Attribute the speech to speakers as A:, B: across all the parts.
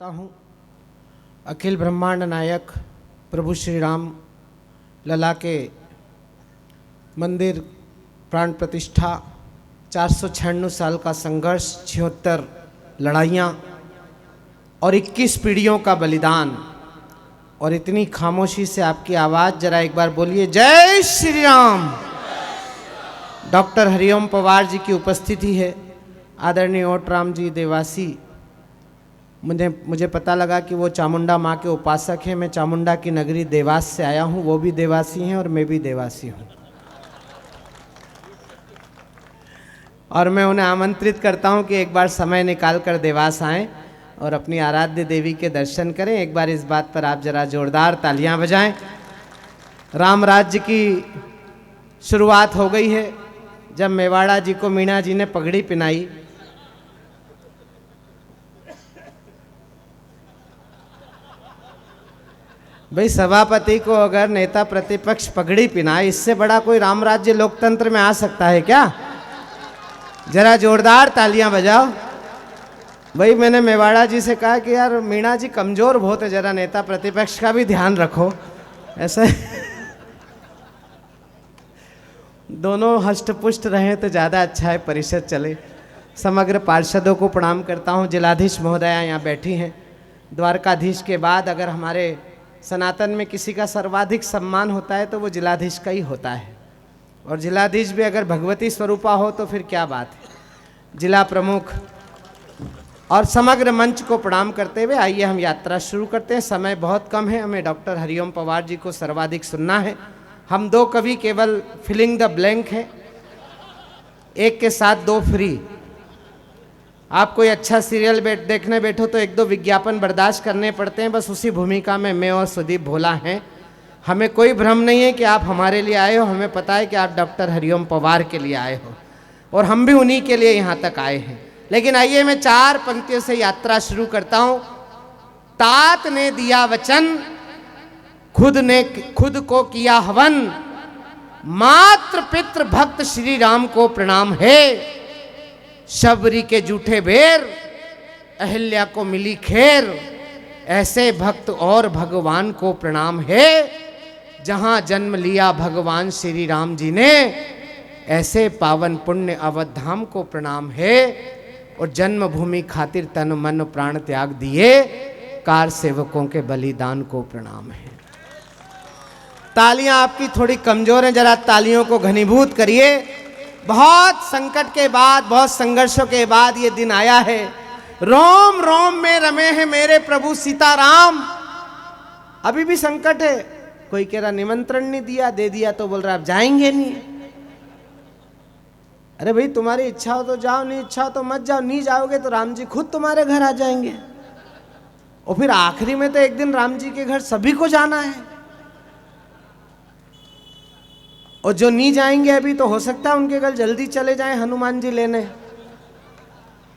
A: हूँ अखिल ब्रह्मांड नायक प्रभु श्री राम लला के मंदिर प्राण प्रतिष्ठा, 496 साल का संघर्ष, 76 लड़ाइयाँ और 21 पीढ़ियों का बलिदान, और इतनी खामोशी से आपकी आवाज़, जरा एक बार बोलिए जय श्री राम। डॉक्टर हरिओम पवार जी की उपस्थिति है। आदरणीय ओटराम जी देवासी, मुझे पता लगा कि वो चामुंडा माँ के उपासक हैं। मैं चामुंडा की नगरी देवास से आया हूँ, वो भी देवासी हैं और मैं भी देवासी हूँ। और मैं उन्हें आमंत्रित करता हूँ कि एक बार समय निकाल कर देवास आएँ और अपनी आराध्य देवी के दर्शन करें। एक बार इस बात पर आप जरा जोरदार तालियां बजाएं। राम राज्य की शुरुआत हो गई है। जब मेवाड़ा जी को मीणा जी ने पगड़ी पिनाई, भाई सभापति को अगर नेता प्रतिपक्ष पगड़ी पिनाए, इससे बड़ा कोई राम राज्य लोकतंत्र में आ सकता है क्या? जरा जोरदार तालियां बजाओ। भाई मैंने मेवाड़ा जी से कहा कि यार मीणा जी कमजोर बहुत है, जरा नेता प्रतिपक्ष का भी ध्यान रखो। ऐसे दोनों हष्टपुष्ट रहें तो ज़्यादा अच्छा है, परिषद चले। समग्र पार्षदों को प्रणाम करता हूँ। जिलाधीश महोदया यहाँ बैठी हैं। द्वारकाधीश के बाद अगर हमारे सनातन में किसी का सर्वाधिक सम्मान होता है तो वो जिलाधीश का ही होता है, और जिलाधीश भी अगर भगवती स्वरूपा हो तो फिर क्या बात है। जिला प्रमुख और समग्र मंच को प्रणाम करते हुए आइए हम यात्रा शुरू करते हैं। समय बहुत कम है, हमें डॉक्टर हरिओम पवार जी को सर्वाधिक सुनना है। हम दो कवि केवल फिलिंग द ब्लैंक है, एक के साथ दो फ्री। आप कोई अच्छा सीरियल देखने बैठो तो एक दो विज्ञापन बर्दाश्त करने पड़ते हैं, बस उसी भूमिका में मैं और सुदीप भोला हैं। हमें कोई भ्रम नहीं है कि आप हमारे लिए आए हो, हमें पता है कि आप डॉक्टर हरिओम पवार के लिए आए हो और हम भी उन्हीं के लिए यहाँ तक आए हैं। लेकिन आइए मैं 4 पंक्तियों से यात्रा शुरू करता हूँ। तात ने दिया वचन, खुद को किया हवन, मात्र पितृ भक्त श्री राम को प्रणाम है। शबरी के जूठे बेर, अहिल्या को मिली खेर, ऐसे भक्त और भगवान को प्रणाम है। जहां जन्म लिया भगवान श्री राम जी ने, ऐसे पावन पुण्य अवध धाम को प्रणाम है। और जन्मभूमि खातिर तन मन प्राण त्याग दिए, कार सेवकों के बलिदान को प्रणाम है। तालियां आपकी थोड़ी कमजोर हैं, जरा तालियों को घनीभूत करिए। बहुत संकट के बाद, बहुत संघर्षों के बाद ये दिन आया है। रोम रोम में रमे हैं मेरे प्रभु सीताराम। अभी भी संकट है। कोई कह रहा निमंत्रण नहीं दिया, दे दिया तो बोल रहा आप जाएंगे नहीं। अरे भाई तुम्हारी इच्छा हो तो जाओ, नहीं इच्छा हो तो मत जाओ। नहीं जाओगे तो राम जी खुद तुम्हारे घर आ जाएंगे, और फिर आखिरी में तो एक दिन राम जी के घर सभी को जाना है। और जो नहीं जाएंगे अभी, तो हो सकता है उनके घर जल्दी चले जाएं हनुमान जी लेने।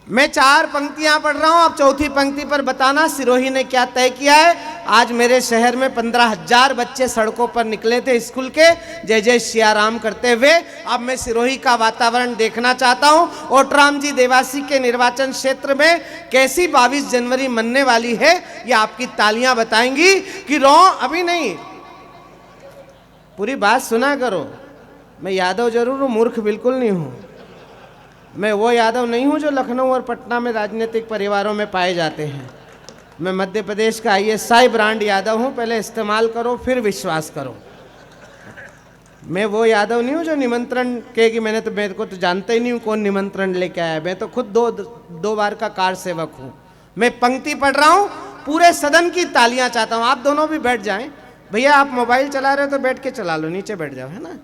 A: मैं 4 पंक्तियां पढ़ रहा हूं, अब चौथी पंक्ति पर बताना सिरोही ने क्या तय किया है। आज मेरे शहर में 15,000 बच्चे सड़कों पर निकले थे स्कूल के, जय जय सिया राम करते हुए। अब मैं सिरोही का वातावरण देखना चाहता हूं। ओटराम जी देवासी के निर्वाचन क्षेत्र में कैसी 22 जनवरी मनने वाली है, ये आपकी तालियां बताएंगी। कि अभी नहीं, पूरी बात सुना करो। मैं यादव जरूर हूँ, मूर्ख बिल्कुल नहीं हूँ। मैं वो यादव नहीं हूँ जो लखनऊ और पटना में राजनीतिक परिवारों में पाए जाते हैं। मैं मध्य प्रदेश का ISI ब्रांड यादव हूँ। पहले इस्तेमाल करो फिर विश्वास करो। मैं वो यादव नहीं हूँ जो निमंत्रण के कि मेरे को तो जानते ही नहीं हूँ कौन निमंत्रण लेके आया। मैं तो खुद दो बार का कार सेवक हूँ। मैं पंक्ति पढ़ रहा हूँ, पूरे सदन की तालियां चाहता हूँ। आप दोनों भी बैठ जाएं। भैया आप मोबाइल चला रहे हो तो बैठ के चला लो, नीचे बैठ जाओ, है ना।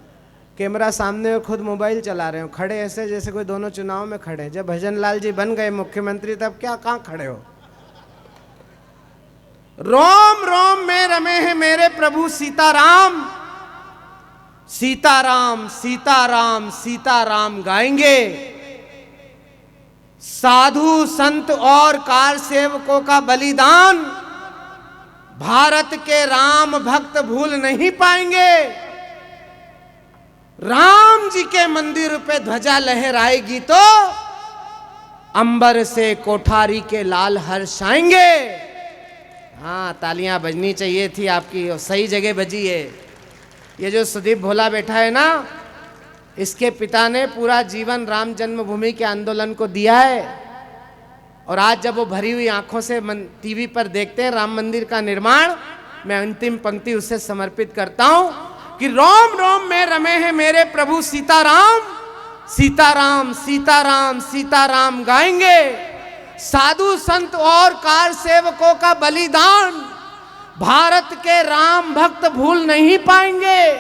A: कैमरा सामने और खुद मोबाइल चला रहे हो, खड़े ऐसे जैसे कोई दोनों चुनाव में खड़े। जब भजन लाल जी बन गए मुख्यमंत्री तब क्या कहाँ खड़े हो। रोम रोम में रमे हैं मेरे प्रभु सीताराम। सीताराम सीताराम सीताराम गाएंगे। साधु संत और कार सेवकों का बलिदान भारत के राम भक्त भूल नहीं पाएंगे। राम जी के मंदिर पे ध्वजा लहराएगी तो अंबर से कोठारी के लाल हर्षाएंगे। हाँ, तालियां बजनी चाहिए थी आपकी, और सही जगह बजी है। ये जो सुदीप भोला बैठा है ना, इसके पिता ने पूरा जीवन राम जन्मभूमि के आंदोलन को दिया है। और आज जब वो भरी हुई आंखों से टीवी पर देखते हैं राम मंदिर का निर्माण, मैं अंतिम पंक्ति उसे समर्पित करता हूं कि रोम रोम में रमे हैं मेरे प्रभु सीताराम, सीताराम सीताराम सीताराम गाएंगे। साधु संत और कार सेवकों का बलिदान भारत के राम भक्त भूल नहीं पाएंगे।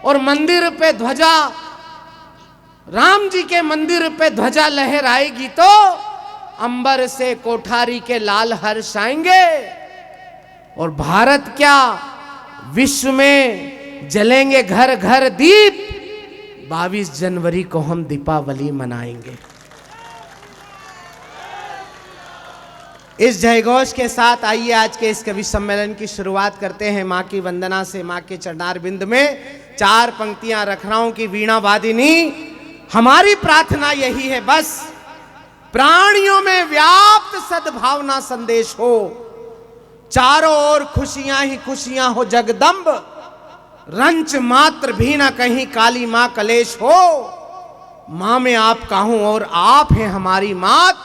A: और मंदिर पे ध्वजा, राम जी के मंदिर पे ध्वजा लहराएगी तो अंबर से कोठारी के लाल हर्ष आएंगे। और भारत क्या, विश्व में जलेंगे घर घर दीप। 22 जनवरी को हम दीपावली मनाएंगे। इस जयघोष के साथ आइए आज के इस कवि सम्मेलन की शुरुआत करते हैं मां की वंदना से। मां के चरणार बिंद में 4 पंक्तियां रख रहा हूं कि वीणा वादिनी, हमारी प्रार्थना यही है बस, प्राणियों में व्याप्त सद्भावना संदेश हो, चारों ओर खुशियां ही खुशियां हो जगदम्ब, रंच मात्र भी ना कहीं काली मां कलेश हो। मां में आप कहूं और आप हैं हमारी मात,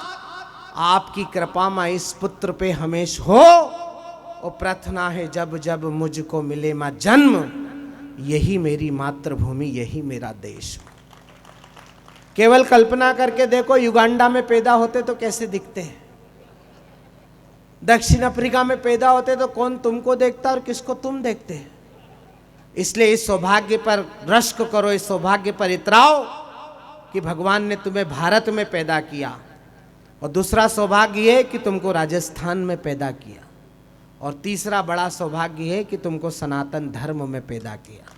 A: आपकी कृपा मां इस पुत्र पे हमेश हो। और प्रार्थना है जब जब मुझको मिले मां जन्म, यही मेरी मातृभूमि यही मेरा देश। केवल कल्पना करके देखो, युगांडा में पैदा होते तो कैसे दिखते हैं, दक्षिण अफ्रीका में पैदा होते तो कौन तुमको देखता और किसको तुम देखते हैं। इसलिए इस सौभाग्य पर रश्क करो, इस सौभाग्य पर इतराओ कि भगवान ने तुम्हें भारत में पैदा किया। और दूसरा सौभाग्य है कि तुमको राजस्थान में पैदा किया। और तीसरा बड़ा सौभाग्य है कि तुमको सनातन धर्म में पैदा किया।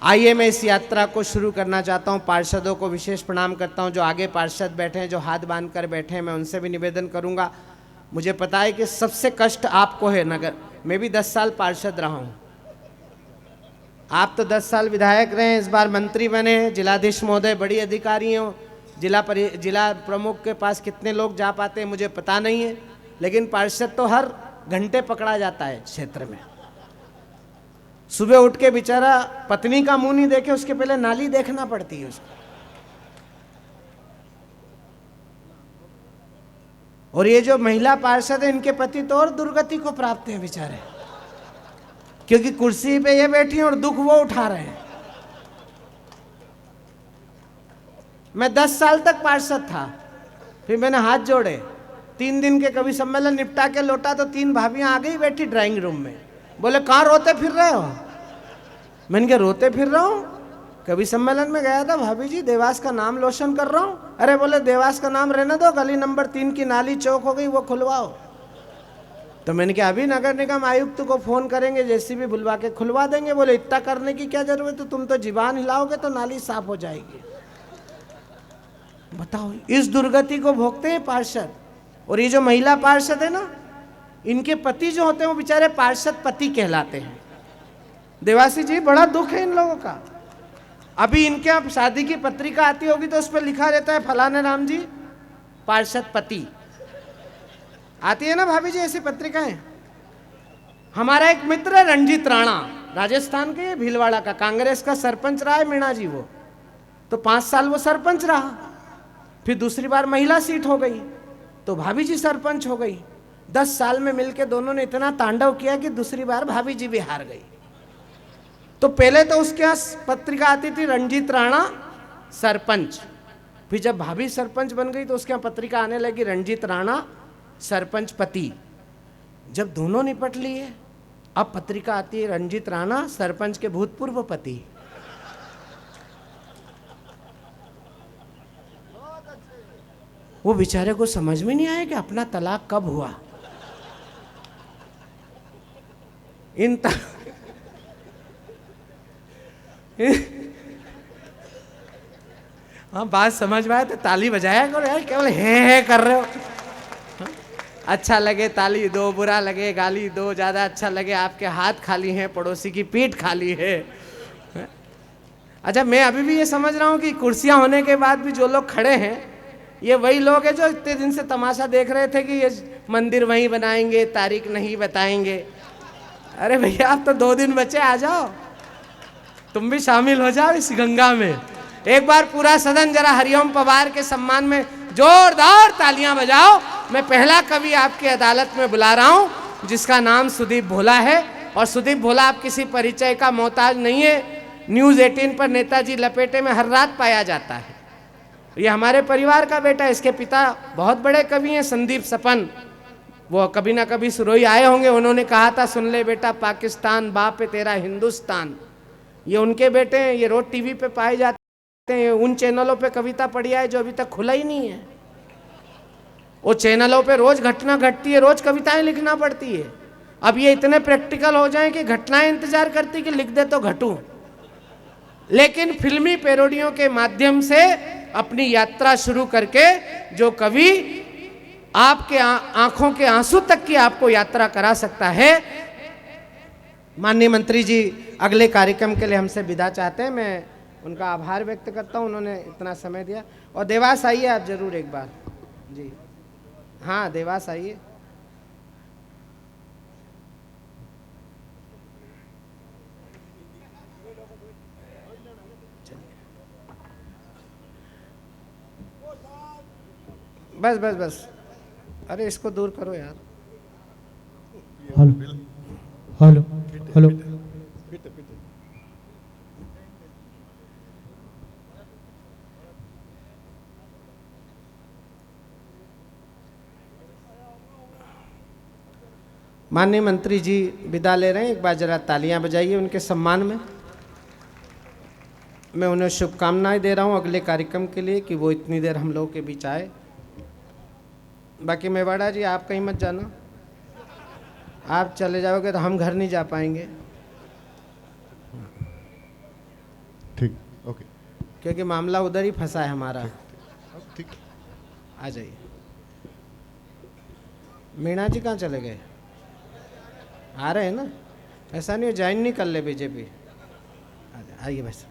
A: आइए मैं इस यात्रा को शुरू करना चाहता हूं। पार्षदों को विशेष प्रणाम करता हूं, जो आगे पार्षद बैठे हैं, जो हाथ बांध कर बैठे हैं, मैं उनसे भी निवेदन करूंगा। मुझे पता है कि सबसे कष्ट आपको है। नगर मैं भी 10 साल पार्षद रहा हूं, आप तो 10 साल विधायक रहे हैं, इस बार मंत्री बने हैं, जिलाधीश महोदय बड़ी अधिकारी हो। जिला प्रमुख के पास कितने लोग जा पाते हैं मुझे पता नहीं है, लेकिन पार्षद तो हर घंटे पकड़ा जाता है क्षेत्र में। सुबह उठ के बेचारा पत्नी का मुंह नहीं देखे, उसके पहले नाली देखना पड़ती है उसको। और ये जो महिला पार्षद है, इनके पति तो और दुर्गति को प्राप्त हैं बेचारे, क्योंकि कुर्सी पे ये बैठी हैं और दुख वो उठा रहे हैं। मैं 10 साल तक पार्षद था, फिर मैंने हाथ जोड़े, 3 दिन के कवि सम्मेलन निपटा के लौटा तो 3 भाभियां आ गई बैठी ड्राइंग रूम में, बोले कहाँ रोते फिर रहे हो। मैंने कहा रोते फिर रहा हूँ, कवि सम्मेलन में गया था भाभी जी, देवास का नाम रोशन कर रहा हूँ। अरे बोले देवास का नाम रहने दो, गली नंबर 3 की नाली चौक हो गई वो खुलवाओ। तो मैंने कहा अभी नगर निगम आयुक्त को फोन करेंगे, जेसीबी बुलवा के खुलवा देंगे। बोले इतना करने की क्या जरूरत है, तुम तो जीवान हिलाओगे तो नाली साफ हो जाएगी। बताओ, इस दुर्गति को भोगते हैं पार्षद। और ये जो महिला पार्षद है ना, इनके पति जो होते हैं वो बेचारे पार्षद पति कहलाते हैं। देवासी जी, बड़ा दुख है इन लोगों का। अभी इनके अब शादी की पत्रिका आती होगी तो उस पर लिखा रहता है फलाने राम जी पार्षद पति। आती है ना भाभी जी ऐसी पत्रिकाएं। हमारा एक मित्र है रणजीत राणा, राजस्थान के भीलवाड़ा का, कांग्रेस का सरपंच रहा है मीणा जी वो, तो 5 साल वो सरपंच रहा, फिर दूसरी बार महिला सीट हो गई तो भाभी जी सरपंच हो गई। 10 साल में मिलके दोनों ने इतना तांडव किया कि दूसरी बार भाभी जी भी हार गई। तो पहले तो उसके यहाँ पत्रिका आती थी रणजीत राणा सरपंच, फिर जब भाभी सरपंच बन गई तो उसके यहाँ पत्रिका आने लगी रणजीत राणा सरपंच पति। जब दोनों निपट लिए अब पत्रिका आती है रणजीत राणा सरपंच के भूतपूर्व पति। वो बेचारे को समझ में नहीं आया कि अपना तलाक कब हुआ। हाँ, बात समझ में आए तो ताली बजाया करो यार, केवल है कर रहे हो। अच्छा लगे ताली दो, बुरा लगे गाली दो, ज्यादा अच्छा लगे आपके हाथ खाली हैं, पड़ोसी की पीठ खाली है। अच्छा, मैं अभी भी ये समझ रहा हूँ कि कुर्सियां होने के बाद भी जो लोग खड़े हैं ये वही लोग हैं जो इतने दिन से तमाशा देख रहे थे कि ये मंदिर वहीं बनाएंगे, तारीख नहीं बताएंगे। अरे भैया आप तो 2 दिन बचे, आ जाओ, तुम भी शामिल हो जाओ इस गंगा में। एक बार पूरा सदन जरा हरिओम पवार के सम्मान में जोरदार तालियां बजाओ। मैं पहला कवि आपकी अदालत में बुला रहा हूं जिसका नाम सुदीप भोला है। और सुदीप भोला आप किसी परिचय का मोहताज नहीं है। न्यूज़ 18 पर नेताजी लपेटे में हर रात पाया जाता है। ये हमारे परिवार का बेटा, इसके पिता बहुत बड़े कवि हैं, संदीप सपन। वो कभी ना कभी सिरोही आए होंगे। उन्होंने कहा था, सुन ले बेटा पाकिस्तान बाप है तेरा हिंदुस्तान। ये उनके बेटे हैं। ये रोज टीवी पे पाए जाते हैं। उन चैनलों पे कविता पढ़ी है जो अभी तक खुला ही नहीं है। वो चैनलों पे रोज घटना घटती है, रोज कविताएं लिखना पड़ती है। अब ये इतने प्रैक्टिकल हो जाएं कि घटनाएं इंतजार करती कि लिख दे तो घटूं। लेकिन फिल्मी पैरोडियों के माध्यम से अपनी यात्रा शुरू करके जो कवि आपके आंखों के आंसू तक की आपको यात्रा करा सकता है। माननीय मंत्री जी अगले कार्यक्रम के लिए हमसे विदा चाहते हैं। मैं उनका आभार व्यक्त करता हूं, उन्होंने इतना समय दिया। और देवास आइए आप जरूर एक बार जी। हाँ देवास आइए। बस बस बस, अरे इसको दूर करो यार।
B: Hello hello hello.
A: माननीय मंत्री जी विदा ले रहे हैं, एक बार जरा तालियां बजाइए उनके सम्मान में। मैं उन्हें शुभकामनाएं दे रहा हूं अगले कार्यक्रम के लिए कि वो इतनी देर हम लोगों के बीच आए। बाकी मेवाड़ा जी आप कहीं मत जाना, आप चले जाओगे तो हम घर नहीं जा पाएंगे।
C: ठीक, ओके,
A: क्योंकि मामला उधर ही फंसा है हमारा।
C: ठीक,
A: आ जाइए। मीणा जी कहाँ चले गए? आ रहे हैं ना? ऐसा नहीं हो ज्वाइन नहीं कर ले बीजेपी। आइए बस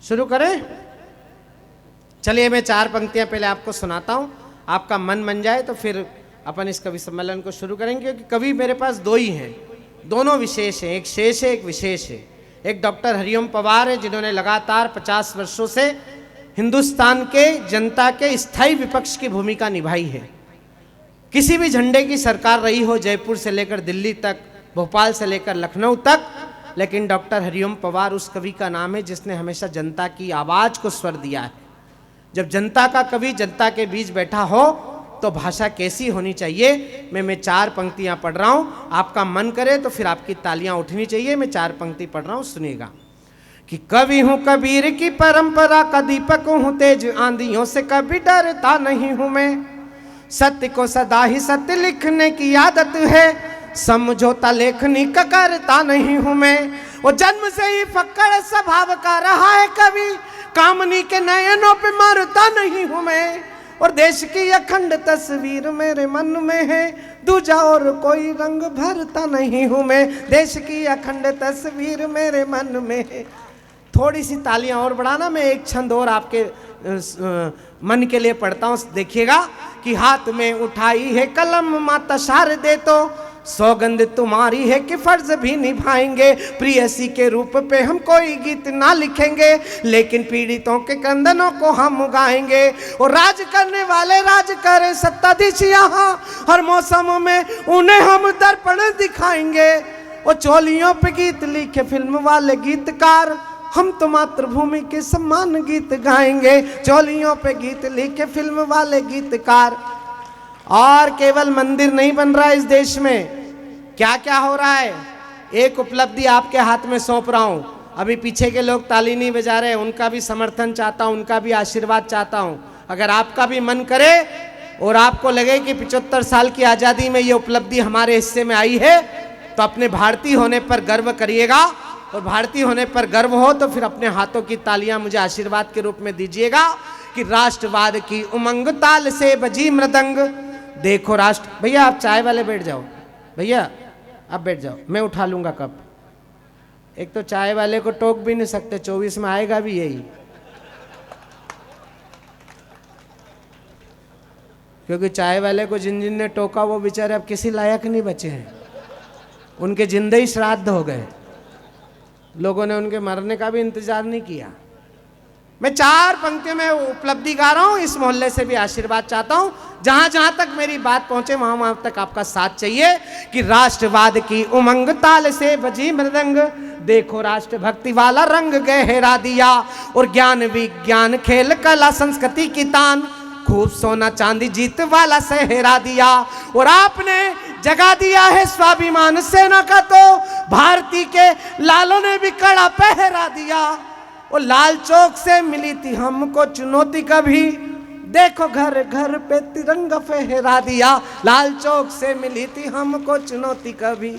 A: शुरू करें। चलिए मैं 4 पंक्तियां पहले आपको सुनाता हूं, आपका मन बन जाए तो फिर अपन इस कवि सम्मेलन को शुरू करेंगे। क्योंकि कवि मेरे पास 2 ही हैं, दोनों विशेष हैं, एक शेष है एक विशेष है। एक डॉक्टर हरिओम पवार है जिन्होंने लगातार 50 वर्षों से हिंदुस्तान के जनता के स्थायी विपक्ष की भूमिका निभाई है। किसी भी झंडे की सरकार रही हो, जयपुर से लेकर दिल्ली तक, भोपाल से लेकर लखनऊ तक, लेकिन डॉक्टर हरिओम पवार उस कवि का नाम है जिसने हमेशा जनता की आवाज़ को स्वर दिया है। जब जनता का कवि जनता के बीच बैठा हो तो भाषा कैसी होनी चाहिए। मैं 4 पंक्तियां पढ़ रहा हूं, आपका मन करे तो फिर आपकी तालियां उठनी चाहिए। मैं 4 पंक्ति पढ़ रहा हूं, सुनिएगा। कि कवि हूं कबीर की परंपरा का दीपक हूं, तेज आंधियों से कभी डरता नहीं हूं मैं। सत्य को सदा ही सत्य लिखने की आदत है, समझौता लेखनी का करता नहीं हूं मैं। वो जन्म से ही फक्कड़ स्वभाव का रहा है कवि, कामनी के नयनों पे मरता नहीं हूं मैं। और देश की अखंड तस्वीर मेरे मन में है, दूजा और कोई रंग भरता नहीं हूं मैं। देश की अखंड तस्वीर मेरे मन में है। थोड़ी सी तालियां और बढ़ाना, मैं एक छंद और आपके मन के लिए पढ़ता हूं, देखिएगा। कि हाथ में उठाई है कलम माता शारदे तो, सौगंध तुम्हारी है कि फर्ज भी निभाएंगे। प्रियसी के रूप पे हम कोई गीत ना लिखेंगे, लेकिन पीड़ितों के कंदनों को हम गाएंगे। और राज करने वाले राज करें सत्ताधीश यहाँ, हर मौसम में उन्हें हम दर्पण दिखाएंगे। और चोलियों पे गीत लिखे फिल्म वाले गीतकार, हम तो मातृभूमि के सम्मान गीत गाएंगे। चोलियों पे गीत लिखे फिल्म वाले गीतकार। और केवल मंदिर नहीं बन रहा है इस देश में, क्या क्या हो रहा है। एक उपलब्धि आपके हाथ में सौंप रहा हूं। अभी पीछे के लोग ताली नहीं बजा रहे, उनका भी समर्थन चाहता हूं, उनका भी आशीर्वाद चाहता हूं। अगर आपका भी मन करे और आपको लगे कि 75 साल की आज़ादी में ये उपलब्धि हमारे हिस्से में आई है, तो अपने भारतीय होने पर गर्व करिएगा। और भारतीय होने पर गर्व हो तो फिर अपने हाथों की तालियां मुझे आशीर्वाद के रूप में दीजिएगा। कि राष्ट्रवाद की उमंग ताल से बजी मृदंग, देखो राष्ट्र। भैया आप चाय वाले बैठ जाओ, भैया आप बैठ जाओ, मैं उठा लूंगा कप। एक तो चाय वाले को टोक भी नहीं सकते, 24 में आएगा भी यही। क्योंकि चाय वाले को जिन जिन ने टोका वो बेचारे अब किसी लायक नहीं बचे हैं, उनके जिंदे ही श्राद्ध हो गए, लोगों ने उनके मरने का भी इंतजार नहीं किया। मैं 4 पंक्तियों में उपलब्धि गा रहा हूं, इस मोहल्ले से भी आशीर्वाद चाहता हूं, जहां जहां तक मेरी बात पहुंचे वहां वहां तक आपका साथ चाहिए कि राष्ट्रवाद की उमंग ताल से बजी मृदंग, देखो राष्ट्र भक्ति वाला रंग गहरा दिया, और ज्ञान विज्ञान खेल कला संस्कृति की तान, खूब सोना चांदी जीत वाला सहरा दिया, और आपने जगा दिया है स्वाभिमान सेना का, तो भारती के लालों ने भी कड़ा पहरा दिया, और लाल चौक से मिली थी हमको चुनौती कभी, देखो घर घर पे तिरंगा फहरा दिया, लाल चौक से मिली थी हमको चुनौती कभी।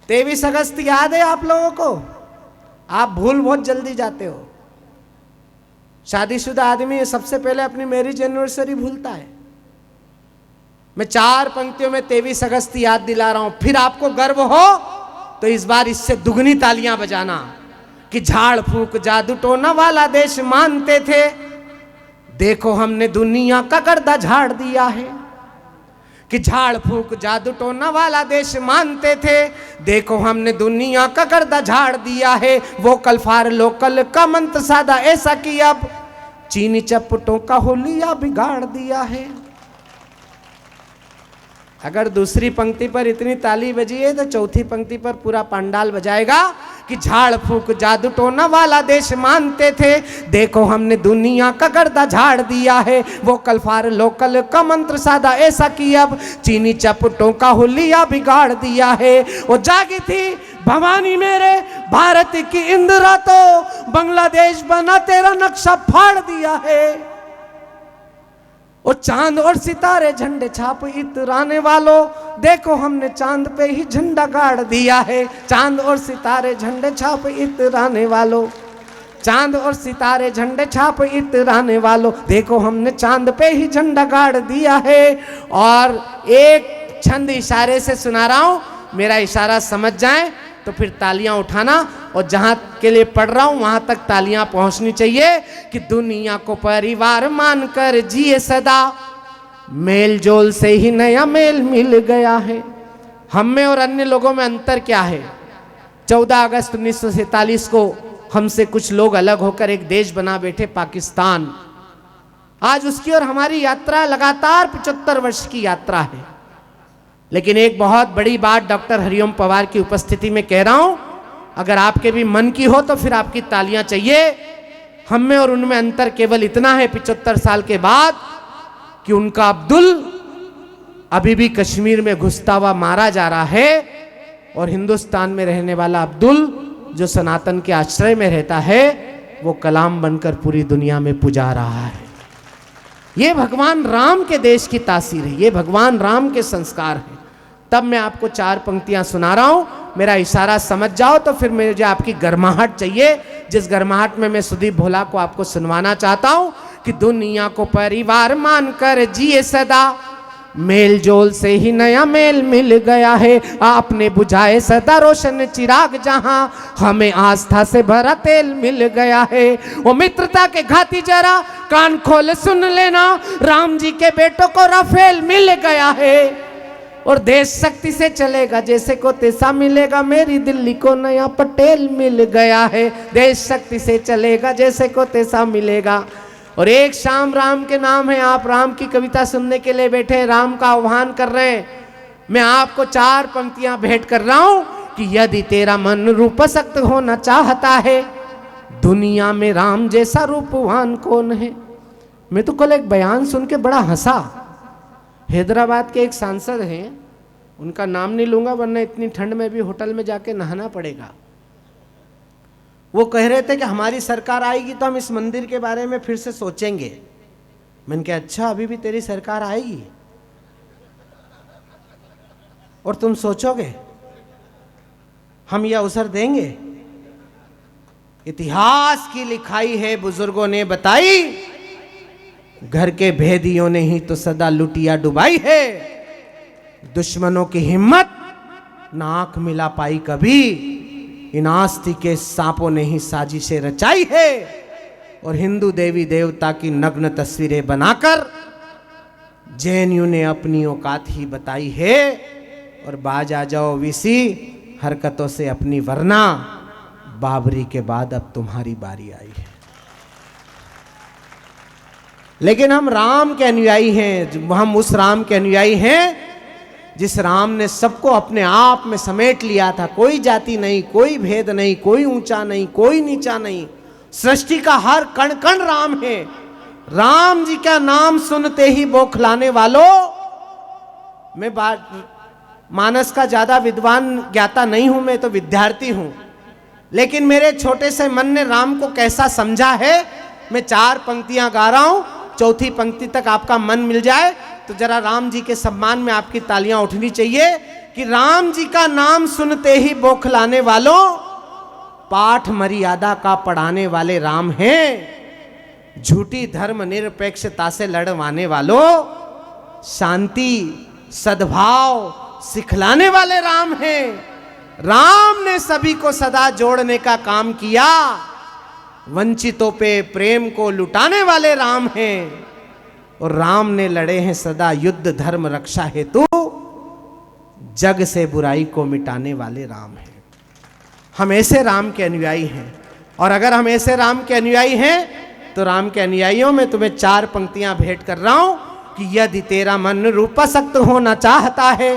A: 23 अगस्त याद है आप लोगों को? आप भूल बहुत जल्दी जाते हो। शादीशुदा आदमी सबसे पहले अपनी मैरिज एनिवर्सरी भूलता है। मैं 4 पंक्तियों में 23 अगस्त याद दिला रहा हूं, फिर आपको गर्व हो तो इस बार इससे दुगनी तालियां बजाना कि झाड़ फूंक जादू टोना वाला देश मानते थे, देखो हमने दुनिया का गर्दा झाड़ दिया है, कि झाड़ फूंक जादू टोना वाला देश मानते थे, देखो हमने दुनिया का गर्दा झाड़ दिया है, वोकल फॉर लोकल का मंत्र साधा ऐसा कि अब चीनी चप्पटों का होलिया बिगाड़ दिया है। अगर दूसरी पंक्ति पर इतनी ताली बजी है तो चौथी पंक्ति पर पूरा पंडाल बजाएगा कि झाड़ फूंक जादू टोना वाला देश मानते थे, देखो हमने दुनिया का गर्दा झाड़ दिया है, वोकल फॉर लोकल का मंत्र साधा ऐसा कि अब चीनी चपटों का हुलिया बिगाड़ दिया है। वो जागी थी भवानी मेरे भारत की इंदिरा, तो बांग्लादेश बना तेरा नक्शा फाड़ दिया है। और चांद और सितारे झंडे छाप इतराने वालों, देखो हमने चांद पे ही झंडा गाड़ दिया है, चांद और सितारे झंडे छाप इतराने वालों, चांद और सितारे झंडे छाप इतराने वालों, देखो हमने चांद पे ही झंडा गाड़ दिया है। और एक छंद इशारे से सुना रहा हूं, मेरा इशारा समझ जाए तो फिर तालियां उठाना, और जहां के लिए पढ़ रहा हूं वहां तक तालियां पहुंचनी चाहिए कि दुनिया को परिवार मानकर जिए सदा, मेल जोल से ही नया मेल मिल गया है। हम में और अन्य लोगों में अंतर क्या है? 14 अगस्त 1947 को हमसे कुछ लोग अलग होकर एक देश बना बैठे पाकिस्तान। आज उसकी और हमारी यात्रा लगातार 75 वर्ष की यात्रा है। लेकिन एक बहुत बड़ी बात डॉक्टर हरिओम पवार की उपस्थिति में कह रहा हूं, अगर आपके भी मन की हो तो फिर आपकी तालियां चाहिए। हम में और उनमें अंतर केवल इतना है 75 साल के बाद कि उनका अब्दुल अभी भी कश्मीर में घुसता हुआ मारा जा रहा है, और हिंदुस्तान में रहने वाला अब्दुल जो सनातन के आश्रय में रहता है वो कलाम बनकर पूरी दुनिया में पुजा रहा है। ये भगवान राम के देश की तासीर है, ये भगवान राम के संस्कार हैं। तब मैं आपको 4 पंक्तियां सुना रहा हूं, मेरा इशारा समझ जाओ तो फिर मुझे आपकी गर्माहट चाहिए, जिस गर्माहट में मैं सुदीप भोला को आपको सुनवाना चाहता हूं कि दुनिया को परिवार मानकर जिए सदा, मेल जोल से ही नया मेल मिल गया है, आपने बुझाए सदा रोशन चिराग, जहां हमें आस्था से भरा तेल मिल गया है। वो मित्रता के घाती जरा कान खोल सुन लेना, राम जी के बेटों को राफेल मिल गया है, और देश शक्ति से चलेगा जैसे को तैसा मिलेगा, मेरी दिल्ली को नया पटेल मिल गया है। देश शक्ति से चलेगा जैसे को तैसा मिलेगा। और एक शाम राम के नाम है, आप राम की कविता सुनने के लिए बैठे, राम का आह्वान कर रहे हैं। मैं आपको 4 पंक्तियां भेंट कर रहा हूं कि यदि तेरा मन रूपसक्त होना चाहता है, दुनिया में राम जैसा रूपवान कौन है। मैं तो कल एक बयान सुन के बड़ा हंसा। हैदराबाद के एक सांसद हैं, उनका नाम नहीं लूंगा वरना इतनी ठंड में भी होटल में जाके नहाना पड़ेगा। वो कह रहे थे कि हमारी सरकार आएगी तो हम इस मंदिर के बारे में फिर से सोचेंगे। मैंने कहा अच्छा, अभी भी तेरी सरकार आएगी और तुम सोचोगे, हम यह अवसर देंगे? इतिहास की लिखाई है, बुजुर्गों ने बताई, घर के भेदियों ने ही तो सदा लुटिया डुबाई है, दुश्मनों की हिम्मत ना आंख मिला पाई कभी, इन आस्ती के सांपों ने ही साजिशें रचाई है। और हिंदू देवी देवता की नग्न तस्वीरें बनाकर जेएनयू ने अपनी औकात ही बताई है। और बाज आ जाओ वीसी हरकतों से अपनी, वरना बाबरी के बाद अब तुम्हारी बारी आई है। लेकिन हम राम के अनुयायी हैं, हम उस राम के अनुयायी हैं जिस राम ने सबको अपने आप में समेट लिया था। कोई जाति नहीं, कोई भेद नहीं, कोई ऊंचा नहीं, कोई नीचा नहीं, सृष्टि का हर कण कण राम है। राम जी का नाम सुनते ही बौखलाने वालों, मैं मानस का ज्यादा विद्वान ज्ञाता नहीं हूं, मैं तो विद्यार्थी हूं, लेकिन मेरे छोटे से मन ने राम को कैसा समझा है, मैं 4 पंक्तियां गा रहा हूं, चौथी पंक्ति तक आपका मन मिल जाए तो जरा राम जी के सम्मान में आपकी तालियां उठनी चाहिए कि राम जी का नाम सुनते ही बौखलाने वालों, पाठ मर्यादा का पढ़ाने वाले राम हैं। झूठी धर्म निरपेक्षता से लड़वाने वालों, शांति सद्भाव सिखलाने वाले राम हैं। राम ने सभी को सदा जोड़ने का काम किया, वंचितों पे प्रेम को लुटाने वाले राम हैं। और राम ने लड़े हैं सदा युद्ध धर्म रक्षा हेतु, जग से बुराई को मिटाने वाले राम हैं। हम ऐसे राम के अनुयायी हैं, और अगर हम ऐसे राम के अनुयायी हैं तो राम के अनुयायियों में तुम्हें 4 पंक्तियां भेंट कर रहा हूं कि यदि तेरा मन रूपसक्त होना चाहता है,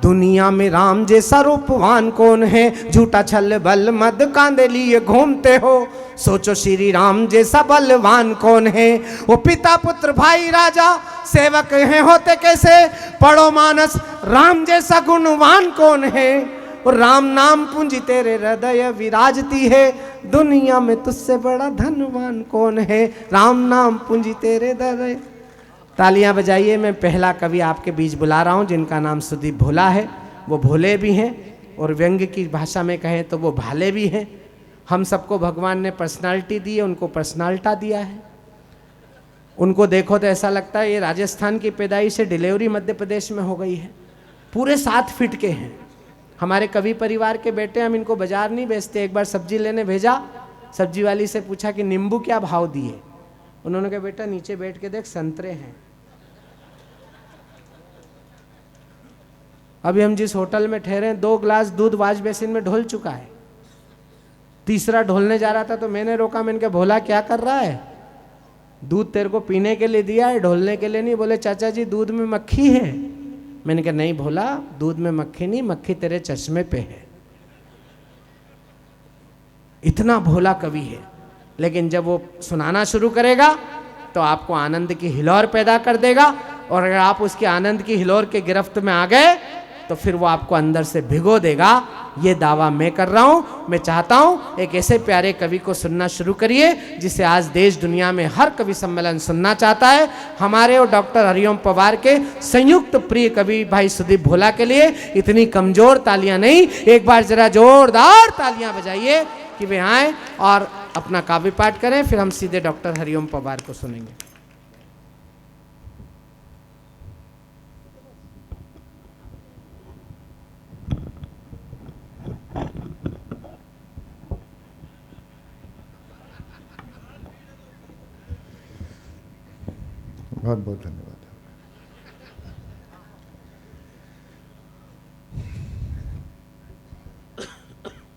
A: दुनिया में राम जैसा रूपवान कौन है। झूठा छल बल मद कांधे लिए घूमते हो, सोचो श्री राम जैसा बलवान कौन है। वो पिता पुत्र भाई राजा सेवक हैं होते कैसे, पढ़ो मानस राम जैसा गुणवान कौन है। और राम नाम पूंजी तेरे हृदय विराजती है, दुनिया में तुझसे बड़ा धनवान कौन है। राम नाम पूंजी तेरे हृदय। तालियां बजाइए। मैं पहला कवि आपके बीच बुला रहा हूं जिनका नाम सुदीप भोला है। वो भोले भी हैं और व्यंग्य की भाषा में कहें तो वो भाले भी हैं। हम सबको भगवान ने पर्सनालिटी दी है, उनको पर्सनालिटा दिया है। उनको देखो तो ऐसा लगता है ये राजस्थान की पैदाइश से डिलीवरी मध्य प्रदेश में हो गई है। पूरे 7 फीट के हैं। हमारे कवि परिवार के बेटे, हम इनको बाजार नहीं बेचते। एक बार सब्जी लेने भेजा, सब्जी वाली से पूछा कि नींबू क्या भाव दिए। उन्होंने कहा बेटा नीचे बैठ के देख संतरे हैं। अभी हम जिस होटल में ठहरे 2 गिलास दूध वाश बेसिन में ढोल चुका है, तीसरा ढोलने जा रहा था तो मैंने रोका। मैंने कहा भोला क्या कर रहा है, दूध तेरे को पीने के लिए दिया है, ढोलने के लिए नहीं। बोले चाचा जी दूध में मक्खी है। मैंने कहा नहीं भोला, दूध में मक्खी नहीं, मक्खी तेरे चश्मे पे है। इतना भोला कवि है। लेकिन जब वो सुनाना शुरू करेगा तो आपको आनंद की हिलोर पैदा कर देगा, और अगर आप उसके आनंद की हिलोर के गिरफ्त में आ गए तो फिर वो आपको अंदर से भिगो देगा। ये दावा मैं कर रहा हूं। मैं चाहता हूं एक ऐसे प्यारे कवि को सुनना शुरू करिए जिसे आज देश दुनिया में हर कवि सम्मेलन सुनना चाहता है। हमारे और डॉक्टर हरिओम पवार के संयुक्त प्रिय कवि भाई सुदीप भोला के लिए इतनी कमजोर तालियां नहीं, एक बार जरा जोरदार तालियां बजाइए कि वे आए और अपना काव्य पाठ करें। फिर हम सीधे डॉक्टर हरिओम पवार को सुनेंगे।
C: बहुत बहुत धन्यवाद।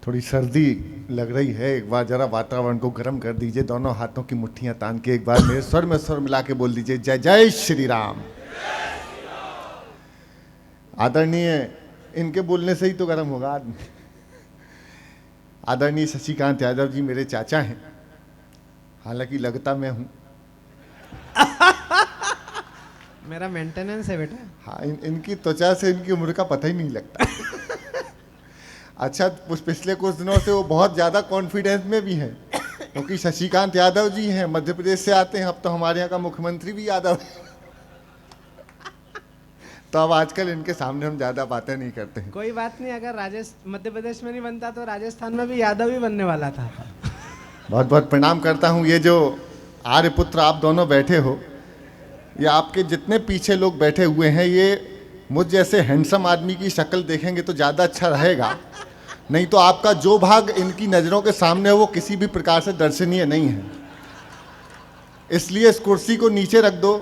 C: थोड़ी सर्दी लग रही है, एक बार जरा वातावरण को गर्म कर दीजिए। दोनों हाथों की मुट्ठियां तान के एक बार मेरे स्वर में स्वर मिला के बोल दीजिए जय जय श्री राम। आदरणीय, इनके बोलने से ही तो गर्म होगा आदमी। आदरणीय शशिकांत यादव जी मेरे चाचा हैं, हालांकि लगता मैं हूं।
A: मेरा मेंटेनेंस है बेटा।
C: हाँ, इनकी त्वचा से इनकी उम्र का पता ही नहीं लगता। अच्छा, पिछले कुछ दिनों से वो बहुत ज़्यादा कॉन्फिडेंस में भी हैं, क्योंकि शशिकांत यादव जी हैं, मध्य प्रदेश से आते हैं। अब तो हमारे यहाँ का मुख्यमंत्री भी यादव है। तो अब आजकल इनके सामने हम ज़्यादा बातें नहीं करते हैं।
A: कोई बात नहीं, अगर मध्य प्रदेश में नहीं बनता तो राजस्थान में भी यादव ही बनने वाला था।
C: बहुत बहुत प्रणाम करता हूँ। ये जो आर्यपुत्र आप दोनों बैठे हो, ये आपके जितने पीछे लोग बैठे हुए हैं, ये मुझ जैसे हैंडसम आदमी की शक्ल देखेंगे तो ज़्यादा अच्छा रहेगा। नहीं तो आपका जो भाग इनकी नज़रों के सामने है वो किसी भी प्रकार से दर्शनीय नहीं है। इसलिए इस कुर्सी को नीचे रख दो।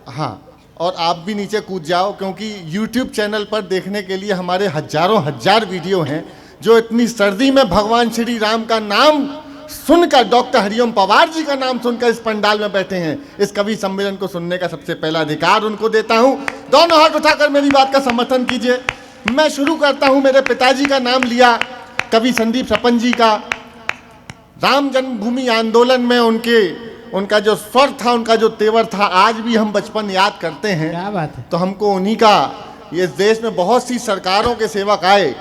C: हाँ, और आप भी नीचे कूद जाओ, क्योंकि YouTube चैनल पर देखने के लिए हमारे हजारों हजार वीडियो हैं। जो इतनी सर्दी में भगवान श्री राम का नाम सुनकर, डॉक्टर हरिओम पवार जी का नाम सुनकर इस पंडाल में बैठे हैं, इस कवि सम्मेलन को सुनने का सबसे पहला अधिकार उनको देता हूं। दोनों हाथ उठाकर मेरी बात का समर्थन कीजिए। मैं शुरू करता हूं। मेरे पिताजी का नाम लिया, कवि संदीप सपन जी का। राम जन्मभूमि आंदोलन में उनका जो स्वर था, उनका जो तेवर था, आज भी हम बचपन याद करते हैं।
B: क्या बात है।
C: तो हमको उन्हीं का, ये देश में बहुत सी सरकारों के सेवक आए,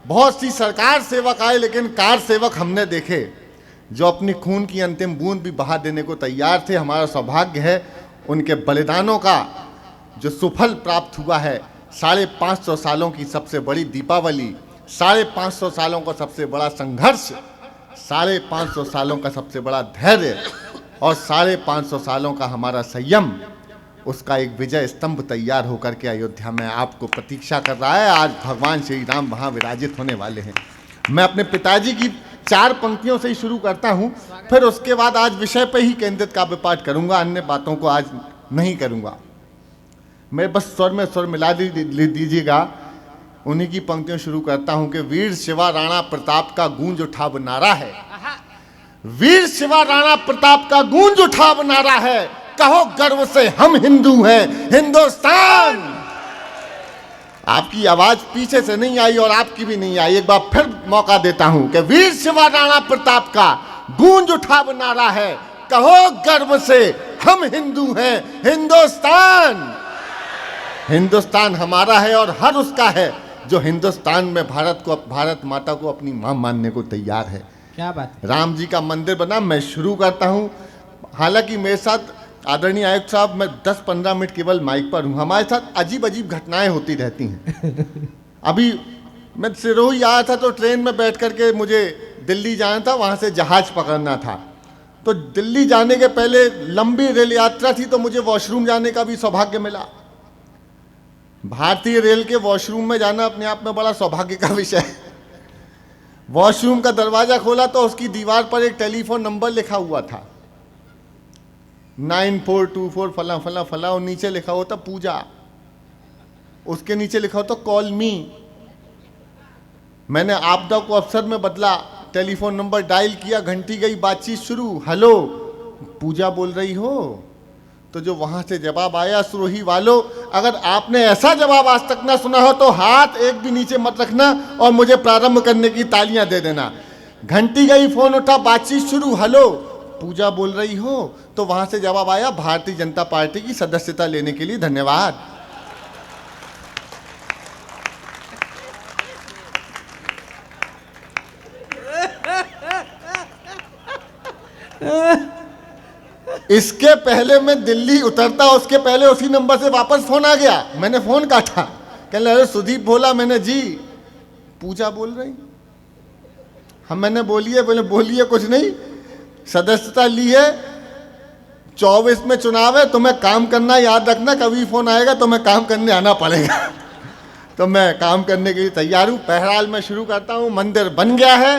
C: बहुत सी सरकार सेवक आए, लेकिन कार सेवक हमने देखे जो अपनी खून की अंतिम बूंद भी बहा देने को तैयार थे। हमारा सौभाग्य है उनके बलिदानों का जो सुफल प्राप्त हुआ है। 550 सालों की सबसे बड़ी दीपावली, 550 सालों का सबसे बड़ा संघर्ष, 550 सालों का सबसे बड़ा धैर्य और 550 सालों का हमारा संयम, उसका एक विजय स्तंभ तैयार होकर के अयोध्या में आपको प्रतीक्षा कर रहा है। आज भगवान श्री राम वहाँ विराजित होने वाले हैं। मैं अपने पिताजी की 4 पंक्तियों से ही शुरू करता हूँ, फिर उसके बाद आज विषय पर ही केंद्रित काव्य पाठ करूँगा, अन्य बातों को आज नहीं करूँगा। मैं बस स्वर में स्वर मिला दीजिएगा। उन्हीं की पंक्तियों शुरू करता हूँ कि वीर शिवा राणा प्रताप का गूंज उठा नारा है, वीर शिवा राणा प्रताप का गूंज उठा नारा है, कहो गर्व से हम हिंदू हैं, हिंदुस्तान। आपकी आवाज पीछे से नहीं आई और आपकी भी नहीं आई। एक बार फिर मौका देता हूं कि वीर शिवा राणा प्रताप का गूंज उठा नारा है, कहो गर्व से हम हिंदू हैं, हिंदुस्तान। हिंदुस्तान हमारा है और हर उसका है जो हिंदुस्तान में भारत माता को अपनी मां मानने को तैयार है।
B: क्या बात है।
C: राम जी का मंदिर बना। मैं शुरू करता हूं। हालांकि मेरे साथ आदरणीय आयुक्त साहब, मैं 10-15 मिनट केवल माइक पर हूं। हमारे साथ अजीब अजीब घटनाएं होती रहती हैं। अभी मैं सिरोही आया था तो ट्रेन में बैठ करके मुझे दिल्ली जाना था, वहां से जहाज पकड़ना था। तो दिल्ली जाने के पहले लंबी रेल यात्रा थी, तो मुझे वॉशरूम जाने का भी सौभाग्य मिला। भारतीय रेल के वॉशरूम में जाना अपने आप में बड़ा सौभाग्य का विषय है। वॉशरूम का दरवाजा खोला तो उसकी दीवार पर एक टेलीफोन नंबर लिखा हुआ था, 9424 फला फला फला, और नीचे लिखा होता पूजा, उसके नीचे लिखा होता कॉल मी। मैंने आपदा को अवसर में बदला, टेलीफोन नंबर डायल किया, घंटी गई, बातचीत शुरू, हेलो पूजा बोल रही हो? तो जो वहां से जवाब आया, सिरोही वालों, अगर आपने ऐसा जवाब आज तक ना सुना हो तो हाथ एक भी नीचे मत रखना और मुझे प्रारंभ करने की तालियां दे देना। घंटी गई, फोन उठा, बातचीत शुरू, हेलो पूजा बोल रही हो? तो वहां से जवाब आया, भारतीय जनता पार्टी की सदस्यता लेने के लिए धन्यवाद। इसके पहले मैं दिल्ली उतरता, उसके पहले उसी नंबर से वापस फोन आ गया। मैंने फोन काटा, कहने अरे सुदीप बोला। मैंने जी पूजा बोल रही? हम मैंने बोलिए, बोले बोलिए कुछ नहीं, सदस्यता ली है, 24 में चुनाव है, तुम्हें काम करना, याद रखना कभी फोन आएगा तो मैं काम करने आना पड़ेगा। तो मैं काम करने के लिए तैयार हूँ। बहरहाल मैं शुरू करता हूँ। मंदिर बन गया है,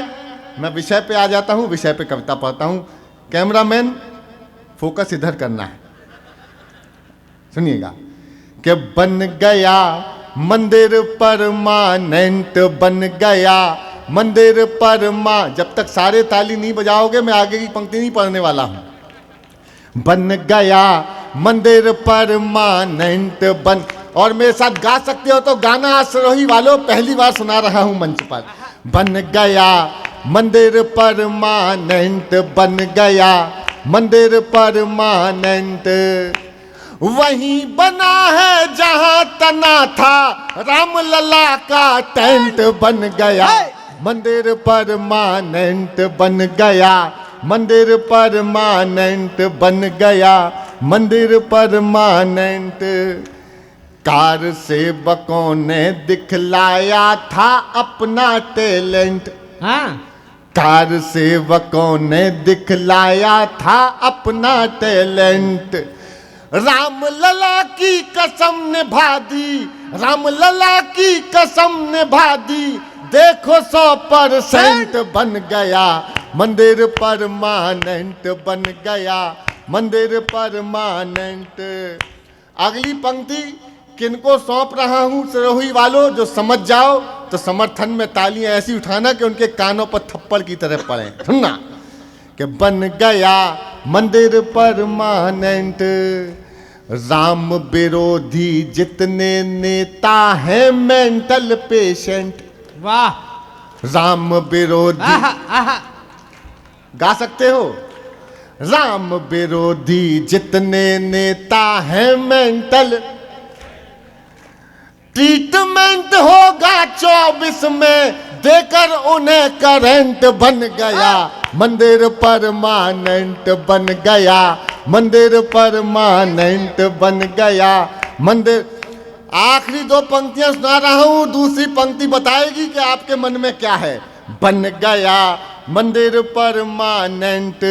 C: मैं विषय पे आ जाता हूँ, विषय पे कविता पढ़ता हूँ। कैमरामैन फोकस इधर करना है, सुनिएगा कि बन गया मंदिर परमानेंट, बन गया मंदिर जब तक सारे ताली नहीं बजाओगे मैं आगे की पंक्ति नहीं पढ़ने वाला हूं। बन गया मंदिर परमानेंट बन, और मेरे साथ गा सकते हो तो गाना सिरोही वालों पहली बार सुना रहा हूं मंच पर। बन गया मंदिर परमानेंट, बन गया मंदिर परमानेंट, वहीं बना है जहां तना था राम लला का टेंट। बन गया मंदिर परमानेंट, बन गया मंदिर परमानेंट, बन गया मंदिर परमानेंट। कार सेवकों ने दिखलाया था अपना टैलेंट।
B: हाँ,
C: कार सेवकों ने दिखलाया था अपना टैलेंट। राम लला की कसम निभा दी, राम लला की कसम निभा दी, देखो 100% बन गया मंदिर परमानेंट, बन गया मंदिर परमानेंट। अगली पंक्ति किनको सौंप रहा हूं सिरोही वालों, जो समझ जाओ तो समर्थन में तालियां ऐसी उठाना कि उनके कानों पर थप्पड़ की तरह पड़े। सुनना कि बन गया मंदिर परमानेंट, राम विरोधी जितने नेता हैं मेंटल पेशेंट।
A: वाह,
C: राम विरोधी,
A: आहा आहा,
C: गा सकते हो? राम विरोधी जितने नेता हैं मेंटल, ट्रीटमेंट होगा 24 में देकर उन्हें करंट। बन गया मंदिर परमानेंट, बन गया मंदिर परमानेंट, बन गया मंदिर। आखिरी दो पंक्तियां सुना रहा हूं, दूसरी पंक्ति बताएगी कि आपके मन में क्या है। बन गया मंदिर परमानेंट,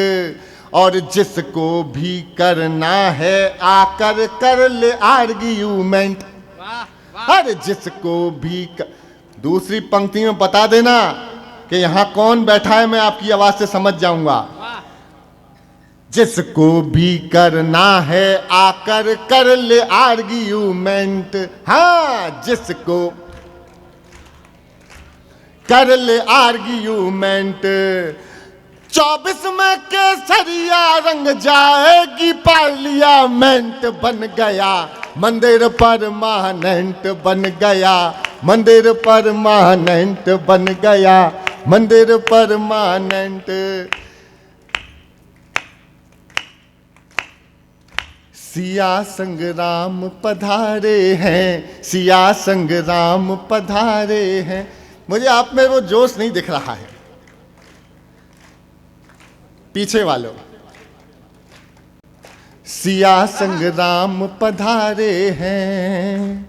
C: और जिसको भी करना है आकर कर ले आर्ग्यूमेंट। हर जिसको भी दूसरी पंक्ति में बता देना कि यहां कौन बैठा है, मैं आपकी आवाज से समझ जाऊंगा। जिसको भी करना है आकर कर ले आर्ग्यूमेंट। हाँ, जिसको कर ले आर्ग्यूमेंट, 24 में केसरिया रंग जाएगी पार्लियामेंट। बन गया मंदिर परमानेंट, बन गया मंदिर परमानेंट, बन गया मंदिर परमानेंट। सिया संग्राम पधारे हैं, सिया संग्राम पधारे हैं। मुझे आप में वो जोश नहीं दिख रहा है। पीछे वालों, सिया संग्राम पधारे हैं,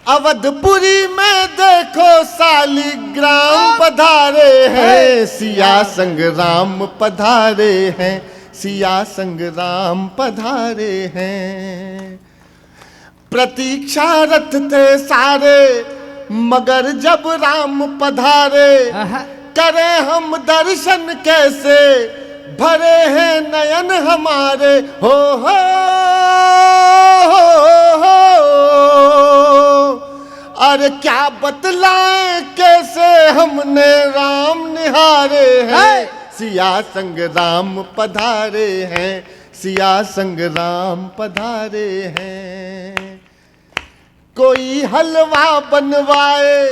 C: अवधपुरी में देखो शालिग्राम पधारे हैं। सिया संग्राम पधारे हैं, सिया संग्राम पधारे हैं। प्रतीक्षारत थे सारे मगर जब राम पधारे, करें हम दर्शन कैसे भरे हैं नयन हमारे। हो अरे क्या बतलाएं कैसे हमने राम निहारे हैं। सिया संग्राम पधारे हैं, सिया संग्राम पधारे हैं। कोई हलवा बनवाए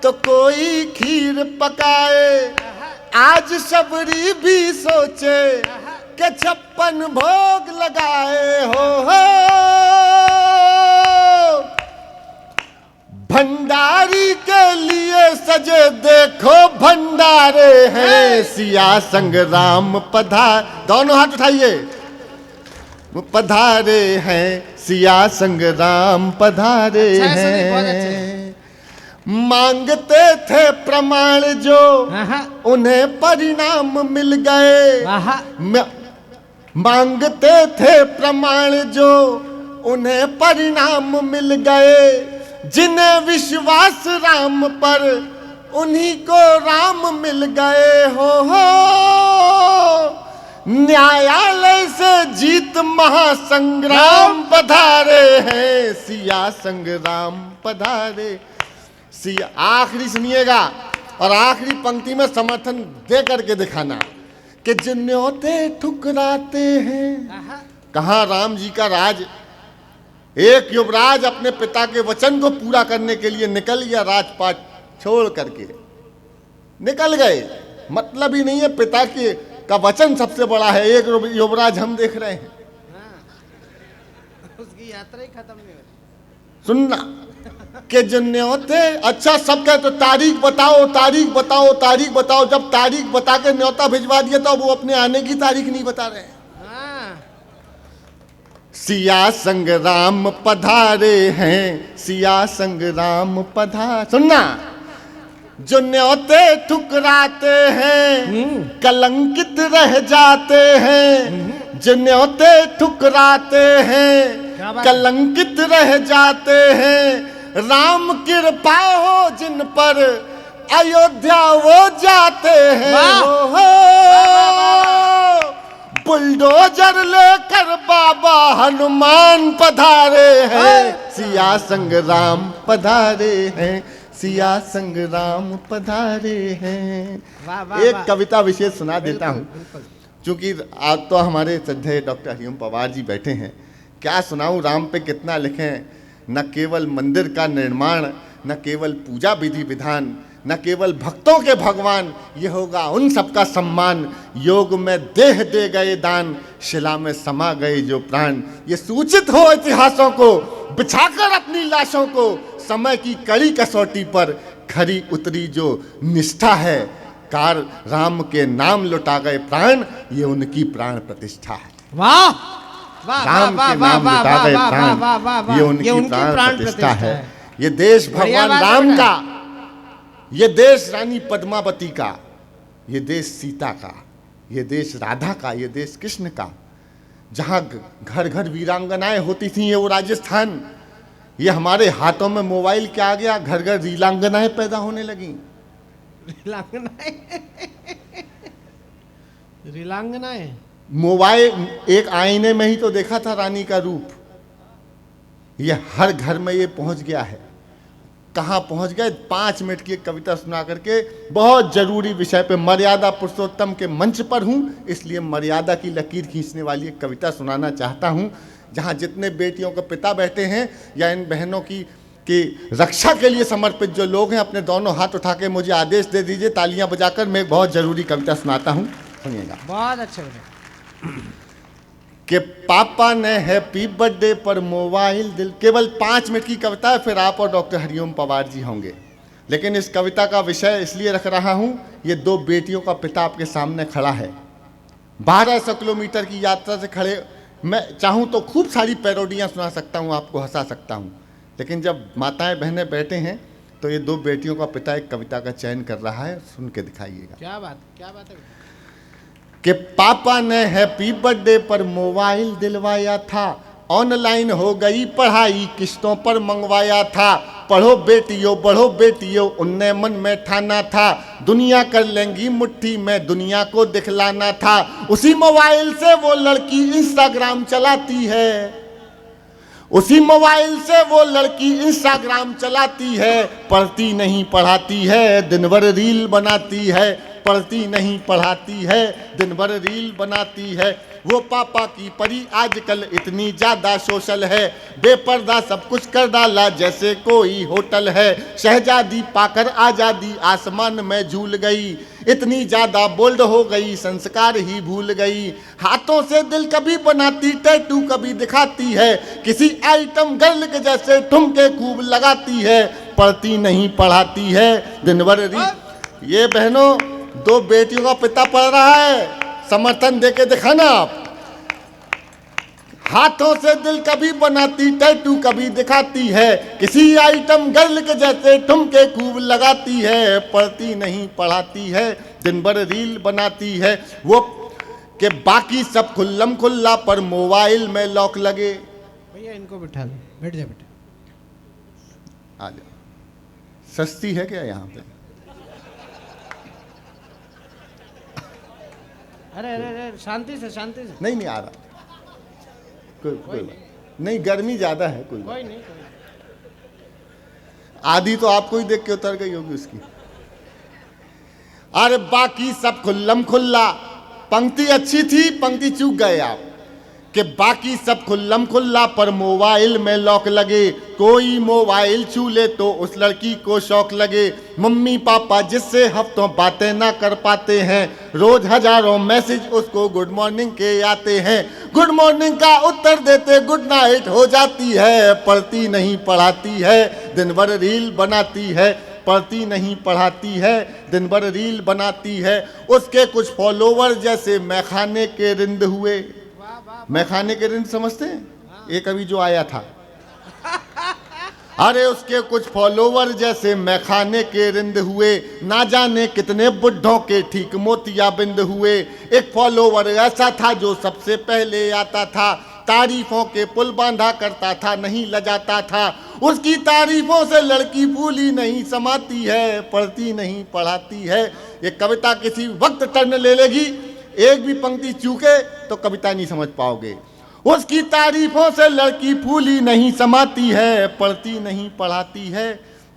C: तो कोई खीर पकाए, आज सबरी भी सोचे कि 56 भोग लगाए। हो भंडारी के लिए सजे देखो भंडारे हैं। सिया संग्राम पधार, दोनों हाथ उठाइए, पधारे हैं, सिया संग्राम पधारे हैं। मांगते थे प्रमाण जो उन्हें परिणाम मिल गए। मांगते थे प्रमाण जो उन्हें परिणाम मिल गए। जिन्हें विश्वास राम पर उन्हीं को राम मिल गए। हो न्यायालय से जीत महासंग्राम पधारे हैं। सिया संग्राम पधारे। सिया, आखिरी सुनिएगा और आखिरी पंक्ति में समर्थन दे करके दिखाना कि जो न्योते ठुकराते हैं। कहाँ राम जी का राज। एक युवराज अपने पिता के वचन को पूरा करने के लिए निकल गया, राजपाट छोड़ करके निकल गए। मतलब ही नहीं है, पिता के का वचन सबसे बड़ा है। एक युवराज हम देख रहे हैं,
A: उसकी यात्रा ही खत्म नहीं होती।
C: सुनना कि जो न्योते, अच्छा सब कहे तो तारीख बताओ, तारीख बताओ, तारीख बताओ। जब तारीख बता के न्योता भिजवा दिया तो वो अपने आने की तारीख नहीं बता रहे हैं। सिया संग्राम पधारे हैं, सिया संग्राम पधार। सुनना, जो न्योते ठुकराते हैं कलंकित रह जाते हैं। जो न्योते ठुकराते हैं कलंकित रह जाते हैं। राम कृपा हो जिन पर अयोध्या वो जाते हैं। बुलडोजर लेकर बाबा हनुमान पधारे हैं, सिया संग राम पधारे हैं, सिया संग राम पधारे हैं।
A: वाह, वाह,
C: एक
A: वाह।
C: कविता विशेष सुना देता हूँ, क्योंकि आज तो हमारे श्रद्धेय डॉक्टर हरिओम पवार जी बैठे हैं। क्या सुनाऊं, राम पे कितना लिखें। न केवल मंदिर का निर्माण, न केवल पूजा विधि विधान, न केवल भक्तों के भगवान, ये होगा उन सबका सम्मान। योग में देह दे गए दान, शिला में समा गए जो प्राण। ये सूचित हो इतिहासों को, बिछाकर अपनी लाशों को, समय की कड़ी कसौटी पर खरी उतरी जो निष्ठा है। कार राम के नाम लुटा गए प्राण, ये उनकी प्राण प्रतिष्ठा है।
A: वाह वाह
C: राम
A: वाह
C: के
A: वाह
C: नाम
A: वाह
C: लुटा
A: वाह
C: गए
A: वाह वाह वाह
C: प्राण,
A: वाह,
C: ये उनकी प्राण प्रतिष्ठा है। ये देश
A: बढ़िया
C: भगवान
A: बात है
C: राम
A: बेटा।
C: का, ये देश रानी पद्मावती का, ये देश सीता का, ये देश राधा का, ये देश कृष्ण का। जहाँ घर घर वीरांगनाएं होती थी, ये वो राजस्थान। ये हमारे हाथों में मोबाइल क्या आ गया, घर घर रीलांगनाएं पैदा होने लगी।
A: रीलांगनाएं
C: मोबाइल एक आईने में ही तो देखा था रानी का रूप। ये हर घर में ये पहुंच गया है। कहाँ पहुंच गए? 5 मिनट की एक कविता सुना करके बहुत जरूरी विषय पे, मर्यादा पुरुषोत्तम के मंच पर हूँ, इसलिए मर्यादा की लकीर खींचने वाली एक कविता सुनाना चाहता हूँ। जहाँ जितने बेटियों के पिता बैठे हैं या इन बहनों की रक्षा के लिए समर्पित जो लोग हैं, अपने दोनों हाथ उठा के मुझे आदेश दे दीजिए तालियां बजाकर। मैं एक बहुत जरूरी कविता सुनाता हूँ, सुनिएगा।
A: बहुत अच्छे बेटे।
C: कि पापा ने हैप्पी बर्थडे पर मोबाइल दिल। केवल 5 मिनट की कविता है, फिर आप और डॉक्टर हरिओम पवार जी होंगे। लेकिन इस कविता का विषय इसलिए रख रहा हूँ, ये 2 बेटियों का पिता आपके सामने खड़ा है। 1200 किलोमीटर की यात्रा से खड़े, मैं चाहूँ तो खूब सारी पैरोडियाँ सुना सकता हूँ, आपको हंसा सकता हूँ, लेकिन जब माताएं बहनें बैठे हैं तो ये 2 बेटियों का पिता एक कविता का चयन कर रहा है, सुन के दिखाइएगा।
A: क्या बात है
C: कि पापा ने हैप्पी बर्थडे पर मोबाइल दिलवाया था, ऑनलाइन हो गई पढ़ाई किस्तों पर मंगवाया था। पढ़ो बेटियों उनने मन में ठाना था, दुनिया कर लेंगी मुट्ठी में दुनिया को दिखलाना था। उसी मोबाइल से वो लड़की इंस्टाग्राम चलाती है, उसी मोबाइल से वो लड़की इंस्टाग्राम चलाती है। पढ़ती नहीं पढ़ाती है, दिन भर रील बनाती है। पढ़ती नहीं पढ़ाती है, दिन भर रील बनाती है। वो पापा की परी आजकल इतनी ज्यादा सोशल है, बेपर्दा सब कुछ कर डाला जैसे कोई होटल है। शहजादी पाकर आजादी आसमान में झूल गई, इतनी ज्यादा बोल्ड हो गई संस्कार ही भूल गई। हाथों से दिल कभी बनाती, टैटू कभी दिखाती है, किसी आइटम गर्ल के जैसे ठुमके खूब लगाती है। पढ़ती नहीं पढ़ाती है, दिन भर ये बहनों 2 बेटियों का पिता पढ़ रहा है, समर्थन देके दिखाना आप। हाथों से दिल कभी बनाती, टैटू कभी दिखाती है, किसी आइटम गर्ल के जैसे ठुमके खूब लगाती है। पढ़ती नहीं पढ़ाती है, दिन भर रील बनाती है। वो कि बाकी सब खुल्लम खुल्ला पर मोबाइल में लॉक लगे।
A: भैया इनको बिठा दो, बैठ जा बेटा।
C: आ जाओ, सस्ती है क्या यहाँ पे?
A: अरे शांति से
C: नहीं आ रहा, कोई बात नहीं, गर्मी ज्यादा है, कोई
A: कोई नहीं।
C: आधी तो आपको ही देख के उतर गई होगी उसकी। अरे बाकी सब खुल्लम खुल्ला, पंक्ति अच्छी थी, पंक्ति चूक गए आप। कि बाकी सब खुल्लम खुल्ला पर मोबाइल में लॉक लगे, कोई मोबाइल छू ले तो उस लड़की को शौक लगे। मम्मी पापा जिससे हफ्तों बातें ना कर पाते हैं, रोज हजारों मैसेज उसको गुड मॉर्निंग के आते हैं। गुड मॉर्निंग का उत्तर देते गुड नाइट हो जाती है। पढ़ती नहीं पढ़ाती है, दिन भर रील बनाती है। पढ़ती नहीं पढ़ाती है, दिन भर रील बनाती है। उसके कुछ फॉलोवर जैसे मैखाने के रिंद हुए। मैखाने के रिंद समझते हैं? एक अभी जो आया था, अरे उसके कुछ फॉलोवर जैसे मैखाने के रिंद हुए। ना जाने कितने बुढ़ों के ठीक मोतियाबिंद हुए। एक फॉलोवर ऐसा था जो सबसे पहले आता था, तारीफों के पुल बांधा करता था, नहीं लजाता था। उसकी तारीफों से लड़की फूली नहीं समाती है। पढ़ती नहीं पढ़ाती है। ये कविता किसी वक्त टर्न ले लेगी। एक भी पंक्ति चूके तो कविता नहीं समझ पाओगे। उसकी तारीफों से लड़की फूली नहीं समाती है, पढ़ती नहीं पढ़ाती है,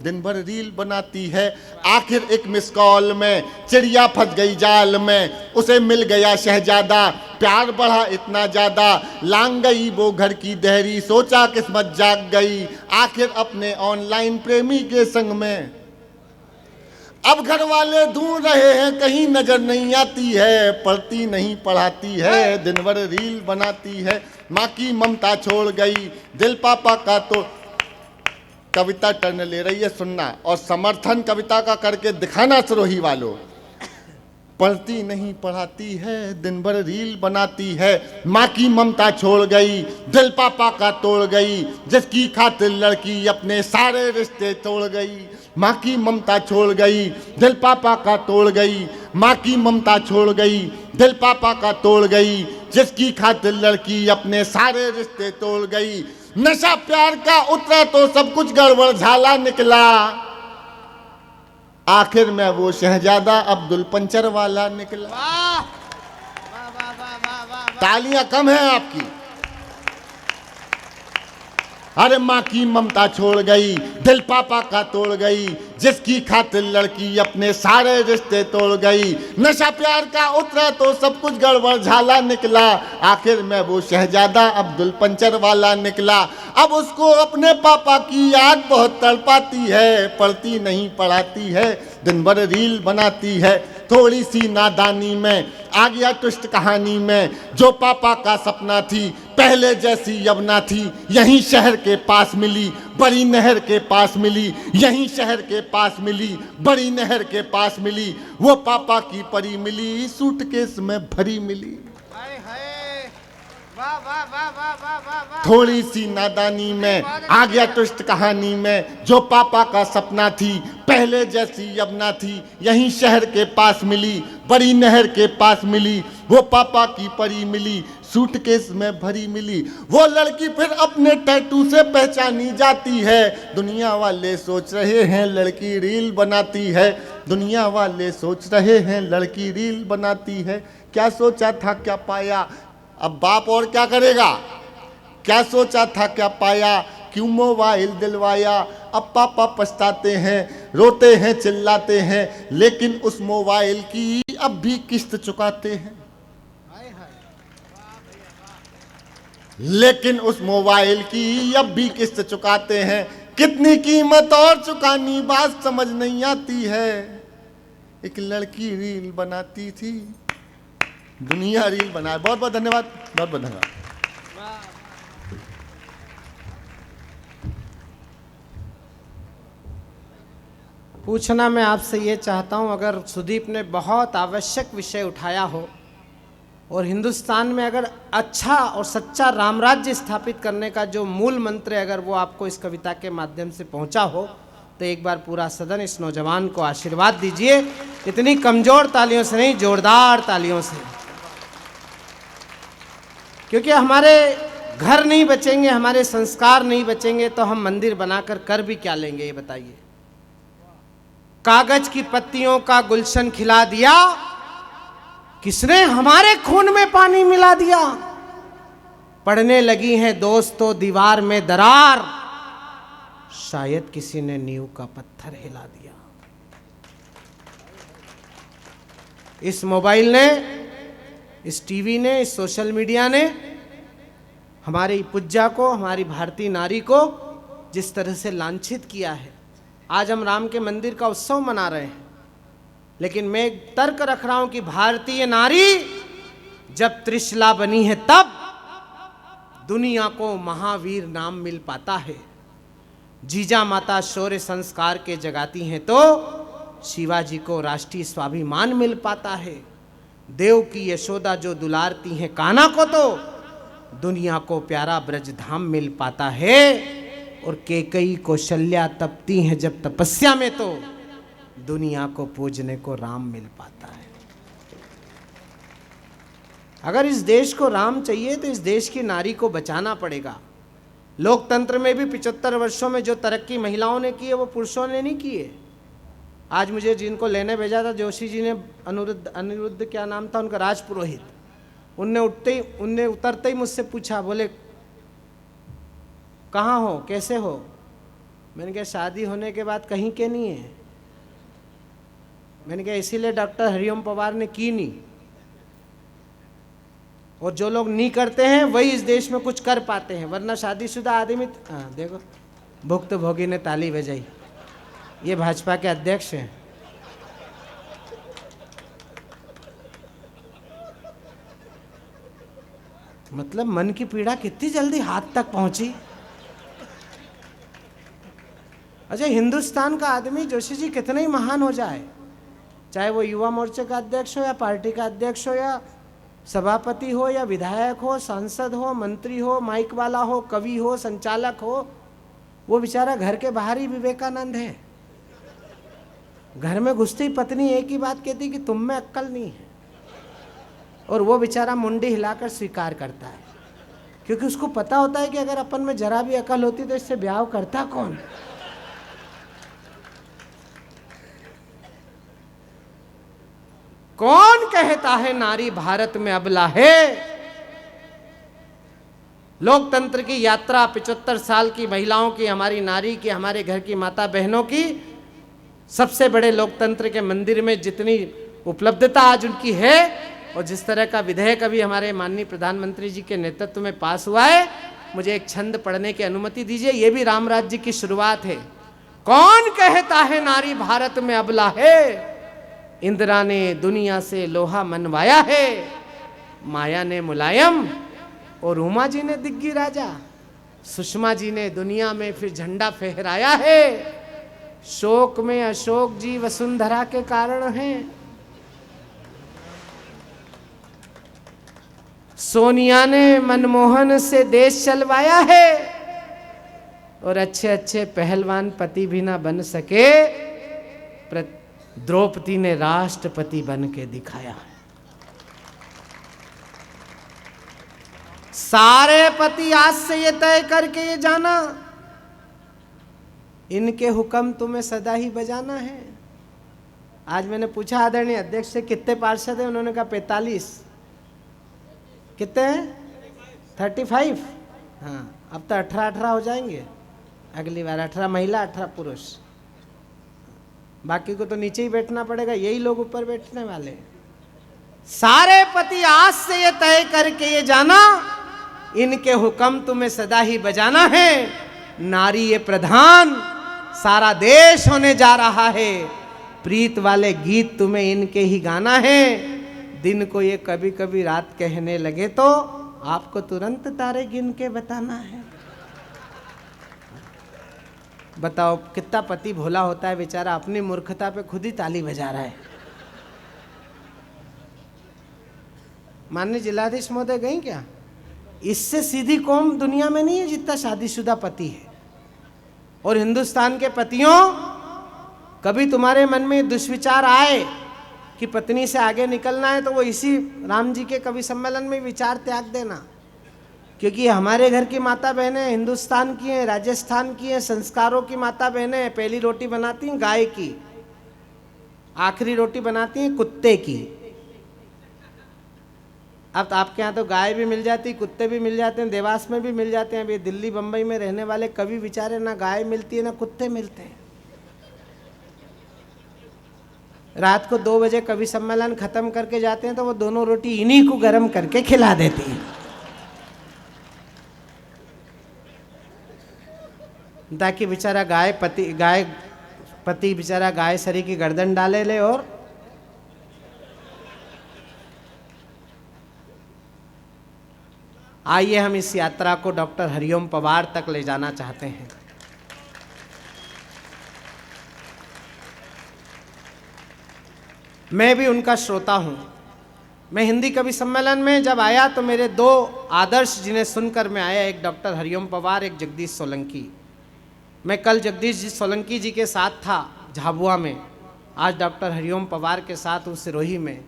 C: दिन भर रील बनाती है। आखिर एक मिस कॉल में चिड़िया फंस गई जाल में, उसे मिल गया शहजादा, प्यार बढ़ा इतना ज्यादा, लांग गई वो घर की देहरी, सोचा किस्मत जाग गई आखिर अपने ऑनलाइन प्रेमी के संग में। अब घर वाले ढूंढ रहे हैं कहीं नजर नहीं आती है, पढ़ती नहीं पढ़ाती है, दिन भर रील बनाती है, माँ की ममता छोड़ गई दिल पापा का। तो कविता टर्न ले रही है सुनना, और समर्थन कविता का करके दिखाना सिरोही वालों। पढ़ती नहीं पढ़ाती है, दिन भर रील बनाती है, माँ की ममता छोड़ गई दिल पापा का तोड़ गई, जिसकी खातिर लड़की अपने सारे रिश्ते तोड़ गई। माँ की ममता छोड़ गई दिल पापा का तोड़ गई, माँ की ममता छोड़ गई दिल पापा का तोड़ गई, जिसकी खातिर लड़की अपने सारे रिश्ते तोड़ गई। नशा प्यार का उतरा तो सब कुछ गड़बड़ झाला निकला, आखिर में वो शहजादा अब्दुल पंचर वाला निकला। तालियां कम है आपकी। अरे माँ की ममता छोड़ गई दिल पापा का तोड़ गई, जिसकी खातिर लड़की अपने सारे रिश्ते तोड़ गई। नशा प्यार का उतरा तो सब कुछ गड़बड़ झाला निकला, आखिर में वो शहजादा अब्दुल पंचर वाला निकला। अब उसको अपने पापा की याद बहुत तड़पाती है, पढ़ती नहीं पढ़ाती है, दिन भर रील बनाती है। थोड़ी सी नादानी में आ गया ट्विस्ट कहानी में, जो पापा का सपना थी पहले जैसी यमुना थी, यहीं शहर के पास मिली बड़ी नहर के पास मिली, यहीं शहर के पास मिली बड़ी नहर के पास मिली। वो पापा की परी मिली सूटकेस में भरी मिली। थोड़ी सी नादानी में आ गया ट्विस्ट कहानी में, जो पापा का सपना थी पहले जैसी यमुना थी, यहीं शहर के पास मिली बड़ी नहर के पास मिली। वो पापा की परी मिली सूटकेस में भरी मिली। वो लड़की फिर अपने टैटू से पहचानी जाती है, दुनिया वाले सोच रहे हैं लड़की रील बनाती है, दुनिया वाले सोच रहे हैं लड़की रील बनाती है। क्या सोचा था क्या पाया, अब बाप और क्या करेगा। क्या सोचा था क्या पाया, क्यों मोबाइल दिलवाया। अब पापा पछताते हैं रोते हैं चिल्लाते हैं, लेकिन उस मोबाइल की अब भी किस्त चुकाते हैं। लेकिन उस मोबाइल की अब भी किस्त चुकाते हैं। कितनी कीमत और चुकानी बात समझ नहीं आती है। एक लड़की रील बनाती थी, दुनिया रील बनाए। बहुत बहुत धन्यवाद, बहुत बहुत धन्यवाद।
A: पूछना मैं आपसे ये चाहता हूं, अगर सुदीप ने बहुत आवश्यक विषय उठाया हो और हिंदुस्तान में अगर अच्छा और सच्चा रामराज्य स्थापित करने का जो मूल मंत्र है, अगर वो आपको इस कविता के माध्यम से पहुंचा हो, तो एक बार पूरा सदन इस नौजवान को आशीर्वाद दीजिए। इतनी कमजोर तालियों से नहीं, जोरदार तालियों से। क्योंकि हमारे घर नहीं बचेंगे, हमारे संस्कार नहीं बचेंगे, तो हम मंदिर बनाकर कर भी क्या लेंगे, ये बताइए। कागज की पत्तियों का गुलशन खिला दिया, किसने हमारे खून में पानी मिला दिया। पड़ने लगी हैं दोस्तों दीवार में दरार, शायद किसी ने नींव का पत्थर हिला दिया। इस मोबाइल ने, इस टीवी ने, इस सोशल मीडिया ने हमारी पूज्या को, हमारी भारतीय नारी को जिस तरह से लांछित किया है। आज हम राम के मंदिर का उत्सव मना रहे हैं, लेकिन मैं एक तर्क रख रहा हूं कि भारतीय नारी जब त्रिशला बनी है तब दुनिया को महावीर नाम मिल पाता है। जीजा माता शौर्य संस्कार के जगाती हैं तो शिवाजी को राष्ट्रीय स्वाभिमान मिल पाता है। देव की यशोदा जो दुलारती हैं कान्हा को, तो दुनिया को प्यारा ब्रजधाम मिल पाता है। और केकई कौशल्या तपती हैं जब तपस्या में, तो दुनिया को पूजने को राम मिल पाता है। अगर इस देश को राम चाहिए तो इस देश की नारी को बचाना पड़ेगा। लोकतंत्र में भी 75 वर्षों में जो तरक्की महिलाओं ने की है वो पुरुषों ने नहीं की है। आज मुझे जिनको लेने भेजा था जोशी जी ने, अनिरुद्ध क्या नाम था उनका, राजपुरोहित, उनने उतरते ही मुझसे पूछा, बोले कहाँ हो, कैसे हो? मैंने कहा शादी होने के बाद कहीं के नहीं है। मैंने कहा इसीलिए डॉक्टर हरिओम पवार ने की नहीं, और जो लोग नहीं करते हैं वही इस देश में कुछ कर पाते हैं, वरना शादीशुदा आदमी। हाँ देखो, भुक्त भोगी ने ताली बजाई, ये भाजपा के अध्यक्ष हैं। मतलब मन की पीड़ा कितनी जल्दी हाथ तक पहुंची। अच्छा, हिंदुस्तान का आदमी जोशी जी कितने ही महान हो जाए, चाहे वो युवा मोर्चे का अध्यक्ष हो या पार्टी का अध्यक्ष हो या सभापति हो या विधायक हो, सांसद हो, मंत्री हो, माइक वाला हो, कवि हो, संचालक हो, वो बेचारा घर के बाहर ही विवेकानंद है। घर में घुसती पत्नी एक ही बात कहती कि तुम में अक्ल नहीं है, और वो बेचारा मुंडी हिलाकर स्वीकार करता है, क्योंकि उसको पता होता है कि अगर अपन में जरा भी अकल होती तो इससे ब्याह करता कौन। कौन कहता है नारी भारत में अबला है? लोकतंत्र की यात्रा 75 साल की महिलाओं की, हमारी नारी की, हमारे घर की माता बहनों की, सबसे बड़े लोकतंत्र के मंदिर में जितनी उपलब्धता आज उनकी है, और जिस तरह का विधेयक अभी हमारे माननीय प्रधानमंत्री जी के नेतृत्व में पास हुआ है, मुझे एक छंद पढ़ने की अनुमति दीजिए। ये भी राम राज्य की शुरुआत है। कौन कहता है नारी भारत में अबला है? इंदिरा ने दुनिया से लोहा मनवाया है, माया ने मुलायम और उमा जी ने दिग्गी राजा, सुषमा जी ने दुनिया में फिर झंडा फहराया है। शोक में अशोक जी वसुंधरा के कारण हैं। सोनिया ने मनमोहन से देश चलवाया है, और अच्छे अच्छे पहलवान पति भी ना बन सके, द्रौपदी ने राष्ट्रपति बन के दिखाया। सारे पति आज से ये तय करके ये जाना, इनके हुक्म तुम्हें सदा ही बजाना है। आज मैंने पूछा आदरणीय अध्यक्ष से कितने पार्षद हैं, उन्होंने कहा 45। कितने हैं? 35। हाँ, अब तो 18-18 हो जाएंगे अगली बार, 18 महिला 18 पुरुष। बाकी को तो नीचे ही बैठना पड़ेगा, यही लोग ऊपर बैठने वाले। सारे पति आज से ये तय करके ये जाना, इनके हुक्म तुम्हें सदा ही बजाना है। नारी ये प्रधान, सारा देश होने जा रहा है। प्रीत वाले गीत तुम्हें इनके ही गाना है। दिन को ये कभी कभी रात कहने लगे तो आपको तुरंत तारे गिन के बताना है। बताओ कितना पति भोला होता है बेचारा, अपनी मूर्खता पे खुद ही ताली बजा रहा है। माननीय जिलाधीश महोदय गई क्या? इससे सीधी कौम दुनिया में नहीं है जितना शादीशुदा पति है। और हिंदुस्तान के पतियों, कभी तुम्हारे मन में दुष्विचार आए कि पत्नी से आगे निकलना है, तो वो इसी राम जी के कवि सम्मेलन में विचार त्याग देना, क्योंकि हमारे घर की माता बहनें हिंदुस्तान की हैं, राजस्थान की हैं, संस्कारों की माता बहनें। पहली रोटी बनाती हैं गाय की, आखिरी रोटी बनाती हैं कुत्ते की। अब तो आपके यहाँ तो गाय भी मिल जाती, कुत्ते भी मिल जाते हैं, देवास में भी मिल जाते हैं। अभी दिल्ली बम्बई में रहने वाले कवि बेचारे ना गाय मिलती है ना कुत्ते मिलते हैं। रात को 2 बजे कवि सम्मेलन खत्म करके जाते हैं तो वो दोनों रोटी इन्हीं को गर्म करके खिला देती हैं, ताकि बेचारा गाय पति बेचारा गाय सरी की गर्दन डाले ले। और आइए हम इस यात्रा को डॉक्टर हरिओम पवार तक ले जाना चाहते हैं। मैं भी उनका श्रोता हूं। मैं हिंदी कवि सम्मेलन में जब आया तो मेरे 2 आदर्श जिन्हें सुनकर मैं आया, एक डॉक्टर हरिओम पवार, एक जगदीश सोलंकी। मैं कल जगदीश जी सोलंकी जी के साथ था झाबुआ में, आज डॉक्टर हरिओम पवार के साथ हूँ सिरोही में।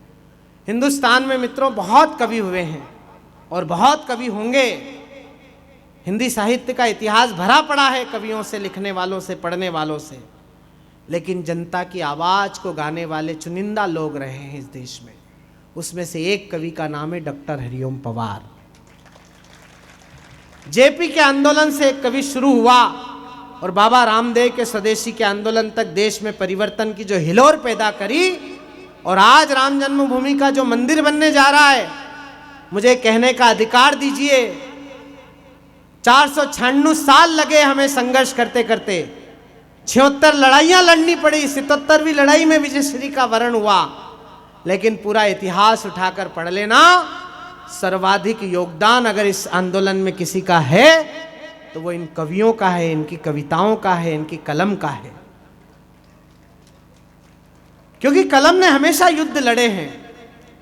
A: हिंदुस्तान में मित्रों बहुत कवि हुए हैं और बहुत कवि होंगे। हिंदी साहित्य का इतिहास भरा पड़ा है कवियों से, लिखने वालों से, पढ़ने वालों से। लेकिन जनता की आवाज को गाने वाले चुनिंदा लोग रहे हैं इस देश में। उसमें से एक कवि का नाम है डॉक्टर हरिओम पवार। जेपी के आंदोलन से एक कवि शुरू हुआ और बाबा रामदेव के स्वदेशी के आंदोलन तक देश में परिवर्तन की जो हिलोर पैदा करी, और आज राम जन्मभूमि का जो मंदिर बनने जा रहा है, मुझे कहने का अधिकार दीजिए, 496 साल लगे हमें संघर्ष करते करते, 76 लड़ाइयां लड़नी पड़ी, 77वीं लड़ाई में विजयश्री का वर्ण हुआ, लेकिन पूरा इतिहास उठाकर पढ़ लेना, सर्वाधिक योगदान अगर इस आंदोलन में किसी का है तो वो इन कवियों का है, इनकी कविताओं का है, इनकी कलम का है। क्योंकि कलम ने हमेशा युद्ध लड़े हैं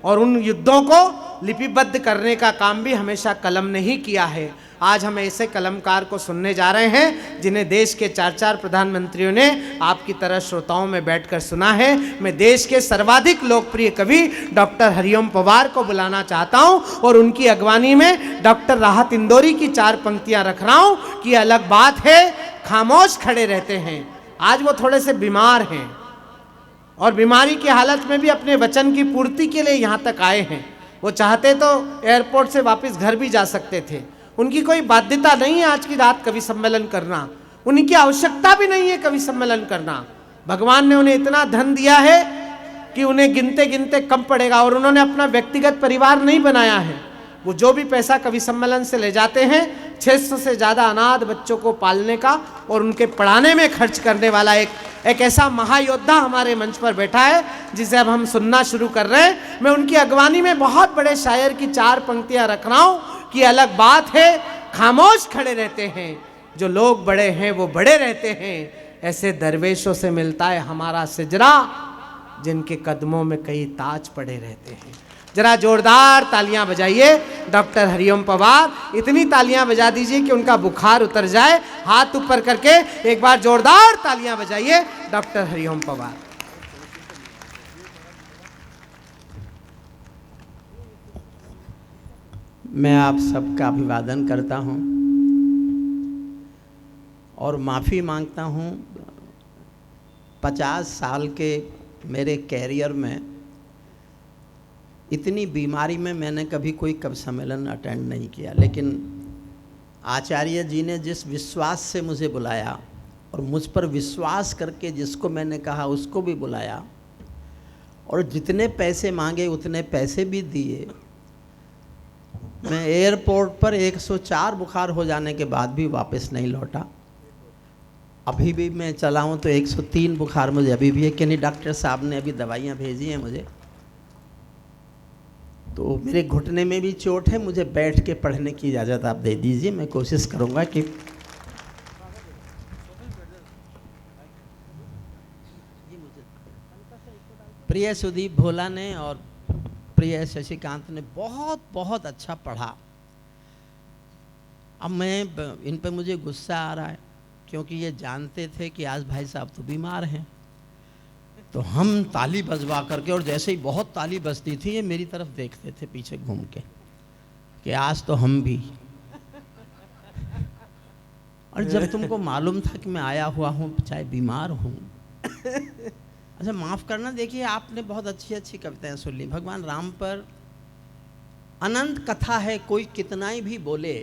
A: और उन युद्धों को लिपिबद्ध करने का काम भी हमेशा कलम ने ही किया है। आज हम ऐसे कलमकार को सुनने जा रहे हैं जिन्हें देश के 4 प्रधानमंत्रियों ने आपकी तरह श्रोताओं में बैठकर सुना है। मैं देश के सर्वाधिक लोकप्रिय कवि डॉक्टर हरिओम पवार को बुलाना चाहता हूं और उनकी अगवानी में डॉक्टर राहत इंदौरी की 4 पंक्तियां रख रहा हूं कि अलग बात है खामोश खड़े रहते हैं। आज वो थोड़े से बीमार हैं और बीमारी की हालत में भी अपने वचन की पूर्ति के लिए यहाँ तक आए हैं। वो चाहते तो एयरपोर्ट से वापस घर भी जा सकते थे, उनकी कोई बाध्यता नहीं है आज की रात कवि सम्मेलन करना, उनकी आवश्यकता भी नहीं है कवि सम्मेलन करना। भगवान ने उन्हें इतना धन दिया है कि उन्हें गिनते गिनते कम पड़ेगा, और उन्होंने अपना व्यक्तिगत परिवार नहीं बनाया है। वो जो भी पैसा कवि सम्मेलन से ले जाते हैं, 600 से ज़्यादा अनाथ बच्चों को पालने का और उनके पढ़ाने में खर्च करने वाला एक ऐसा महायोद्धा हमारे मंच पर बैठा है जिसे अब हम सुनना शुरू कर रहे हैं। मैं उनकी अगवानी में बहुत बड़े शायर की 4 पंक्तियां रख रहा हूं कि अलग बात है खामोश खड़े रहते हैं, जो लोग बड़े हैं वो बड़े रहते हैं, ऐसे दरवेशों से मिलता है हमारा सिजरा, जिनके कदमों में कई ताज पड़े रहते हैं। जरा जोरदार तालियां बजाइए डॉक्टर हरिओम पवार, इतनी तालियां बजा दीजिए कि उनका बुखार उतर जाए। हाथ ऊपर करके एक बार जोरदार तालियां बजाइए डॉक्टर हरिओम पवार।
D: मैं आप सबका अभिवादन करता हूं और माफ़ी मांगता हूं। 50 साल के मेरे कैरियर में इतनी बीमारी में मैंने कभी कोई कवि सम्मेलन अटेंड नहीं किया, लेकिन आचार्य जी ने जिस विश्वास से मुझे बुलाया और मुझ पर विश्वास करके जिसको मैंने कहा उसको भी बुलाया, और जितने पैसे मांगे उतने पैसे भी दिए। मैं एयरपोर्ट पर 104 बुखार हो जाने के बाद भी वापस नहीं लौटा। अभी भी मैं चला हूँ तो 103 बुखार मुझे अभी भी है कि नहीं, डॉक्टर साहब ने अभी दवाइयाँ भेजी हैं मुझे, तो मेरे घुटने में भी चोट है। मुझे बैठ के पढ़ने की इजाज़त आप दे दीजिए, मैं कोशिश करूँगा कि प्रिय सुदीप भोला ने और प्रिय शशिकांत ने बहुत बहुत अच्छा पढ़ा। अब मैं इन पे मुझे गुस्सा आ रहा है क्योंकि ये जानते थे कि आज भाई साहब तो बीमार हैं, तो हम ताली बजवा करके, और जैसे ही बहुत ताली बजती थी ये मेरी तरफ देखते थे पीछे घूम के कि आज तो हम भी। और जब तुमको मालूम था कि मैं आया हुआ हूँ चाहे बीमार हूँ, अच्छा माफ़ करना, देखिए आपने बहुत अच्छी अच्छी कविताएं सुन ली। भगवान राम पर अनंत कथा है, कोई कितना ही भी बोले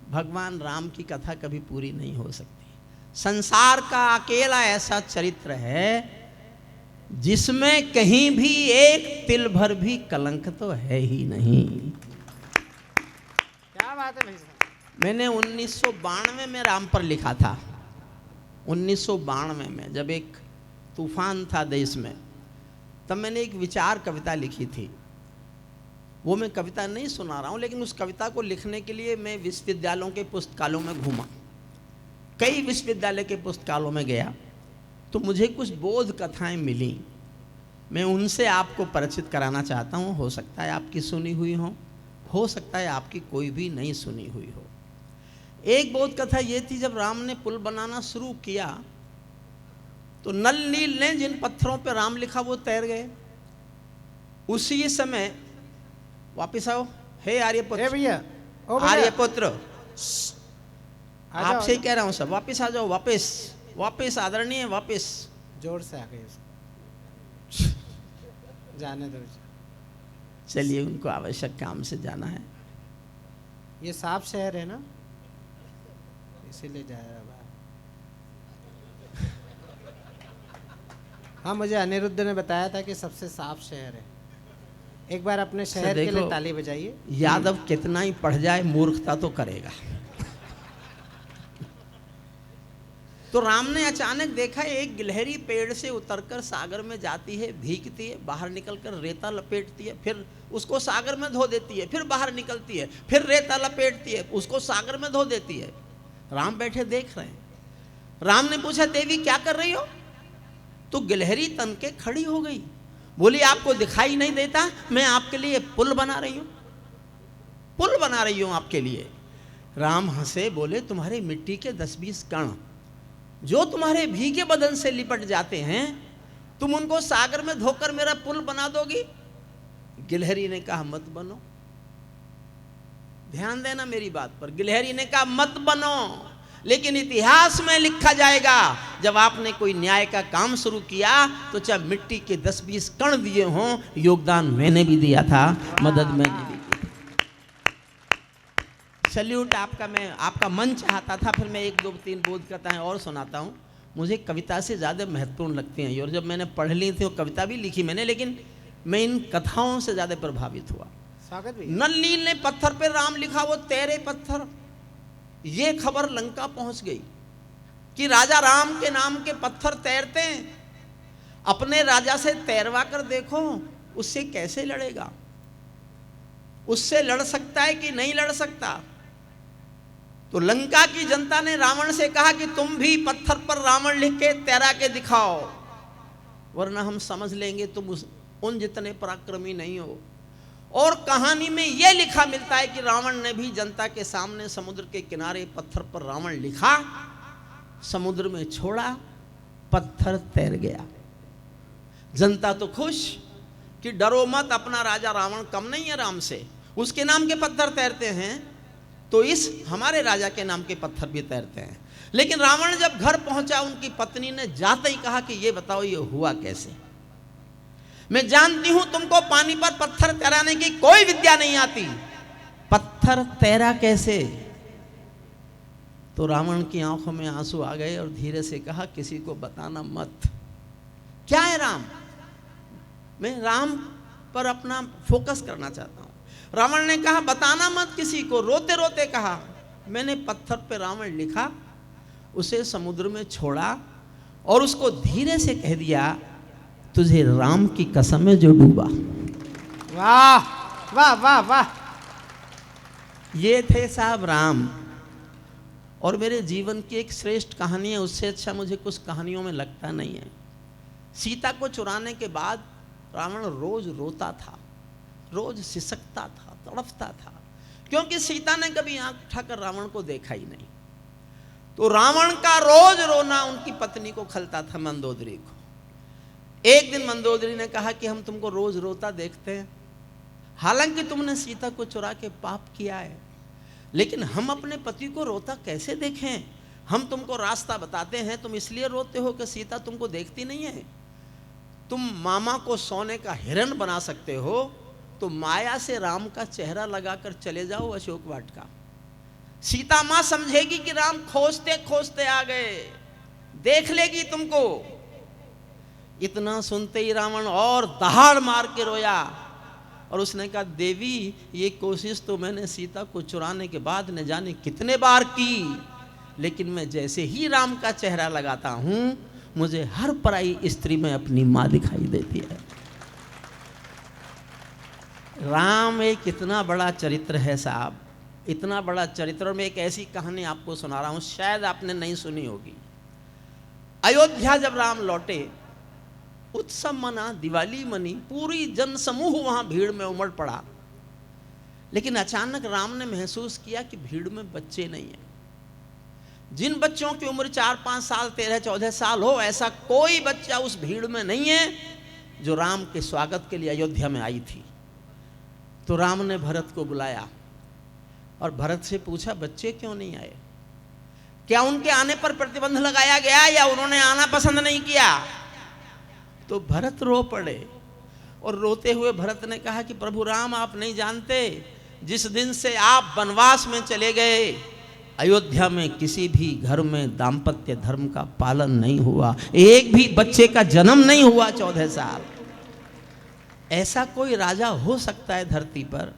D: भगवान राम की कथा कभी पूरी नहीं हो सकती। संसार का अकेला ऐसा चरित्र है जिसमें कहीं भी एक तिल भर भी कलंक तो है ही नहीं।
A: क्या बात है भाई साहब।
D: मैंने 1992 में राम पर लिखा था। 1992 में जब एक तूफान था देश में, तब मैंने एक विचार कविता लिखी थी। वो मैं कविता नहीं सुना रहा हूँ, लेकिन उस कविता को लिखने के लिए मैं विश्वविद्यालयों के पुस्तकालयों में घूमा, कई विश्वविद्यालय के पुस्तकालयों में गया, तो मुझे कुछ बोध कथाएं मिली। मैं उनसे आपको परिचित कराना चाहता हूँ। हो सकता है आपकी सुनी हुई हो सकता है आपकी कोई भी नहीं सुनी हुई हो। एक बोध कथा ये थी, जब राम ने पुल बनाना शुरू किया तो नल नील ने जिन पत्थरों पर राम लिखा वो तैर गए। उसी समय वापिस आओ, हे आर्यपुत्र,
A: भैया
D: आर्यपुत्र, आपसे ही कह रहा हूं सब, वापिस आ जाओ, वापिस आदरणीय, वापिस
A: जोर से आ गई उसको। जाने दो।
D: चलिए, उनको आवश्यक काम से जाना है।
A: ये साफ शहर है ना, इसीलिए जा रहा है। हाँ, मुझे अनिरुद्ध ने बताया था कि सबसे साफ शहर है। एक बार अपने शहर के लिए ताली बजाइए।
D: यादव कितना ही पढ़ जाए, मूर्खता तो करेगा। तो राम ने अचानक देखा एक गिलहरी पेड़ से उतरकर सागर में जाती है, भीगती है, बाहर निकलकर रेता लपेटती है, फिर उसको सागर में धो देती है, फिर बाहर निकलती है, फिर रेता लपेटती है, उसको सागर में धो देती है। राम बैठे देख रहे हैं। राम ने पूछा, देवी क्या कर रही हो? तो गिलहरी तन के खड़ी हो गई, बोली आपको दिखाई नहीं देता, मैं आपके लिए पुल बना रही हूं, पुल बना रही हूं आपके लिए। राम हंसे, बोले तुम्हारे मिट्टी के 10-20 कण जो तुम्हारे भीगे बदन से लिपट जाते हैं, तुम उनको सागर में धोकर मेरा पुल बना दोगी? गिलहरी ने कहा मत बनो। ध्यान देना मेरी बात पर। गिलहरी ने कहा मत बनो, लेकिन इतिहास में लिखा जाएगा जब आपने कोई न्याय का काम शुरू किया तो चाहे मिट्टी के 10-20 कण दिए हों, योगदान मैंने भी दिया था, मदद मैंने भी की। सल्यूट आपका। मैं आपका मन चाहता था, फिर मैं 1-2-3 बोध कथाएं और सुनाता हूँ। मुझे कविता से ज़्यादा महत्वपूर्ण लगती हैं, और जब मैंने पढ़ ली थी वो कविता भी लिखी मैंने, लेकिन मैं इन कथाओं से ज़्यादा प्रभावित हुआ।
A: स्वागत भी।
D: नल नील ने पत्थर पे राम लिखा, वो तैरे पत्थर। ये खबर लंका पहुंच गई कि राजा राम के नाम के पत्थर तैरते हैं। अपने राजा से तैरवा कर देखो, उससे कैसे लड़ेगा? उससे लड़ सकता है कि नहीं लड़ सकता? तो लंका की जनता ने रावण से कहा कि तुम भी पत्थर पर रावण लिख के तैरा के दिखाओ, वरना हम समझ लेंगे तुम उन जितने पराक्रमी नहीं हो। और कहानी में यह लिखा मिलता है कि रावण ने भी जनता के सामने समुद्र के किनारे पत्थर पर रावण लिखा, समुद्र में छोड़ा, पत्थर तैर गया। जनता तो खुश कि डरो मत, अपना राजा रावण कम नहीं है राम से, उसके नाम के पत्थर तैरते हैं तो इस हमारे राजा के नाम के पत्थर भी तैरते हैं। लेकिन रावण जब घर पहुंचा, उनकी पत्नी ने जाते ही कहा कि ये बताओ ये हुआ कैसे? मैं जानती हूं तुमको पानी पर पत्थर तैराने की कोई विद्या नहीं आती, पत्थर तैरा कैसे? तो रावण की आंखों में आंसू आ गए और धीरे से कहा किसी को बताना मत। क्या है राम? मैं राम पर अपना फोकस करना चाहता हूं। रावण ने कहा बताना मत किसी को। रोते रोते कहा मैंने पत्थर पे रावण लिखा, उसे समुद्र में छोड़ा और उसको धीरे से कह दिया तुझे राम की कसम है जो डूबा।
A: वाह वाह वाह वाह।
D: ये थे साहब राम। और मेरे जीवन की एक श्रेष्ठ कहानी है, उससे अच्छा मुझे कुछ कहानियों में लगता नहीं है। सीता को चुराने के बाद रावण रोज रोता था, रोज सिसकता था, तड़पता था, क्योंकि सीता ने कभी आंख उठाकर रावण को देखा ही नहीं। तो रावण का रोज रोना उनकी पत्नी को खलता था, मंदोदरी को। एक दिन मंदोदरी ने कहा कि हम तुमको रोज रोता देखते हैं, हालांकि तुमने सीता को चुरा के पाप किया है, लेकिन हम अपने पति को रोता कैसे देखें? हम तुमको रास्ता बताते हैं, तुम इसलिए रोते हो कि सीता तुमको देखती नहीं है। तुम मामा को सोने का हिरण बना सकते हो, तो माया से राम का चेहरा लगाकर चले जाओ अशोक वाटिका। सीता मां समझेगी कि राम खोजते खोजते आ गए, देख लेगी तुमको। इतना सुनते ही रावण और दहाड़ मार के रोया और उसने कहा देवी ये कोशिश तो मैंने सीता को चुराने के बाद न जाने कितने बार की, लेकिन मैं जैसे ही राम का चेहरा लगाता हूं मुझे हर पराई स्त्री में अपनी मां दिखाई देती है। राम एक इतना बड़ा चरित्र है साहब, इतना बड़ा चरित्र। और मैं एक ऐसी कहानी आपको सुना रहा हूं, शायद आपने नहीं सुनी होगी। अयोध्या जब राम लौटे, उत्सव मना, दिवाली मनी, पूरी जन समूह वहां भीड़ में उमड़ पड़ा। लेकिन अचानक राम ने महसूस किया कि भीड़ में बच्चे नहीं हैं। जिन बच्चों की उम्र 4-5 साल, 13-14 साल हो, ऐसा कोई बच्चा उस भीड़ में नहीं है जो राम के स्वागत के लिए अयोध्या में आई थी। तो राम ने भरत को बुलाया और भरत से पूछा बच्चे क्यों नहीं आए? क्या उनके आने पर प्रतिबंध लगाया गया या उन्होंने आना पसंद नहीं किया? तो भरत रो पड़े। और रोते हुए भरत ने कहा कि प्रभु राम, आप नहीं जानते, जिस दिन से आप वनवास में चले गए, अयोध्या में किसी भी घर में दाम्पत्य धर्म का पालन नहीं हुआ, एक भी बच्चे का जन्म नहीं हुआ 14 साल। ऐसा कोई राजा हो सकता है धरती पर?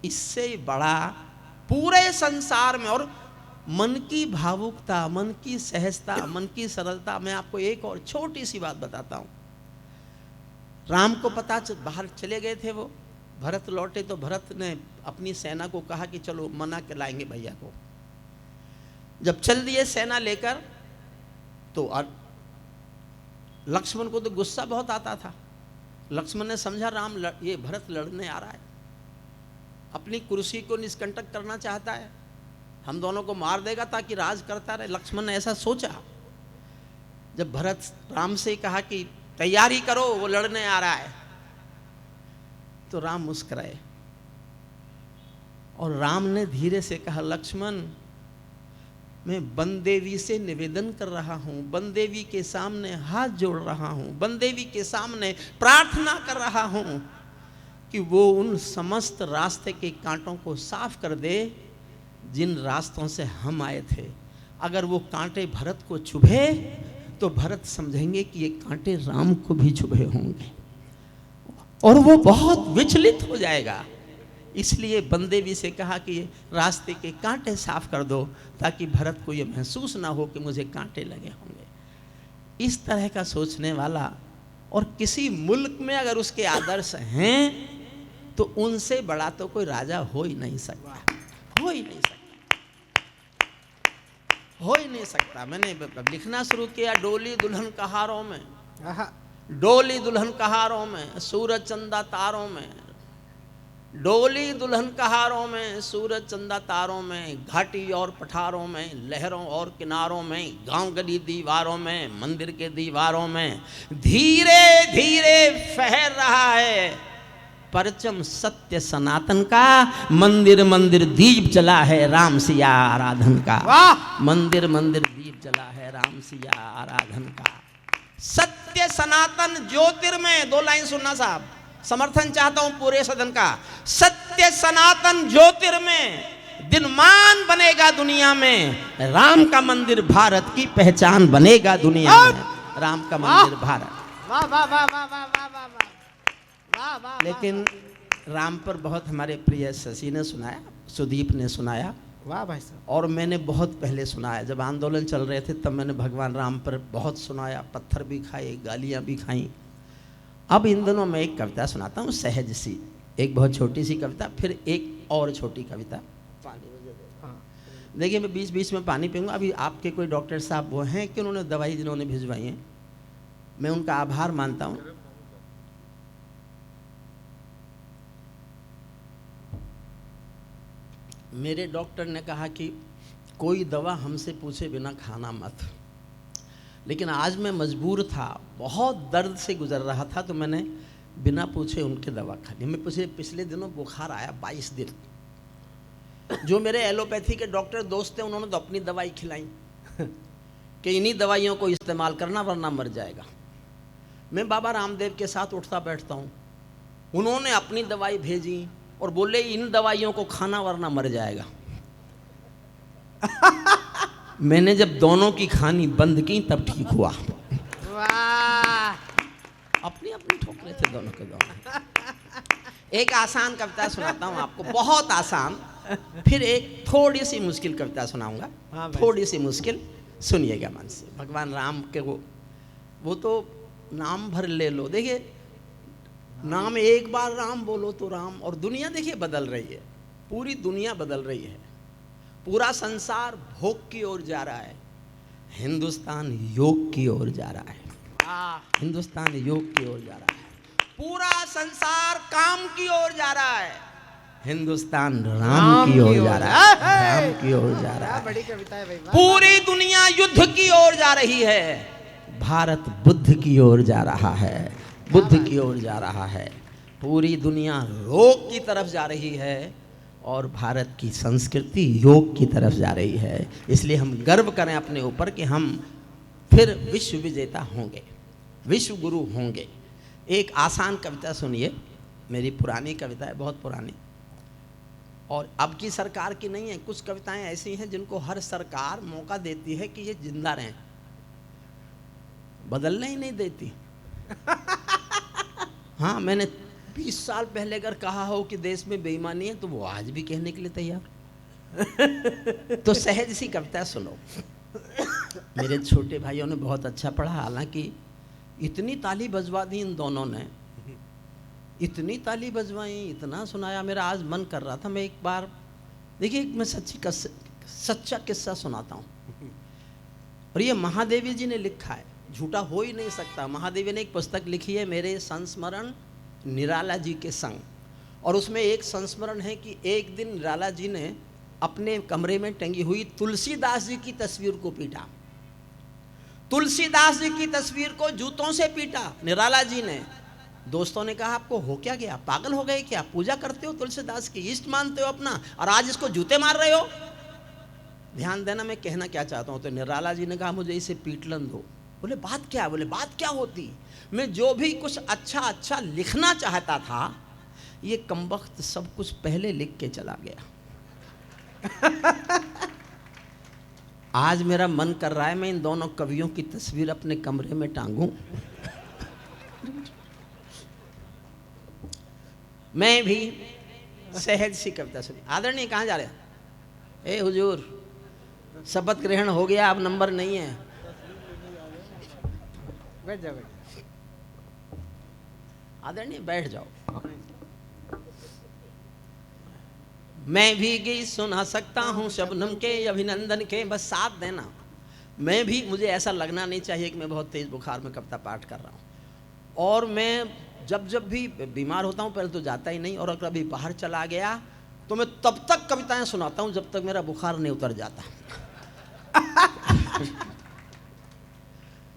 D: इससे बड़ा पूरे संसार में। और मन की भावुकता, मन की सहजता, मन की सरलता। मैं आपको एक और छोटी सी बात बताता हूं। राम को पता बाहर चले गए थे वो, भरत लौटे तो भरत ने अपनी सेना को कहा कि चलो मना के लाएंगे भैया को। जब चल दिए सेना लेकर, तो लक्ष्मण को तो गुस्सा बहुत आता था। लक्ष्मण ने समझा ये भरत लड़ने आ रहा है, अपनी कुर्सी को निष्कंटक करना चाहता है, हम दोनों को मार देगा ताकि राज करता रहे। लक्ष्मण ने ऐसा सोचा। जब भरत राम से कहा कि तैयारी करो, वो लड़ने आ रहा है, तो राम मुस्कुराए और राम ने धीरे से कहा, लक्ष्मण, मैं वन देवी से निवेदन कर रहा हूं, वन देवी के सामने हाथ जोड़ रहा हूं, वन देवी के सामने प्रार्थना कर रहा हूं कि वो उन समस्त रास्ते के कांटों को साफ कर दे जिन रास्तों से हम आए थे। अगर वो कांटे भरत को चुभे तो भरत समझेंगे कि ये कांटे राम को भी चुभे होंगे और वो बहुत विचलित हो जाएगा। इसलिए बंदेवी से कहा कि रास्ते के कांटे साफ कर दो ताकि भरत को ये महसूस ना हो कि मुझे कांटे लगे होंगे। इस तरह का सोचने वाला और किसी मुल्क में अगर उसके आदर्श हैं तो उनसे बड़ा तो कोई राजा हो ही नहीं सकता, हो ही नहीं सकता, हो ही नहीं सकता। मैंने लिखना शुरू किया, डोली दुल्हन कहारों में, डोली दुल्हन कहारों में, सूरज चंदा तारों में, डोली दुल्हन कहारों में, सूरज चंदा तारों में, घाटी और पठारों में, लहरों और किनारों में, गांव गली दीवारों में, मंदिर के दीवारों में धीरे धीरे फहर रहा है परचम सत्य सनातन का। मंदिर मंदिर दीप जला है राम सिया आराधन का। मंदिर मंदिर दीप जला है राम सिया आराधन का। सत्य सनातन ज्योतिर्मय, 2 लाइन सुनना साहब, समर्थन चाहता हूं पूरे सदन का। सत्य सनातन ज्योतिर्मय दिनमान बनेगा दुनिया में, राम का मंदिर भारत की पहचान बनेगा दुनिया में, राम का मंदिर भारत।
A: वाह वाह वाह वाह वाह वाह वाह वाह वाह।
D: लेकिन राम पर बहुत हमारे प्रिय शशि ने सुनाया, सुदीप ने सुनाया,
A: वाह भाई साहब,
D: और मैंने बहुत पहले सुनाया। जब आंदोलन चल रहे थे तब मैंने भगवान राम पर बहुत सुनाया, पत्थर भी खाए, गालियां भी खाई। अब इन दिनों मैं एक कविता सुनाता हूँ, सहज सी, एक बहुत छोटी सी कविता, फिर एक और छोटी कविता। पानी मुझे दे। हाँ, देखिए मैं बीच बीच में पानी पीऊँगा। अभी आपके कोई डॉक्टर साहब वो हैं कि उन्होंने दवाई जिन्होंने भिजवाई है, मैं उनका आभार मानता हूँ। मेरे डॉक्टर ने कहा कि कोई दवा हमसे पूछे बिना खाना मत, लेकिन आज मैं मजबूर था, बहुत दर्द से गुजर रहा था, तो मैंने बिना पूछे उनके दवा खा ली। मैं पिछले दिनों बुखार आया 22 दिन। जो मेरे एलोपैथी के डॉक्टर दोस्त थे उन्होंने तो अपनी दवाई खिलाई कि इन्हीं दवाइयों को इस्तेमाल करना वरना मर जाएगा। मैं बाबा रामदेव के साथ उठता बैठता हूँ, उन्होंने अपनी दवाई भेजी और बोले इन दवाइयों को खाना वरना मर जाएगा। मैंने जब दोनों की खानी बंद की तब ठीक हुआ।
A: वाह,
D: अपनी अपनी ठोकरे थे दोनों के दोनों। एक आसान कविता सुनाता हूँ आपको, बहुत आसान, फिर एक थोड़ी सी मुश्किल कविता सुनाऊंगा।
A: हाँ भाई।
D: थोड़ी सी मुश्किल, सुनिएगा मन से। भगवान राम के वो तो नाम भर ले लो। देखिए नाम एक बार राम बोलो तो राम, और दुनिया देखिए बदल रही है, पूरी दुनिया बदल रही है, पूरा संसार भोग की ओर जा रहा है, हिंदुस्तान योग की ओर जा रहा है, हिंदुस्तान योग की ओर जा रहा है, पूरा संसार काम की ओर जा रहा है, हिंदुस्तान राम की ओर जा रहा है, राम की ओर जा रहा है।
A: बड़ी कविता है भाई।
D: पूरी दुनिया युद्ध की ओर जा रही है, भारत बुद्ध की ओर जा रहा है, बुद्ध की ओर जा रहा है। पूरी दुनिया रोग की तरफ जा रही है और भारत की संस्कृति योग की तरफ जा रही है। इसलिए हम गर्व करें अपने ऊपर कि हम फिर विश्व विजेता होंगे। विश्व गुरु होंगे। एक आसान कविता सुनिए, मेरी पुरानी कविता है, बहुत पुरानी, और अब की सरकार की नहीं है। कुछ कविताएं ऐसी हैं जिनको हर सरकार मौका देती है कि ये जिंदा रहें, बदलने ही नहीं देती। हाँ, मैंने 20 साल पहले अगर कहा हो कि देश में बेईमानी है तो वो आज भी कहने के लिए तैयार। तो सहज सी कविता सुनो। मेरे छोटे भाइयों ने बहुत अच्छा पढ़ा, हालांकि इतनी ताली बजवा दी इन दोनों ने, इतनी ताली बजवाई, इतना सुनाया, मेरा आज मन कर रहा था मैं एक बार, देखिए मैं सच्चा किस्सा सुनाता हूँ। और ये महादेवी जी ने लिखा है, झूठा हो ही नहीं सकता। महादेवी ने एक पुस्तक लिखी है, मेरे संस्मरण निराला जी के संग, और उसमें एक संस्मरण है कि एक दिन निराला जी ने अपने कमरे में टंगी हुई तुलसीदास जी की तस्वीर को पीटा। तुलसीदास जी की तस्वीर को जूतों से पीटा निराला जी ने। दोस्तों ने कहा आपको हो क्या गया, पागल हो गए क्या, पूजा करते हो तुलसीदास की, इष्ट मानते हो अपना, और आज इसको जूते मार रहे हो। ध्यान देना मैं कहना क्या चाहता हूं। तो निराला जी ने कहा मुझे इसे पीटलन दो। बोले बात क्या? बोले बात क्या होती, मैं जो भी कुछ अच्छा अच्छा लिखना चाहता था ये कमबख्त सब कुछ पहले लिख के चला गया। आज मेरा मन कर रहा है मैं इन दोनों कवियों की तस्वीर अपने कमरे में टांगूं। मैं भी सहज सी कविता सुनी। आदरणीय कहाँ जा रहे हैं? ए हुजूर, शपथ ग्रहण हो गया, अब नंबर नहीं है।
A: बैठ जाओ,
D: आदरणीय बैठ जाओ। मैं भी गीत सुना सकता हूँ शबनम के अभिनंदन के, बस साथ देना। मैं भी, मुझे ऐसा लगना नहीं चाहिए कि मैं बहुत तेज बुखार में कविता पाठ कर रहा हूँ। और मैं जब भी बीमार होता हूँ, पहले तो जाता ही नहीं, और अगर अभी बाहर चला गया तो मैं तब तक कविताएं सुनाता हूँ जब तक मेरा बुखार नहीं उतर जाता।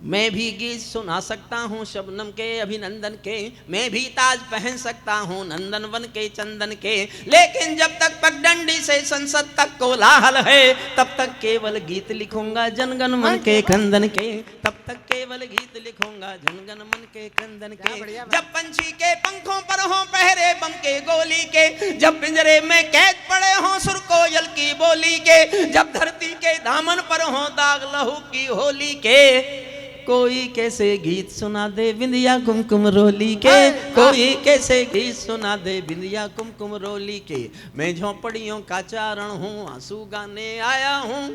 D: मैं भी गीत सुना सकता हूँ शबनम के अभिनंदन के, मैं भी ताज पहन सकता हूँ नंदन वन के चंदन के, लेकिन जब तक पगडंडी से संसद तक कोलाहल है तब तक केवल गीत लिखूंगा जनगण मन के कंदन के, तब तक केवल गीत लिखूंगा जनगण मन के कंदन के। जब पंछी के पंखों पर हो पहरे बम के गोली के, जब पिंजरे में कैद पड़े हो सुर कोयल की बोली के, जब धरती के दामन पर हो दाग लहू की होली के, कोई कैसे गीत सुना दे बिंदिया कुमकुम रोली के, कोई कैसे गीत सुना दे बिंदिया कुमकुम रोली के। मैं झोपड़ियों का चारण हूँ, आंसू गाने आया हूँ।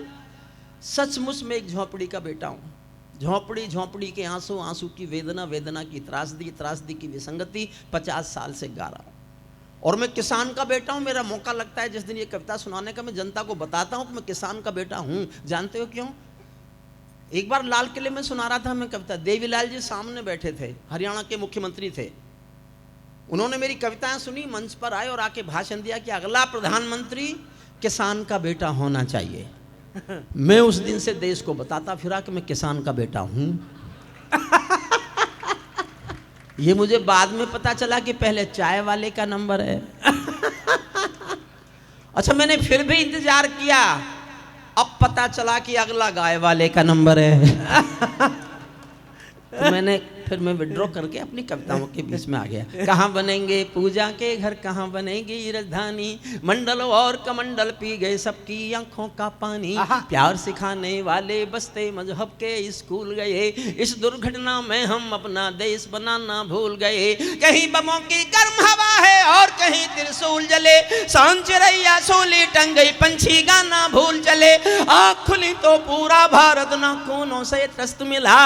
D: सचमुच में एक झोपड़ी का बेटा हूँ। झोपड़ी झोपड़ी के आंसू, आंसू की वेदना, वेदना की त्रासदी, त्रासदी की विसंगति 50 साल से गा रहा हूँ। और मैं किसान का बेटा हूँ। मेरा मौका लगता है जिस दिन ये कविता सुनाने का, मैं जनता को बताता हूँ कि मैं किसान का बेटा हूँ। जानते हो क्यों? एक बार लाल किले में सुना रहा था मैं कविता, देवीलाल जी सामने बैठे थे, हरियाणा के मुख्यमंत्री थे। उन्होंने मेरी कविताएं सुनी, मंच पर आए और आके भाषण दिया कि अगला प्रधानमंत्री किसान का बेटा होना चाहिए। मैं उस दिन से देश को बताता फिरा कि मैं किसान का बेटा हूं। ये मुझे बाद में पता चला कि पहले चाय वाले का नंबर है। अच्छा, मैंने फिर भी इंतजार किया, अब पता चला कि अगला गाय वाले का नंबर है। तो मैं विड्रॉ करके अपनी कविताओं के बीच में आ गया। कहाँ बनेंगे पूजा के घर, कहाँ बनेगी राजधानी, मंडल और कमंडल पी गए सबकी आंखों का पानी, प्यार सिखाने वाले बसते मजहब के स्कूल गए, इस दुर्घटना में हम अपना देश बनाना भूल गए। कहीं बमों की गर्म हवा है और कहीं त्रिशूल जले, सांझ चिरैया सोली टंग गई, पंछी गाना भूल चले, आँख खुली तो पूरा भारत नाखूनों से त्रस्त मिला,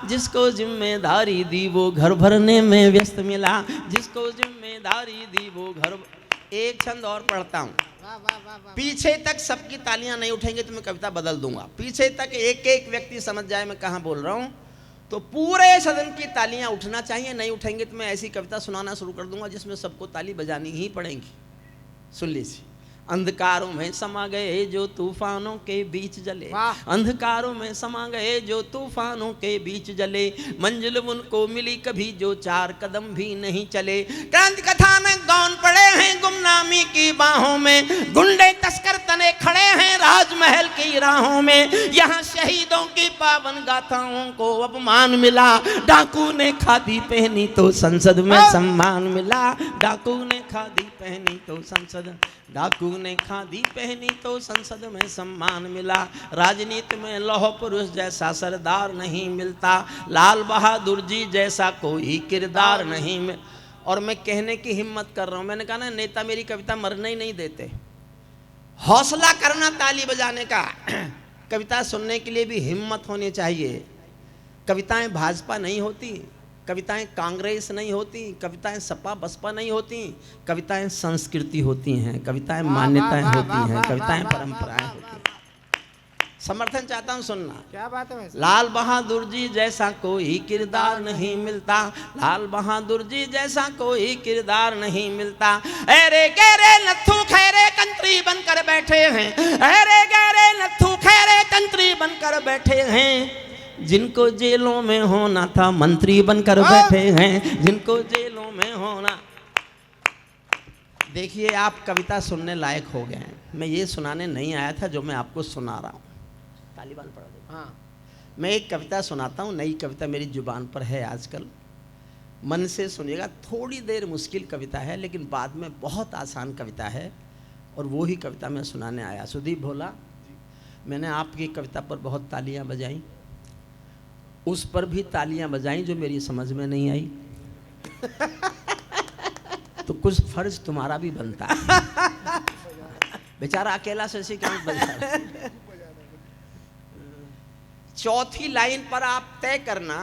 D: जिसको जिम्मेदारी दी वो घर भरने में व्यस्त मिला, जिसको जिम्मेदारी दी वो घर। एक छंद और पढ़ता हूँ। पीछे तक सबकी तालियां नहीं उठेंगे तो मैं कविता बदल दूंगा। पीछे तक एक एक व्यक्ति समझ जाए मैं कहाँ बोल रहा हूँ, तो पूरे सदन की तालियां उठना चाहिए। नहीं उठेंगे तो मैं ऐसी कविता सुनाना शुरू कर दूंगा जिसमें सबको ताली बजानी ही पड़ेगी। सुन लीजिए। अंधकारों में समा गए जो तूफानों के बीच जले, अंधकारों में समा गए जो तूफानों के बीच जले, मंजिल उनको मिली कभी जो 4 कदम भी नहीं चले। क्रांति कथा अचानक गौन पड़े हैं गुमनामी की बाहों में, गुंडे तस्कर तने खड़े हैं राजमहल की राहों में। यहाँ शहीदों की पावन गाथाओं को अपमान मिला, डाकू ने खादी पहनी तो संसद में सम्मान मिला। डाकू ने खादी पहनी तो संसद, डाकू ने खादी पहनी तो संसद में सम्मान मिला। राजनीति में लौह पुरुष जैसा सरदार नहीं मिलता, लाल बहादुर जी जैसा कोई किरदार नहीं मिल। और मैं कहने की हिम्मत कर रहा हूं, मैंने कहा ना नेता मेरी कविता मरने ही नहीं देते। हौसला करना ताली बजाने का, कविता सुनने के लिए भी हिम्मत होनी चाहिए। कविताएं भाजपा नहीं होती, कविताएं कांग्रेस नहीं होती, कविताएं सपा बसपा नहीं होती, कविताएं संस्कृति होती हैं, कविताएं मान्यताएं होती हैं, कविताएं परंपराएं होती हैं। समर्थन चाहता हूं सुनना।
A: क्या बात है वैसे?
D: लाल बहादुर जी जैसा कोई किरदार नहीं मिलता, लाल बहादुर जी जैसा कोई किरदार नहीं मिलता। अरे गहरे नथु खैरे कंत्री बनकर बैठे हैं, अरे गहरे नथु खैरे कंत्री बनकर बैठे हैं। जिनको जेलों में होना था मंत्री बनकर बैठे हैं, जिनको जेलों में होना। देखिए आप कविता सुनने लायक हो गए हैं। मैं ये सुनाने नहीं आया था जो मैं आपको सुना रहा हूँ। तालिबान पढ़ा दो।
A: हाँ,
D: मैं एक कविता सुनाता हूँ, नई कविता मेरी जुबान पर है आजकल। मन से सुनिएगा, थोड़ी देर मुश्किल कविता है लेकिन बाद में बहुत आसान कविता है, और वो ही कविता मैं सुनाने आया। सुदीप भोला, मैंने आपकी कविता पर बहुत तालियां बजाई, उस पर भी तालियां बजाई जो मेरी समझ में नहीं आई। तो कुछ फर्ज तुम्हारा भी बनता है। बेचारा अकेला शशिकांत बजा। चौथी लाइन पर आप तय करना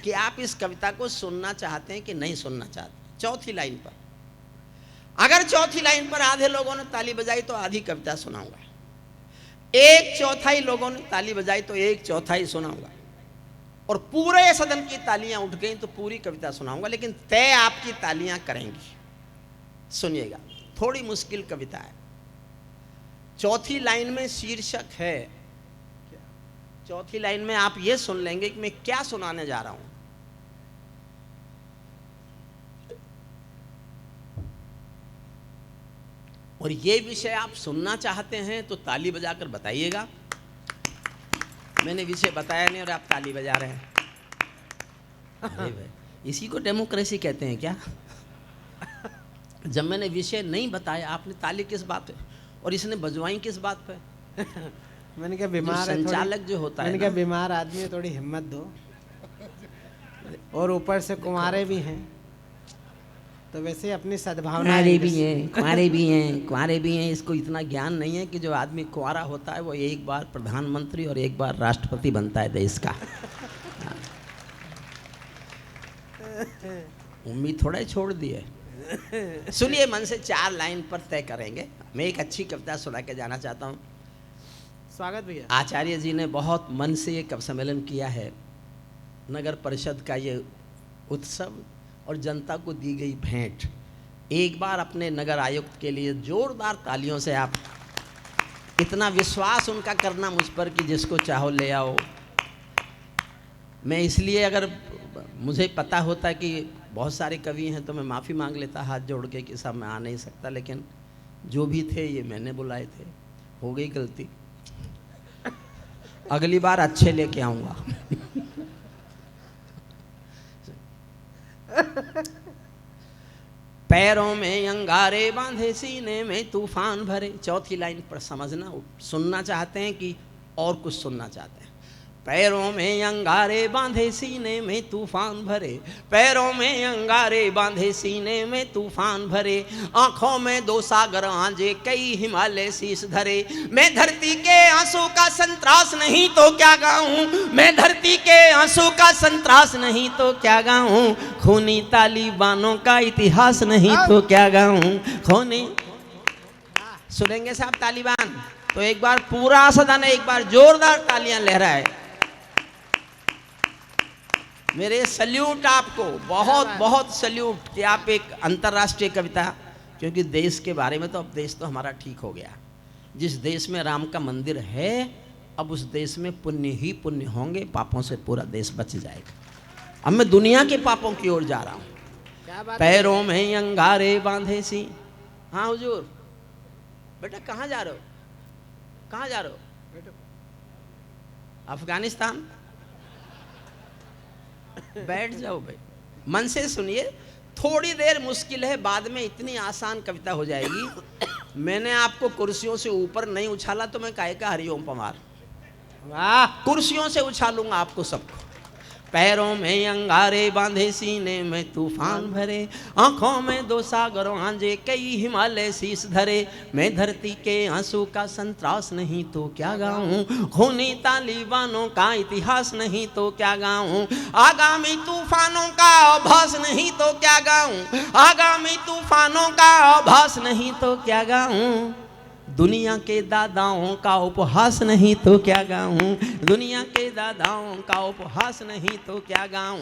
D: कि आप इस कविता को सुनना चाहते हैं कि नहीं सुनना चाहते। चौथी लाइन पर, अगर चौथी लाइन पर आधे लोगों ने ताली बजाई तो आधी कविता सुनाऊंगा, एक चौथाई लोगों ने ताली बजाई तो एक चौथाई सुनाऊंगा, और पूरे सदन की तालियां उठ गई तो पूरी कविता सुनाऊंगा। लेकिन तय आपकी तालियां करेंगी। सुनिएगा, थोड़ी मुश्किल कविता है। चौथी लाइन में शीर्षक है, चौथी लाइन में आप ये सुन लेंगे कि मैं क्या सुनाने जा रहा हूं। और ये विषय आप सुनना चाहते हैं तो ताली बजाकर बताइएगा। मैंने विषय बताया नहीं और आप ताली बजा रहे हैं। अरे भाई, इसी को डेमोक्रेसी कहते हैं क्या? जब मैंने विषय नहीं बताया आपने ताली किस बात पे, और इसने बजवाई किस बात पे?
A: मैंने कहा बीमार है,
D: संचालक जो होता है,
A: मैंने कहा बीमार आदमी है, थोड़ी हिम्मत दो। और ऊपर से कुंवारे भी हैं, तो वैसे अपनी सद्भावना
D: कुंवारे भी हैं, कुंवारे भी हैं, कुंवारे भी हैं। इसको इतना ज्ञान नहीं है कि जो आदमी कुंवारा होता है वो एक बार प्रधानमंत्री और एक बार राष्ट्रपति बनता है देश का। उम्मीद थोड़ा ही छोड़ दी है। सुनिए, मन से 4 लाइन पर तय करेंगे। मैं एक अच्छी कविता सुना के जाना चाहता हूँ।
A: स्वागत भैया।
D: आचार्य जी ने बहुत मन से ये कवि सम्मेलन किया है। नगर परिषद का ये उत्सव और जनता को दी गई भेंट। एक बार अपने नगर आयुक्त के लिए जोरदार तालियों से आप इतना विश्वास उनका करना मुझ पर कि जिसको चाहो ले आओ। मैं इसलिए, अगर मुझे पता होता कि बहुत सारे कवि हैं तो मैं माफ़ी मांग लेता हाथ जोड़ के कि साहब मैं आ नहीं सकता, लेकिन जो भी थे ये मैंने बुलाए थे, हो गई गलती। अगली बार अच्छे लेके आऊँगा। पैरों में अंगारे बांधे, सीने में तूफान भरे। चौथी लाइन पर समझना, सुनना चाहते हैं कि और कुछ सुनना चाहते हैं? पैरों में अंगारे बांधे, सीने में तूफान भरे। पैरों में अंगारे बांधे, सीने में तूफान भरे। आंखों में 2 सागर आंजे, कई हिमालय शीश धरे। मैं धरती के आंसू का संतरास नहीं तो क्या गाऊं, मैं धरती के आंसू का संतरास नहीं तो क्या गाऊं। खूनी तालिबानों का इतिहास नहीं तो क्या गाऊं। खूनी, सुनेंगे साहब तालिबान? तो एक बार पूरा सदन एक बार जोरदार तालियां लहराए। मेरे सल्यूट आपको, बहुत बहुत सल्यूट कि आप एक अंतर्राष्ट्रीय कविता, क्योंकि देश के बारे में तो अब देश तो हमारा ठीक हो गया। जिस देश में राम का मंदिर है अब उस देश में पुण्य ही पुण्य होंगे, पापों से पूरा देश बच जाएगा। अब मैं दुनिया के पापों की ओर जा रहा हूँ।
A: क्या बात है?
D: पैरों में अंगारे बांधे सी। हाँ हुजूर। बेटा कहाँ जा रहे हो? कहाँ जा रहे हो? अफगानिस्तान। बैठ जाओ भाई, मन से सुनिए। थोड़ी देर मुश्किल है, बाद में इतनी आसान कविता हो जाएगी। मैंने आपको कुर्सियों से ऊपर नहीं उछाला तो मैं काहे का हरिओम पवार।
A: वाह,
D: कुर्सियों से उछालूंगा आपको सबको। पैरों में अंगारे बांधे, सीने में तूफान भरे, आंखों में दो सागर आंजे, कई हिमालय शीश धरे। मैं धरती के आंसू का संतरास नहीं तो क्या गाऊं, खूनी तालिबानों का इतिहास नहीं तो क्या गाऊं, आगामी तूफानों का आभास नहीं तो क्या गाऊं, आगामी तूफानों का आभास नहीं तो क्या गाऊं, दुनिया के दादाओं का उपहास नहीं तो क्या गाऊं, दुनिया के दादाओं का उपहास नहीं तो क्या गाऊं।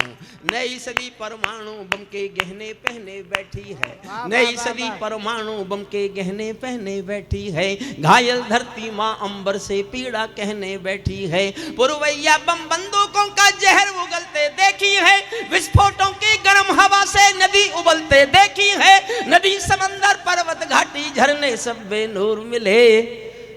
D: नई सदी परमाणु बम के गहने पहने बैठी है, नई सदी परमाणु बम के गहने पहने बैठी है। घायल धरती माँ अंबर से पीड़ा कहने बैठी है। पुरवैया बम बंदूकों का जहर उगलते देखी है, विस्फोटों की गर्म हवा से नदी उबलते देखी है। नदी समंदर पर्वत घाटी झरने सब बेनूर मिले,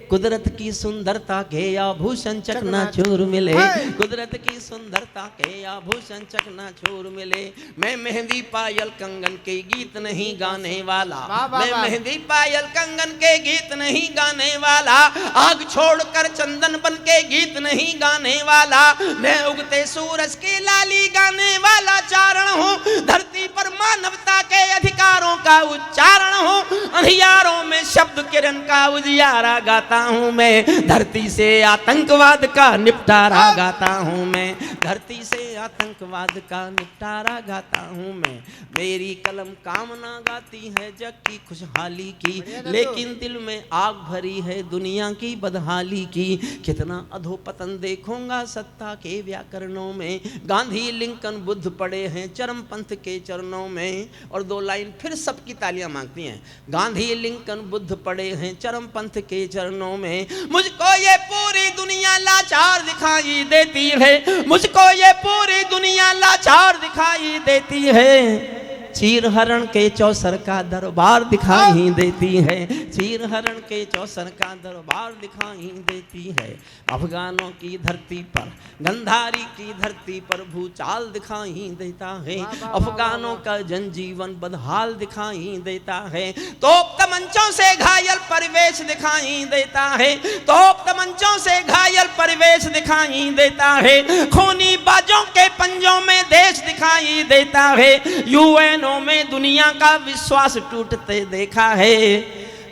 D: कुदरत की सुंदरता के आभूषण चकनाचूर मिले, कुदरत की सुंदरता के आभूषण चकनाचूर मिले। मैं मेहंदी पायल कंगन के गीत नहीं गाने वाला, मैं मेहंदी पायल कंगन के गीत नहीं गाने वाला, आग छोड़कर चंदन बन के गीत नहीं गाने वाला। मैं उगते सूरज की लाली गाने वाला चारण हूँ, धरती पर मानवता के अधिकारों का उच्चारण हूँ। अंधियारों में शब्द किरण का उजियारा गाता हूँ मैं, धरती से आतंकवाद का निपटारा गाता हूँ मैं, धरती से आतंकवाद का निपटारा गाता हूँ मैं। मेरी कलम कामना गाती है जग की खुशहाली की, लेकिन दिल में आग भरी है दुनिया की बदहाली की। कितना अधोपतन देखूंगा सत्ता के व्याकरणों में, गांधी लिंकन बुद्ध पड़े हैं चरम पंथ के चरणों में। और दो लाइन फिर सबकी तालियां मांगती हैं। गांधी लिंकन बुद्ध पड़े हैं चरम पंथ के चरणों में। मुझको ये पूरी दुनिया लाचार दिखाई देती है, मुझको ये पूरी दुनिया लाचार दिखाई देती है। चीर हरण के चौसर का दरबार दिखाई देती है, चीर हरण के चौसर का दरबार दिखाई देती है। अफगानों की धरती पर, गंधारी की धरती पर भूचाल दिखाई देता है, अफगानों का जनजीवन बदहाल दिखाई देता है। तोप तमंचों से घायल परिवेश दिखाई देता है, तोप तमंचों से घायल परिवेश दिखाई देता है। खूनी बाजों के पंजों में देश दिखाई देता है, यूएनओ में दुनिया का विश्वास टूटते देखा है।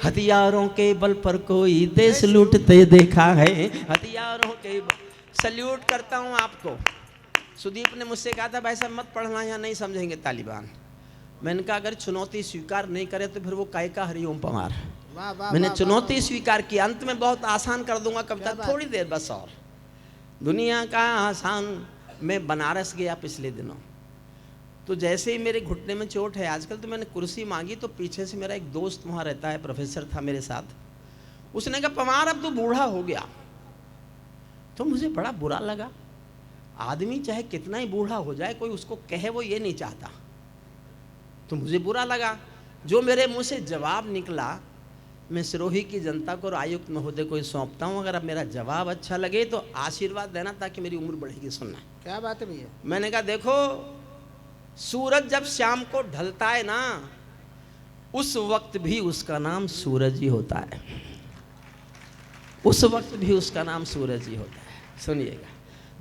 D: हथियारों के बल पर कोई देश लूटते देखा है, हथियारों के सल्यूट करता हूं आपको। सुदीप ने मुझसे कहा था भाई साहब मत पढ़ना, यहाँ नहीं समझेंगे तालिबान। मैंने कहा अगर चुनौती स्वीकार नहीं करे तो फिर वो काय का हरिओम पवार। मैंने चुनौती स्वीकार की, अंत में बहुत आसान कर दूंगा कविता, थोड़ी देर बस और। दुनिया का आसान, मैं बनारस गया पिछले दिनों, तो जैसे ही मेरे घुटने में चोट है आजकल, तो मैंने कुर्सी मांगी तो पीछे से मेरा एक दोस्त वहाँ रहता है, प्रोफेसर था मेरे साथ। उसने कहा पवार अब तो बूढ़ा हो गया। तो मुझे बड़ा बुरा लगा। आदमी चाहे कितना ही बूढ़ा हो जाए, कोई उसको कहे वो ये नहीं चाहता, तो मुझे बुरा लगा। जो मेरे मुंह से जवाब निकला मैं सिरोही की जनता को और आयुक्त महोदय को सौंपता हूँ। अगर अब मेरा जवाब अच्छा लगे तो आशीर्वाद देना ताकि मेरी उम्र बढ़ेगी। सुनना
A: क्या बात है भैया।
D: मैंने कहा देखो, सूरज जब शाम को ढलता है ना, उस वक्त भी उसका नाम सूरज ही होता है, उस वक्त भी उसका नाम सूरज ही होता है। सुनिएगा,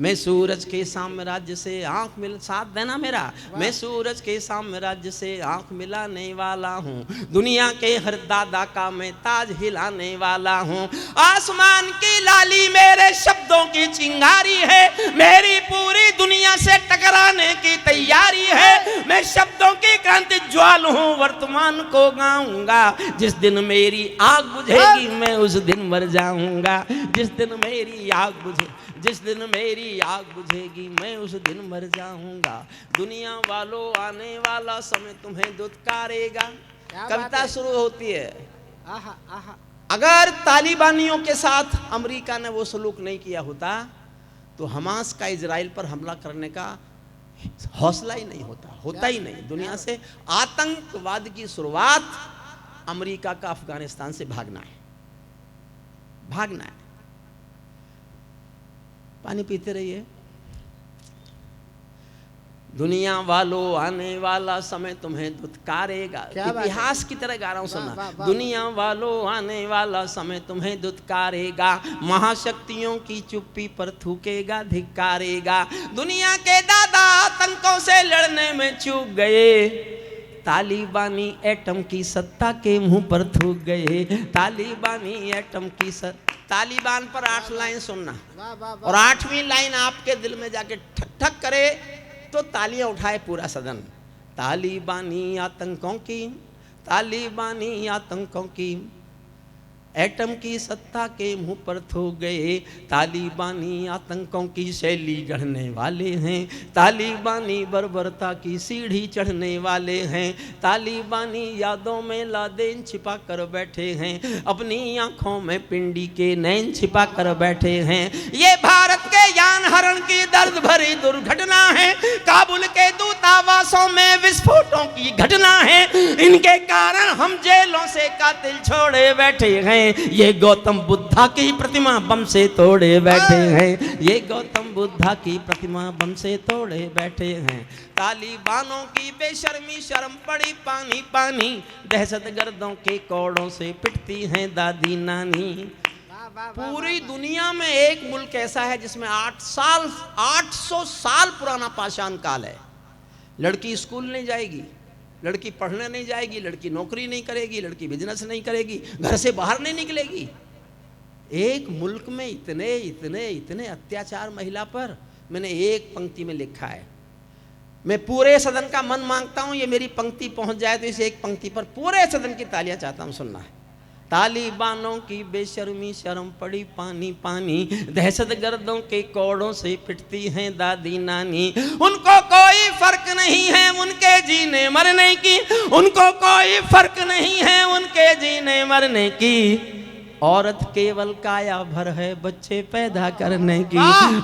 D: मैं सूरज के साम्राज्य से आंख मिल, साथ देना मेरा, मैं सूरज के साम्राज्य से आंख मिलाने वाला हूँ। दुनिया के हर दादा का मैं ताज हिलाने वाला हूँ। आसमान की लाली मेरे शब्दों की चिंगारी है, मेरी पूरी दुनिया से टकराने की तैयारी है। मैं शब्दों की क्रांति ज्वाल हूँ, वर्तमान को गाऊंगा। जिस दिन मेरी आग बुझेगी मैं उस दिन मर जाऊंगा। जिस दिन मेरी आग बुझे, जिस दिन मेरी आग बुझेगी मैं उस दिन मर जाऊंगा। दुनिया वालों आने वाला समय तुम्हें दुत्कारेगा। कविता शुरू होती है।
A: आहा आहा।
D: अगर तालिबानियों के साथ अमेरिका ने वो सलूक नहीं किया होता तो हमास का इजराइल पर हमला करने का हौसला ही नहीं होता ही नहीं। दुनिया से आतंकवाद की शुरुआत अमेरिका का अफगानिस्तान से भागना है। पानी पीते रहिए। दुनिया वालों आने वाला समय तुम्हें दुत्कारेगा। इतिहास की तरह गा रहा हूं, सुनना। दुनिया वालों आने वाला समय तुम्हें दुत्कारेगा, महाशक्तियों की चुप्पी पर थूकेगा, धिक्कारेगा। दुनिया के दादा आतंकों से लड़ने में चूक गए, तालिबानी एटम की सत्ता के मुंह पर थूक गए। तालिबानी एटम की तालिबान पर 8 लाइन सुनना, और 8वीं लाइन आपके दिल में जाके ठक ठक करे तो तालियां उठाए पूरा सदन। तालिबानी आतंकों की एटम की सत्ता के मुंह पर थूक गए। तालिबानी आतंकों की शैली गढ़ने वाले हैं, तालिबानी बर्बरता की सीढ़ी चढ़ने वाले हैं। तालिबानी यादों में लादेन छिपा कर बैठे हैं, अपनी आंखों में पिंडी के नैन छिपा कर बैठे हैं। ये भारत के यान हरण की दर्द भरी दुर्घटना है, काबुल के दूतावासों में विस्फोटों की घटना है। इनके कारण हम जेलों से कातिल छोड़े बैठे हैं। ये गौतम बुद्धा की प्रतिमा बम से तोड़े बैठे हैं, ये गौतम बुद्धा की प्रतिमा बम से तोड़े बैठे हैं। तालिबानों की बेशर्मी शर्म पड़ी पानी पानी, दहशतगर्दों के कोड़ों से पिटती हैं दादी नानी। पूरी दुनिया में एक मुल्क ऐसा है जिसमें 800 साल पुराना पाषाण काल है। लड़की स्कूल नहीं जाएगी, लड़की पढ़ने नहीं जाएगी, लड़की नौकरी नहीं करेगी, लड़की बिजनेस नहीं करेगी, घर से बाहर नहीं निकलेगी। एक मुल्क में इतने इतने इतने अत्याचार महिला पर। मैंने एक पंक्ति में लिखा है, मैं पूरे सदन का मन मांगता हूं ये मेरी पंक्ति पहुंच जाए तो इस एक पंक्ति पर पूरे सदन की तालियां चाहता हूं सुनना है। तालिबानों की बेशर्मी शर्म पड़ी पानी पानी, दहशतगर्दों के कोड़ों से पिटती हैं दादी नानी। उनको कोई फर्क नहीं है उनके जीने मरने की, उनको कोई फर्क नहीं है उनके जीने मरने की। औरत केवल काया भर है बच्चे पैदा करने की,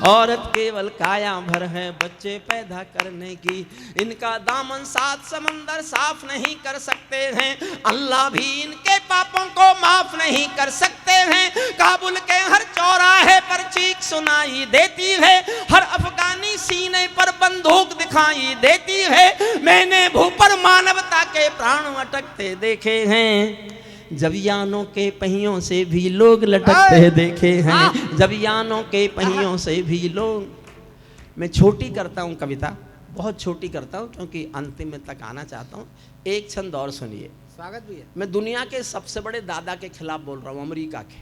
D: औरत केवल काया भर है बच्चे पैदा करने की। इनका दामन 7 समंदर साफ नहीं कर सकते हैं, अल्लाह भी इनके पापों को माफ नहीं कर सकते हैं। काबुल के हर चौराहे पर चीख सुनाई देती है, हर अफगानी सीने पर बंदूक दिखाई देती है। मैंने भू पर मानवता के प्राण अटकते देखे हैं, जब यानों के पहियों से भी लोग लटकते देखे हैं, जब यानों के पहियों से भी लोग। मैं छोटी करता हूँ कविता, बहुत छोटी करता हूँ क्योंकि अंतिम में तक आना चाहता हूँ। एक छंद और सुनिए।
A: स्वागत भी है।
D: मैं दुनिया के सबसे बड़े दादा के खिलाफ बोल रहा हूँ, अमेरिका के,